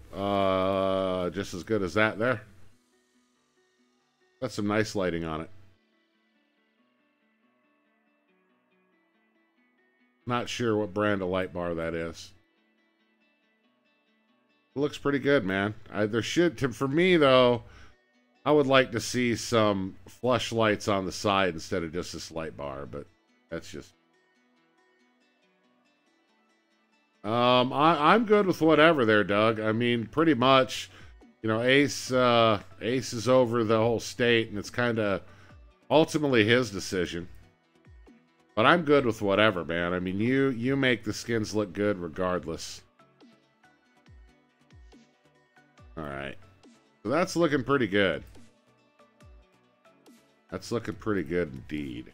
Just as good as that there. Got some nice lighting on it. Not sure what brand of light bar that is. It looks pretty good, man. There should, for me though, I would like to see some flush lights on the side instead of just this light bar, but that's just... I'm good with whatever there, Doug. I mean, pretty much, you know, Ace is over the whole state, and it's kind of ultimately his decision. But I'm good with whatever, man. I mean, you make the skins look good regardless. All right. So that's looking pretty good. That's looking pretty good indeed.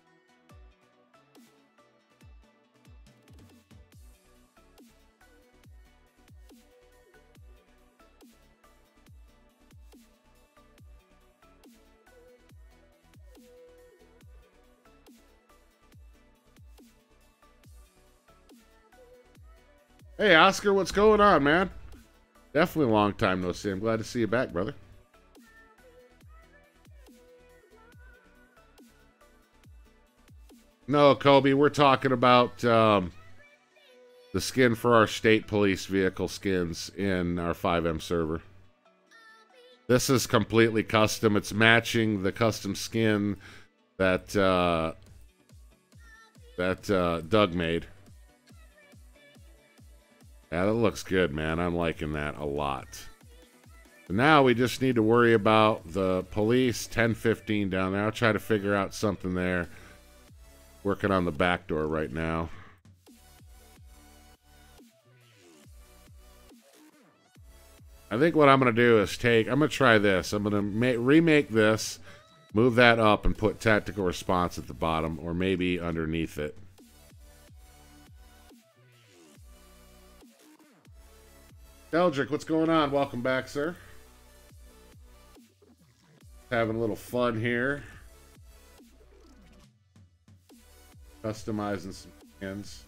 Hey, Oscar, what's going on, man? Definitely a long time no see. I'm glad to see you back, brother. No, Kobe, we're talking about the skin for our state police vehicle skins in our FiveM server. This is completely custom. It's matching the custom skin that Doug made. Yeah, that looks good, man. I'm liking that a lot. Now we just need to worry about the police 1015 down there. I'll try to figure out something there. Working on the back door right now. I think what I'm going to do is I'm going to try this. I'm going to remake this, move that up, and put tactical response at the bottom, or maybe underneath it. Eldrick, what's going on? Welcome back, sir. Having a little fun here. Customizing some skins.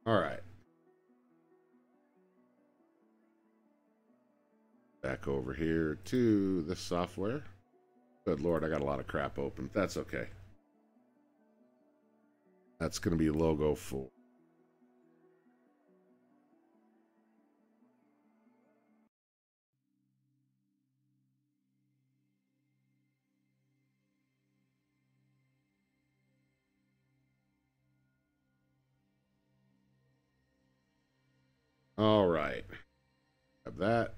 All right. Back over here to the software. Good Lord, I got a lot of crap open. That's okay. That's going to be logo 4. All right. Have that.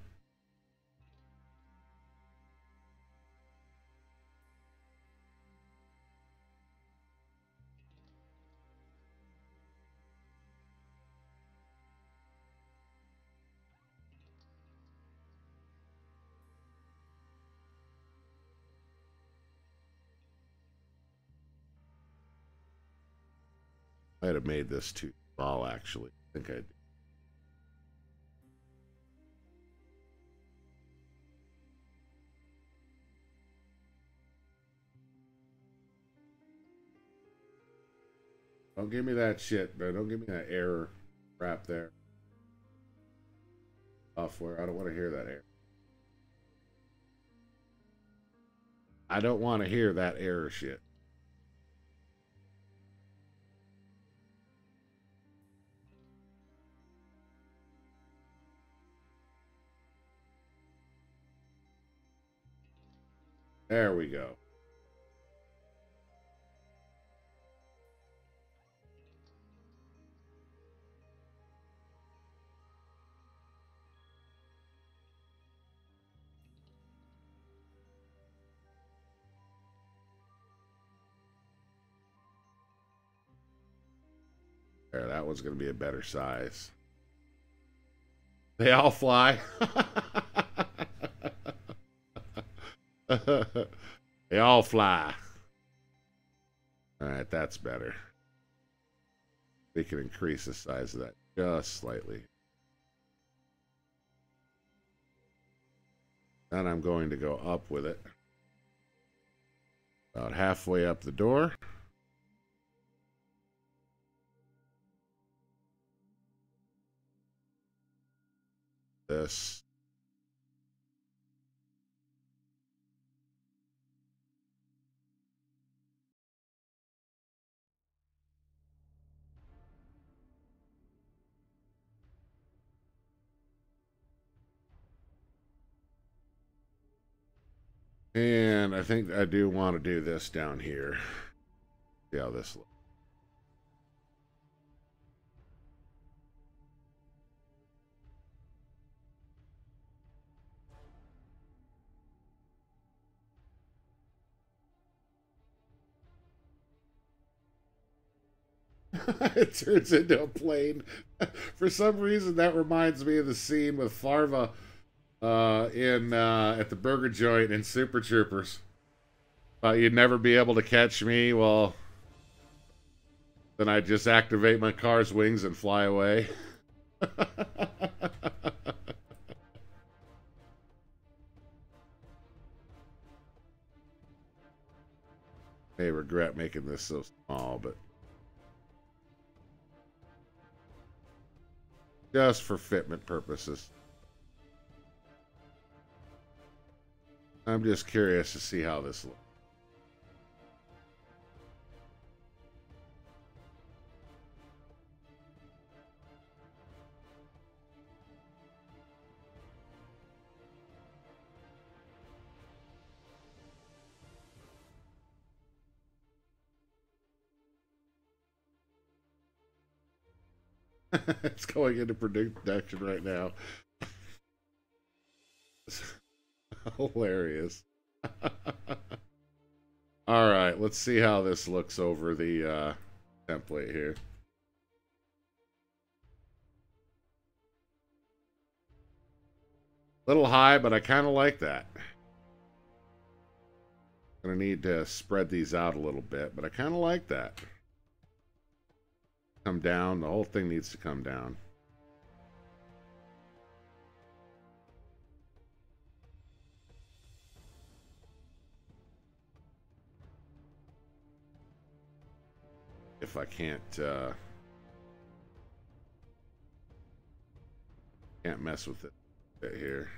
I might have made this too small, actually. I think I did. Don't give me that shit, man. Don't give me that error crap there. Software. I don't want to hear that error. I don't want to hear that error shit. There we go. There, that one's going to be a better size. They all fly. They all fly. All right, that's better. We can increase the size of that just slightly. Then I'm going to go up with it. About halfway up the door. This. And I think I do want to do this down here. See how this looks. It turns into a plane. For some reason, that reminds me of the scene with Farva at the burger joint in Super Troopers. You'd never be able to catch me. Well, then I just activate my car's wings and fly away. May regret making this so small, but just for fitment purposes. I'm just curious to see how this looks. It's going into production right now. Hilarious. All right, let's see how this looks over the template here. Little high, but I kind of like that. Gonna need to spread these out a little bit, but I kind of like that. Come down. The whole thing needs to come down. If I can't mess with it here.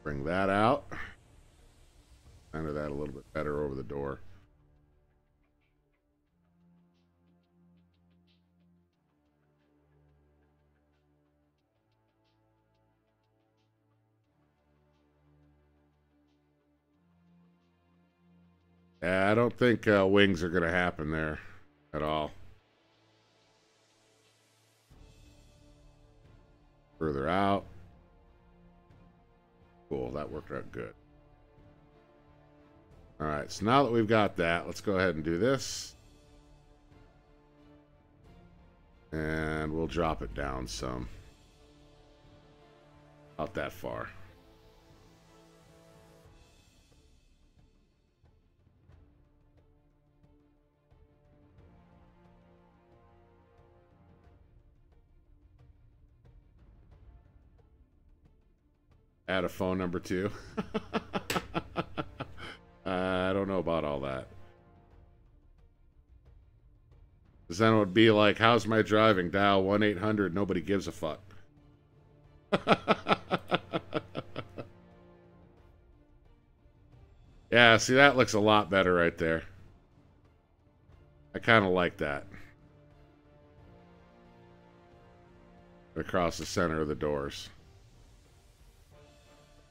Bring that out. Center that a little bit better over the door. I don't think wings are going to happen there at all. Further out. Cool, that worked out good. All right, so now that we've got that, let's go ahead and do this. And we'll drop it down some. Not that far. Add a phone number too. I don't know about all that. Because then it would be like, how's my driving? Dial 1-800, nobody gives a fuck. Yeah, see, that looks a lot better right there. I kind of like that. Across the center of the doors.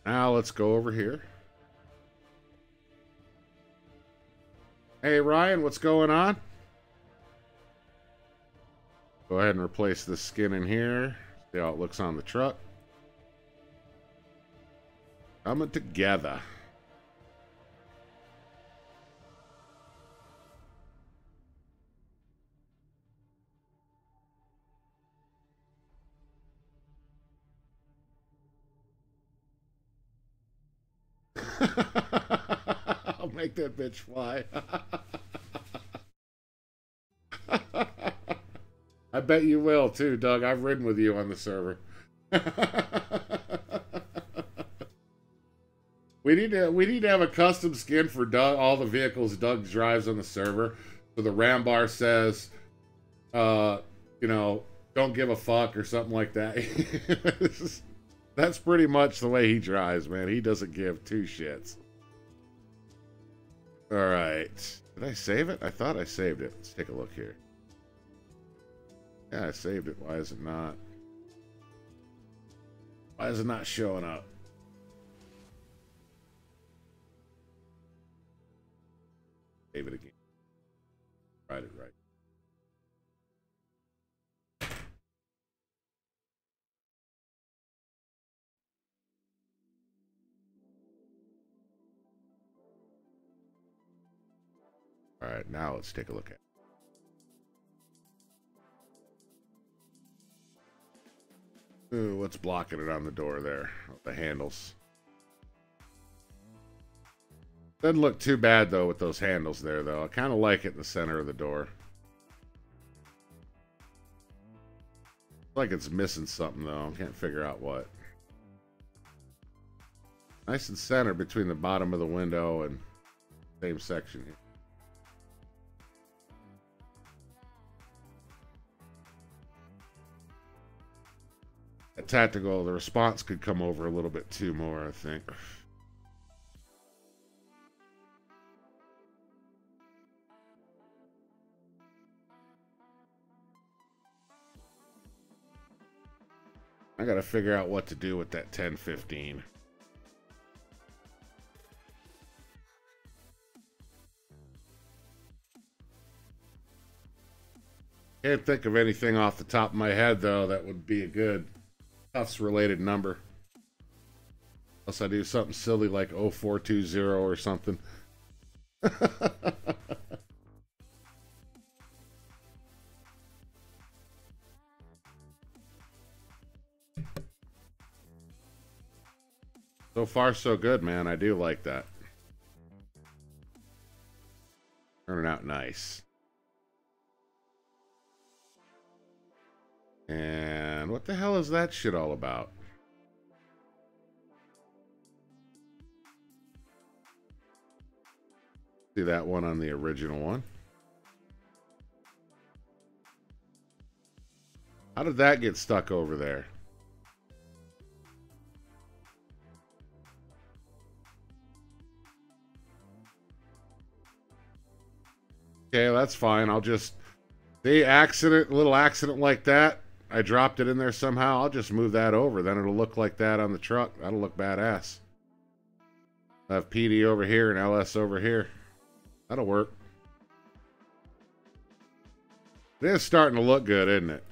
Now let's go over here. Hey, Ryan, what's going on? Go ahead and replace the skin in here. See how it looks on the truck. Coming together. I'll make that bitch fly. I bet you will too, Doug. I've ridden with you on the server. We need to have a custom skin for Doug, all the vehicles Doug drives on the server. So the Rambar says, you know, don't give a fuck or something like that. That's pretty much the way he drives, man. He doesn't give two shits. All right. Did I save it? I thought I saved it. Let's take a look here. Yeah, I saved it. Why is it not? Why is it not showing up? Save it again. Write it right. All right, now let's take a look at it. Ooh, what's blocking it on the door there? The handles. Doesn't look too bad, though, with those handles there, though. I kind of like it in the center of the door. Like it's missing something, though. I can't figure out what. Nice and center between the bottom of the window and same section here. Tactical, the response could come over a little bit too more, I think. I gotta figure out what to do with that 1015. Can't think of anything off the top of my head, though, that would be a good KUFFS related number. Unless I do something silly like 0420 or something. So far, so good, man. I do like that. Turning out nice. And what the hell is that shit all about? See that one on the original one. How did that get stuck over there? Okay, that's fine. I'll just... See, accident, a little accident like that. I dropped it in there somehow. I'll just move that over. Then it'll look like that on the truck. That'll look badass. I have PD over here and LS over here. That'll work. It is starting to look good, isn't it?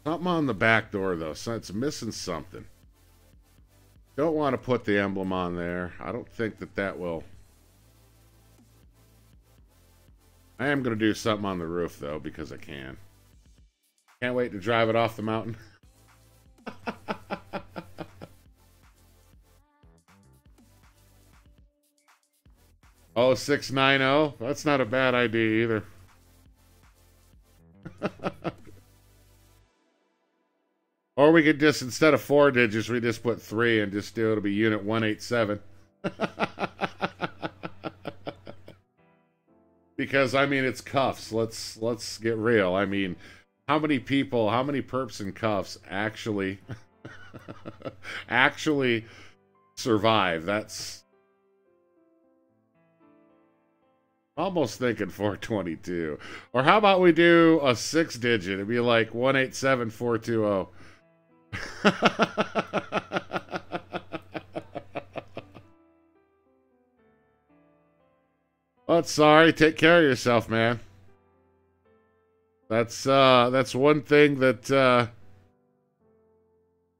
Something on the back door, though. So it's missing something. Don't want to put the emblem on there. I don't think that that will... I am going to do something on the roof, though, because I can. Can't wait to drive it off the mountain. 0690? That's not a bad idea either. Or we could just, instead of 4 digits, we just put 3 and just do it'll be unit 187. Because I mean it's KUFFS. Let's get real. I mean, how many people, how many perps in KUFFS actually actually survive? That's almost thinking 422. Or how about we do a 6 digit? It'd be like 187420. Oh, sorry. Take care of yourself, man. That's one thing that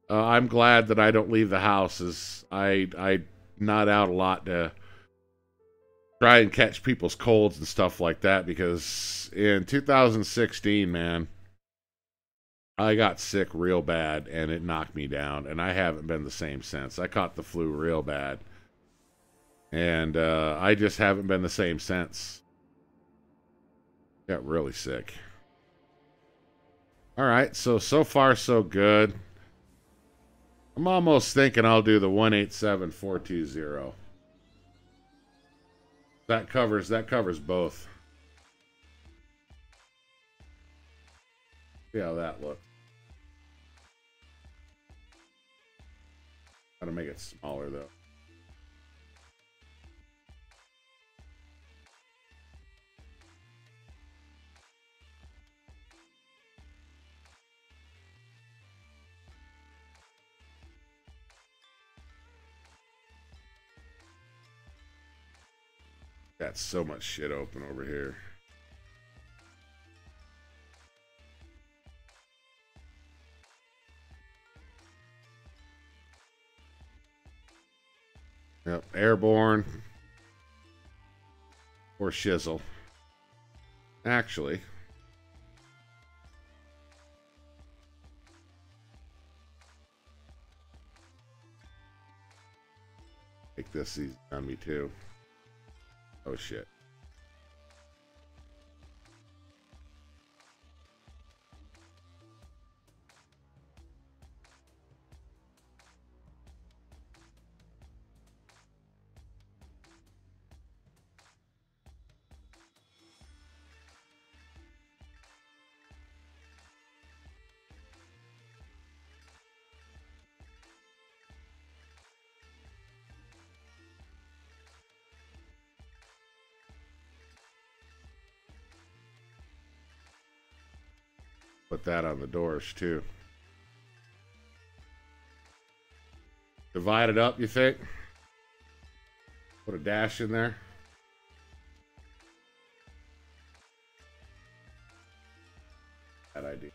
I'm glad that I don't leave the house. Is I not out a lot to try and catch people's colds and stuff like that, because in 2016, man, I got sick real bad and it knocked me down, and I haven't been the same since. I caught the flu real bad, and I just haven't been the same since. Got really sick. All right, so far so good. I'm almost thinking I'll do the 187420. That covers both. See how that looks. Gotta make it smaller though. Got so much shit open over here. Yep, airborne or shizzle. Actually, make this easy on me too. Oh shit. Put that on the doors too. Divide it up, you think? Put a dash in there. Bad idea.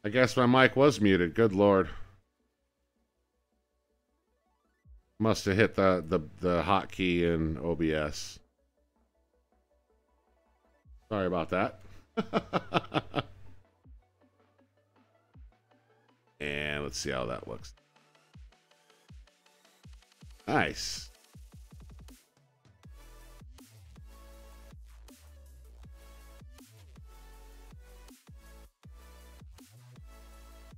I guess my mic was muted. Good Lord. Must have hit the hotkey in OBS. Sorry about that. And let's see how that looks. Nice.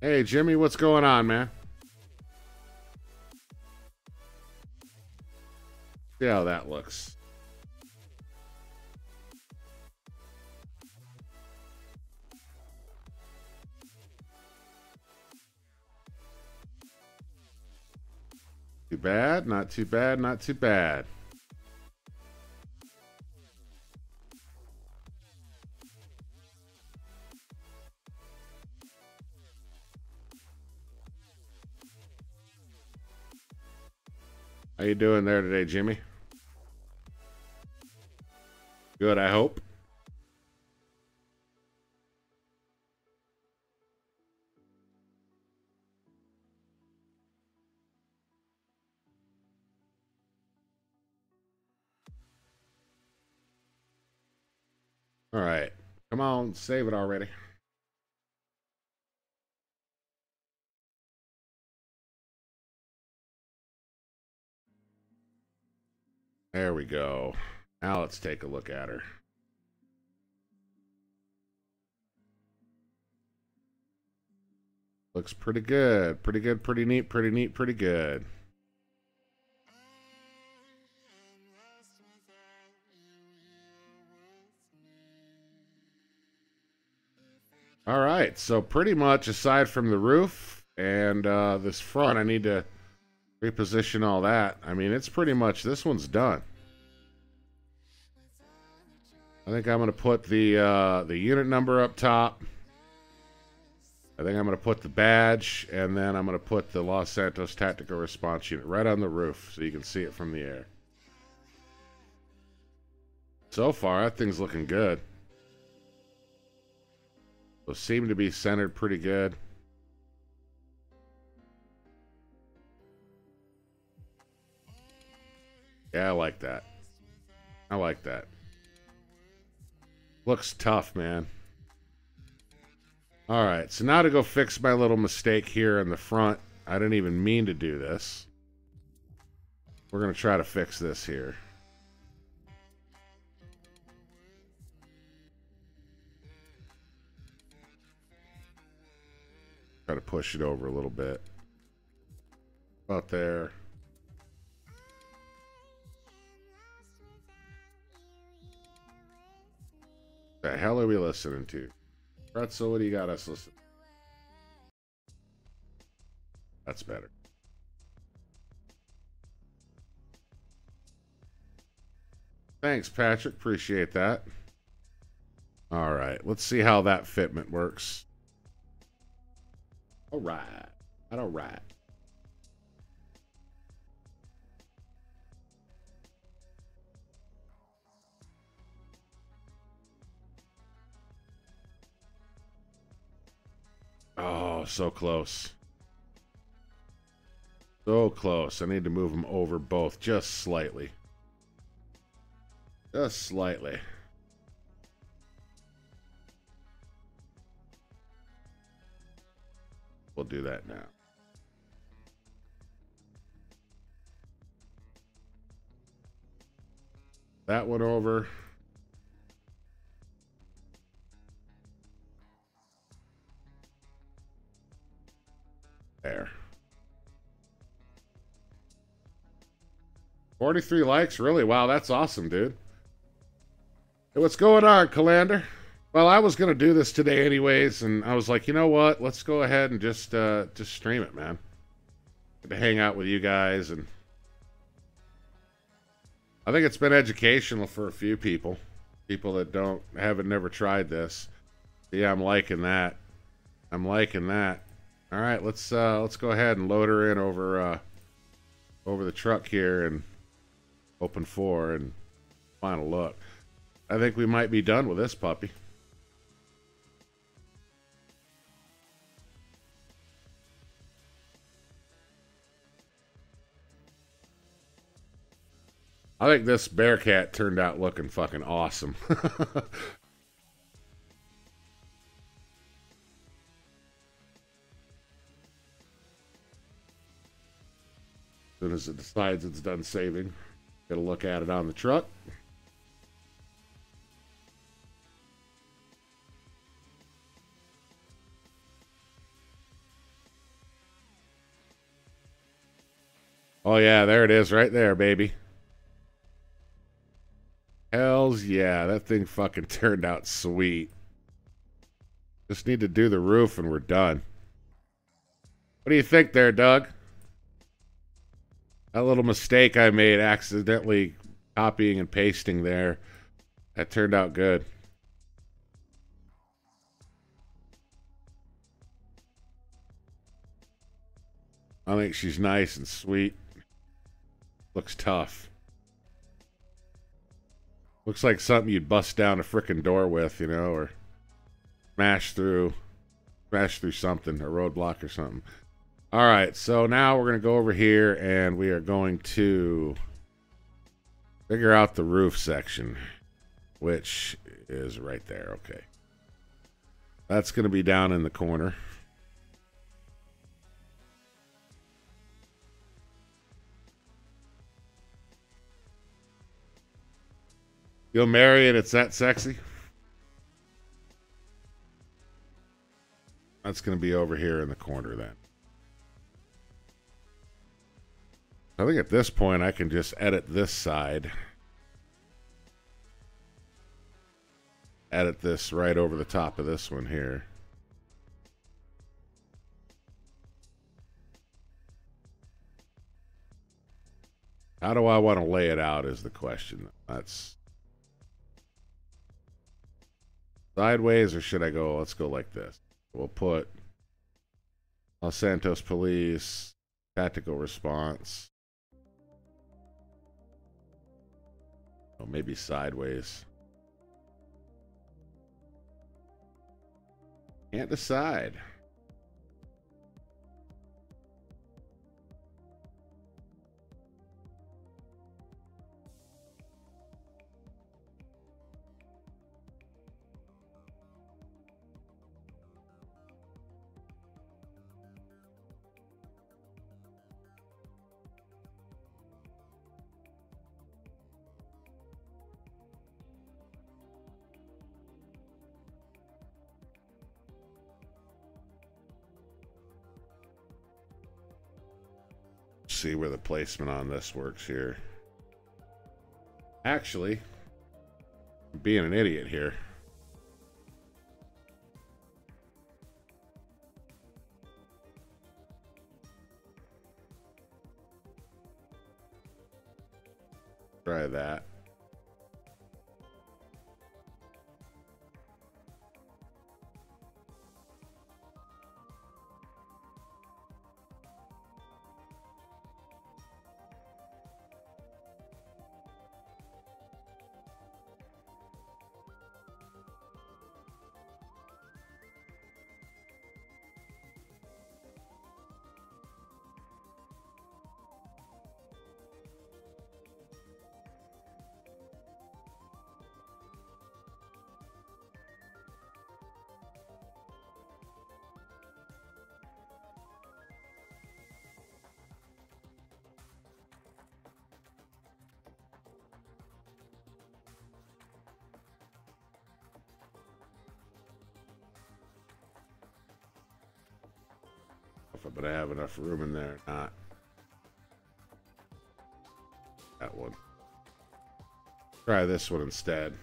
Hey, Jimmy, what's going on, man? See how that looks. Too bad, not too bad, not too bad. How you doing there today, Jimmy? Good, I hope. All right. Come on, save it already. There we go. Now let's take a look at her. Looks pretty good. Pretty good, pretty neat, pretty neat, pretty good. All right, so pretty much aside from the roof and this front, I need to reposition all that. I mean, it's pretty much, this one's done. I think I'm going to put the unit number up top. I think I'm going to put the badge, and then I'm going to put the Los Santos Tactical Response Unit right on the roof so you can see it from the air. So far, that thing's looking good. Those seem to be centered pretty good. Yeah, I like that. I like that. Looks tough, man. All right, so now to go fix my little mistake here in the front. I didn't even mean to do this. We're going to try to fix this here. Try to push it over a little bit. About there. The hell are we listening to? Pretzel, what do you got us listening? That's better. Thanks, Patrick. Appreciate that. All right. Let's see how that fitment works. All right. All right. Oh, so close. So close. I need to move them over both just slightly. Just slightly. We'll do that now. That one over. There. 43 likes? Really? Wow, that's awesome, dude. Hey, what's going on, Calander? Well, I was going to do this today anyways, and I was like, you know what? Let's go ahead and just stream it, man. Get to hang out with you guys, and I think it's been educational for a few people. People that haven't never tried this. Yeah, I'm liking that. I'm liking that. All right, let's go ahead and load her in over the truck here and open 4 and final look. I think we might be done with this puppy. I think this Bearcat turned out looking fucking awesome. As soon as it decides it's done saving, get a look at it on the truck. Oh yeah, there it is right there, baby. Hells yeah, that thing fucking turned out sweet. Just need to do the roof and we're done. What do you think there, Doug? That little mistake I made accidentally copying and pasting there, that turned out good. I think she's nice and sweet. Looks tough. Looks like something you'd bust down a frickin' door with, you know, or smash through something, a roadblock or something. All right, so now we're going to go over here and we are going to figure out the roof section, which is right there. Okay. That's going to be down in the corner. You'll marry it, it's that sexy. That's going to be over here in the corner then. I think at this point I can just edit this side. Edit this right over the top of this one here. How do I want to lay it out is the question. That's sideways, or should I go, let's go like this. We'll put Los Santos Police, Tactical Response. Oh, maybe sideways. Can't decide. See where the placement on this works here. Actually, I'm being an idiot here. Try that. But I have enough room in there. Not that one. Try this one instead.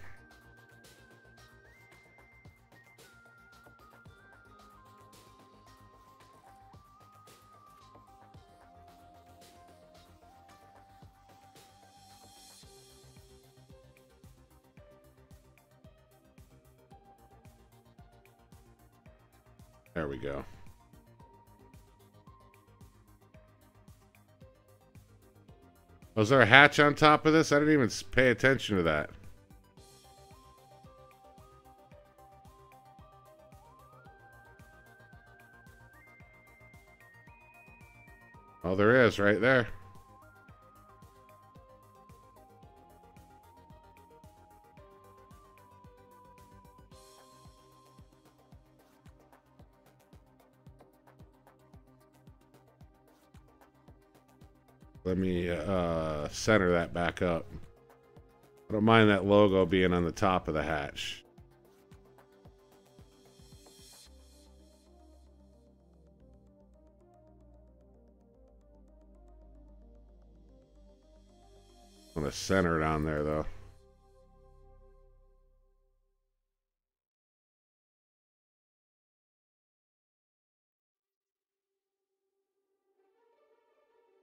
There we go. Was there a hatch on top of this? I didn't even pay attention to that. Oh, there is right there. Let me center that back up. I don't mind that logo being on the top of the hatch. I'm going to center it on there, though.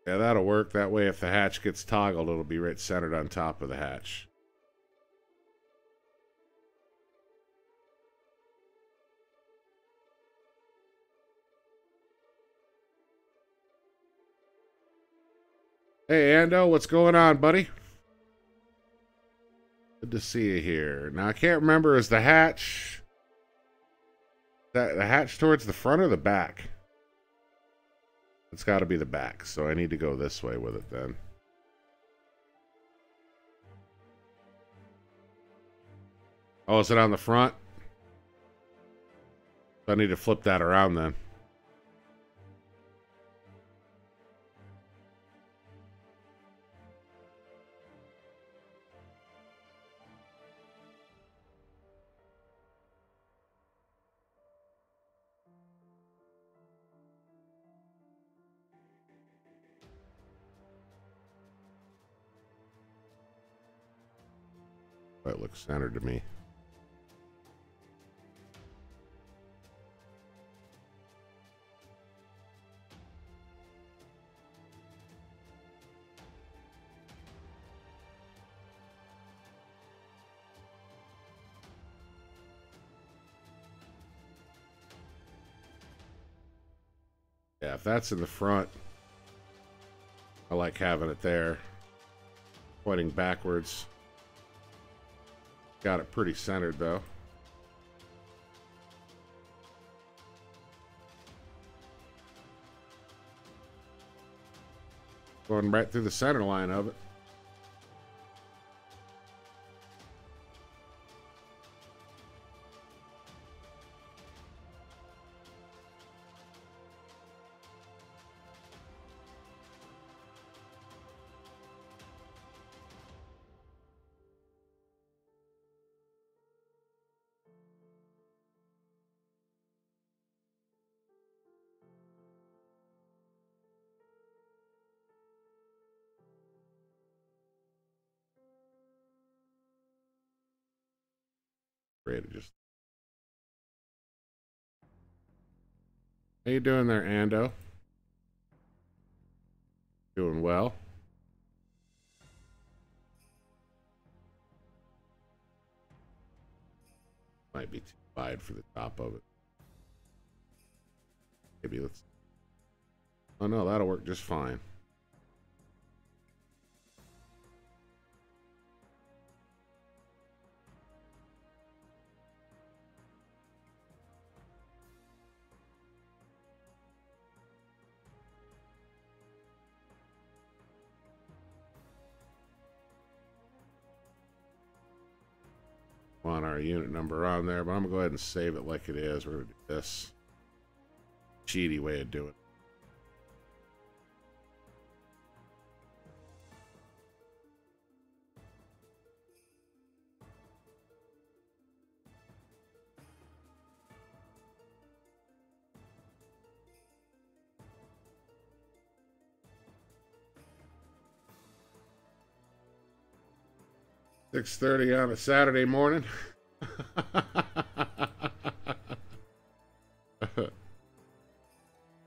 Yeah, that'll work. That way, if the hatch gets toggled, it'll be right centered on top of the hatch. Hey, Ando, what's going on, buddy? Good to see you here. Now, I can't remember, is the hatch... the hatch towards the front or the back? It's got to be the back, so I need to go this way with it then. Oh, is it on the front? I need to flip that around then. That looks centered to me. Yeah, if that's in the front, I like having it there, pointing backwards. Got it pretty centered, though. Going right through the center line of it. Great, just. How you doing there, Ando? Doing well. Might be too wide for the top of it. Maybe let's... Oh no, that'll work just fine. Want our unit number on there, but I'm gonna go ahead and save it like it is. We're gonna do this cheaty way of doing it. $6:30 on a Saturday morning.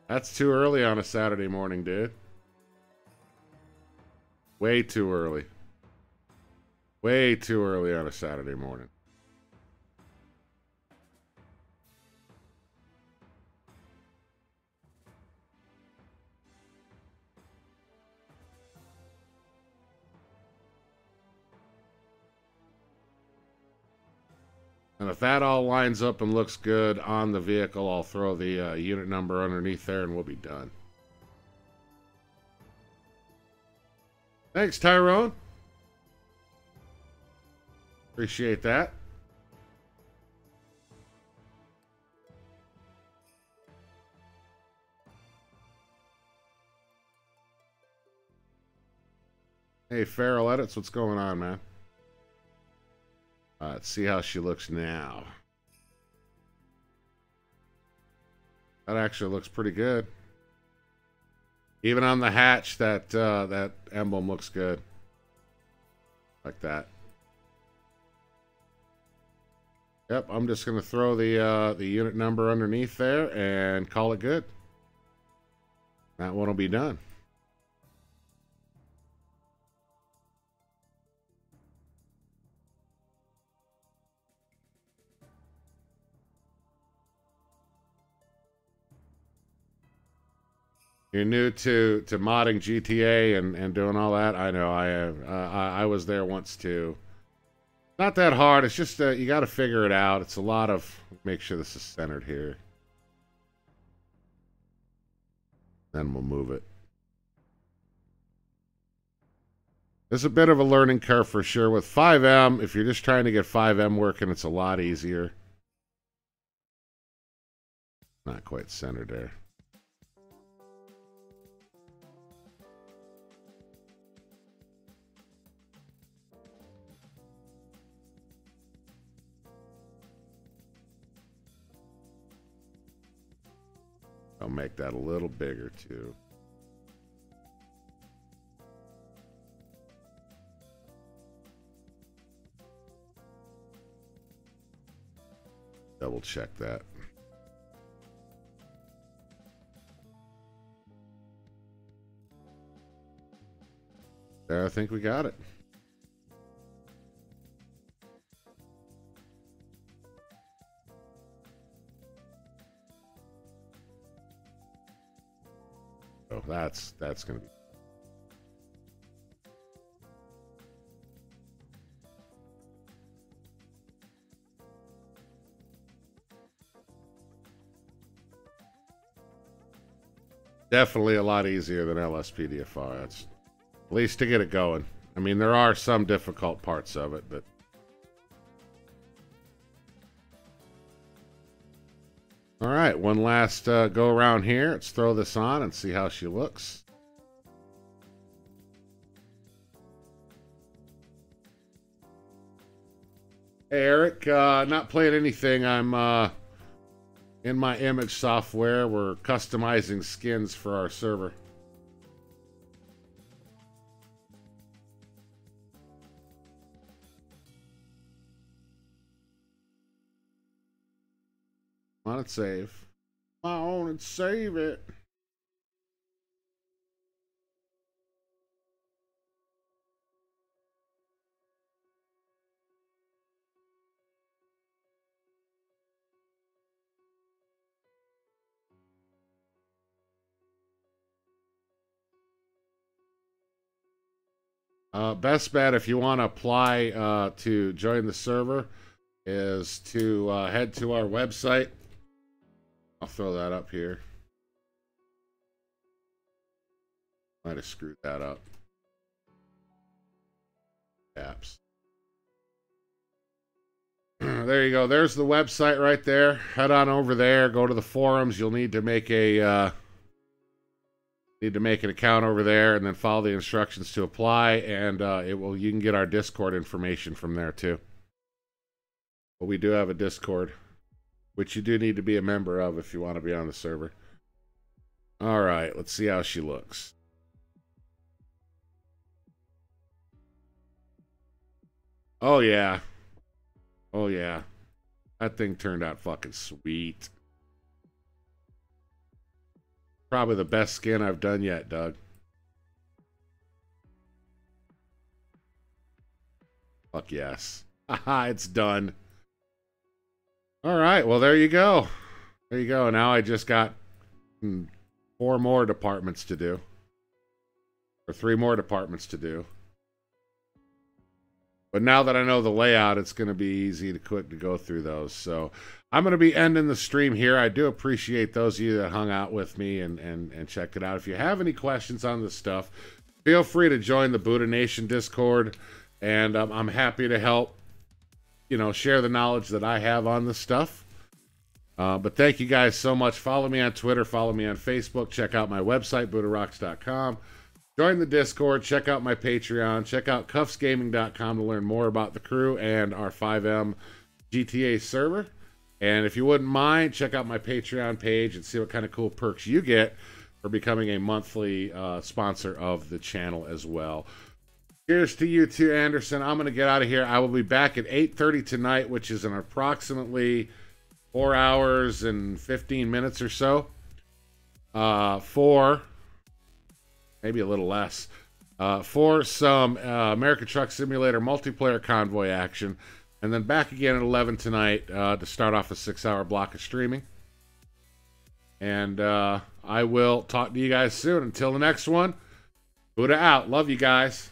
That's too early on a Saturday morning, dude. Way too early. Way too early on a Saturday morning. And if that all lines up and looks good on the vehicle, I'll throw the unit number underneath there and we'll be done. Thanks, Tyrone. Appreciate that. Hey, Feral Edits, what's going on, man? Let's see how she looks now. That actually looks pretty good. Even on the hatch, that that emblem looks good. Like that. Yep, I'm just going to throw the unit number underneath there and call it good. That one will be done. You're new to modding GTA and doing all that. I know. I was there once too. Not that hard. It's just you got to figure it out. It's a lot of. Make sure this is centered here. Then we'll move it. There's a bit of a learning curve for sure with FiveM. If you're just trying to get FiveM working, it's a lot easier. Not quite centered there. I'll make that a little bigger too. Double check that. There, I think we got it. Oh, that's going to be. Definitely a lot easier than LSPDFR. That's at least to get it going. I mean, there are some difficult parts of it, but all right, one last go around here. Let's throw this on and see how she looks. Hey, Eric, not playing anything. I'm in my image software. We're customizing skins for our server. Come on and save. Come on and save it. Best bet if you want to apply to join the server is to head to our website. I'll throw that up here. Might have screwed that up. Apps. There you go. There's the website right there. Head on over there. Go to the forums. You'll need to make a an account over there, and then follow the instructions to apply. And you can get our Discord information from there too. But we do have a Discord, which you do need to be a member of if you want to be on the server. All right, let's see how she looks. Oh yeah. Oh yeah. That thing turned out fucking sweet. Probably the best skin I've done yet, Doug. Fuck yes. Haha, it's done. All right, well, there you go. There you go. Now I just got 4 more departments to do. Or 3 more departments to do. But now that I know the layout, it's going to be easy to quick to go through those. So I'm going to be ending the stream here. I do appreciate those of you that hung out with me and checked it out. If you have any questions on this stuff, feel free to join the Buddha Nation Discord. And I'm happy to help, you know, share the knowledge that I have on this stuff. But thank you guys so much. Follow me on Twitter. Follow me on Facebook. Check out my website, BuddhaRocks.com. Join the Discord. Check out my Patreon. Check out KUFFSgaming.com to learn more about the crew and our FiveM GTA server. And if you wouldn't mind, check out my Patreon page and see what kind of cool perks you get for becoming a monthly sponsor of the channel as well. Cheers to you too, Anderson. I'm going to get out of here. I will be back at 8:30 tonight, which is in approximately 4 hours and 15 minutes or so. For maybe a little less. For some American Truck Simulator multiplayer convoy action. And then back again at 11 tonight to start off a 6-hour block of streaming. And I will talk to you guys soon. Until the next one, Buddha out. Love you guys.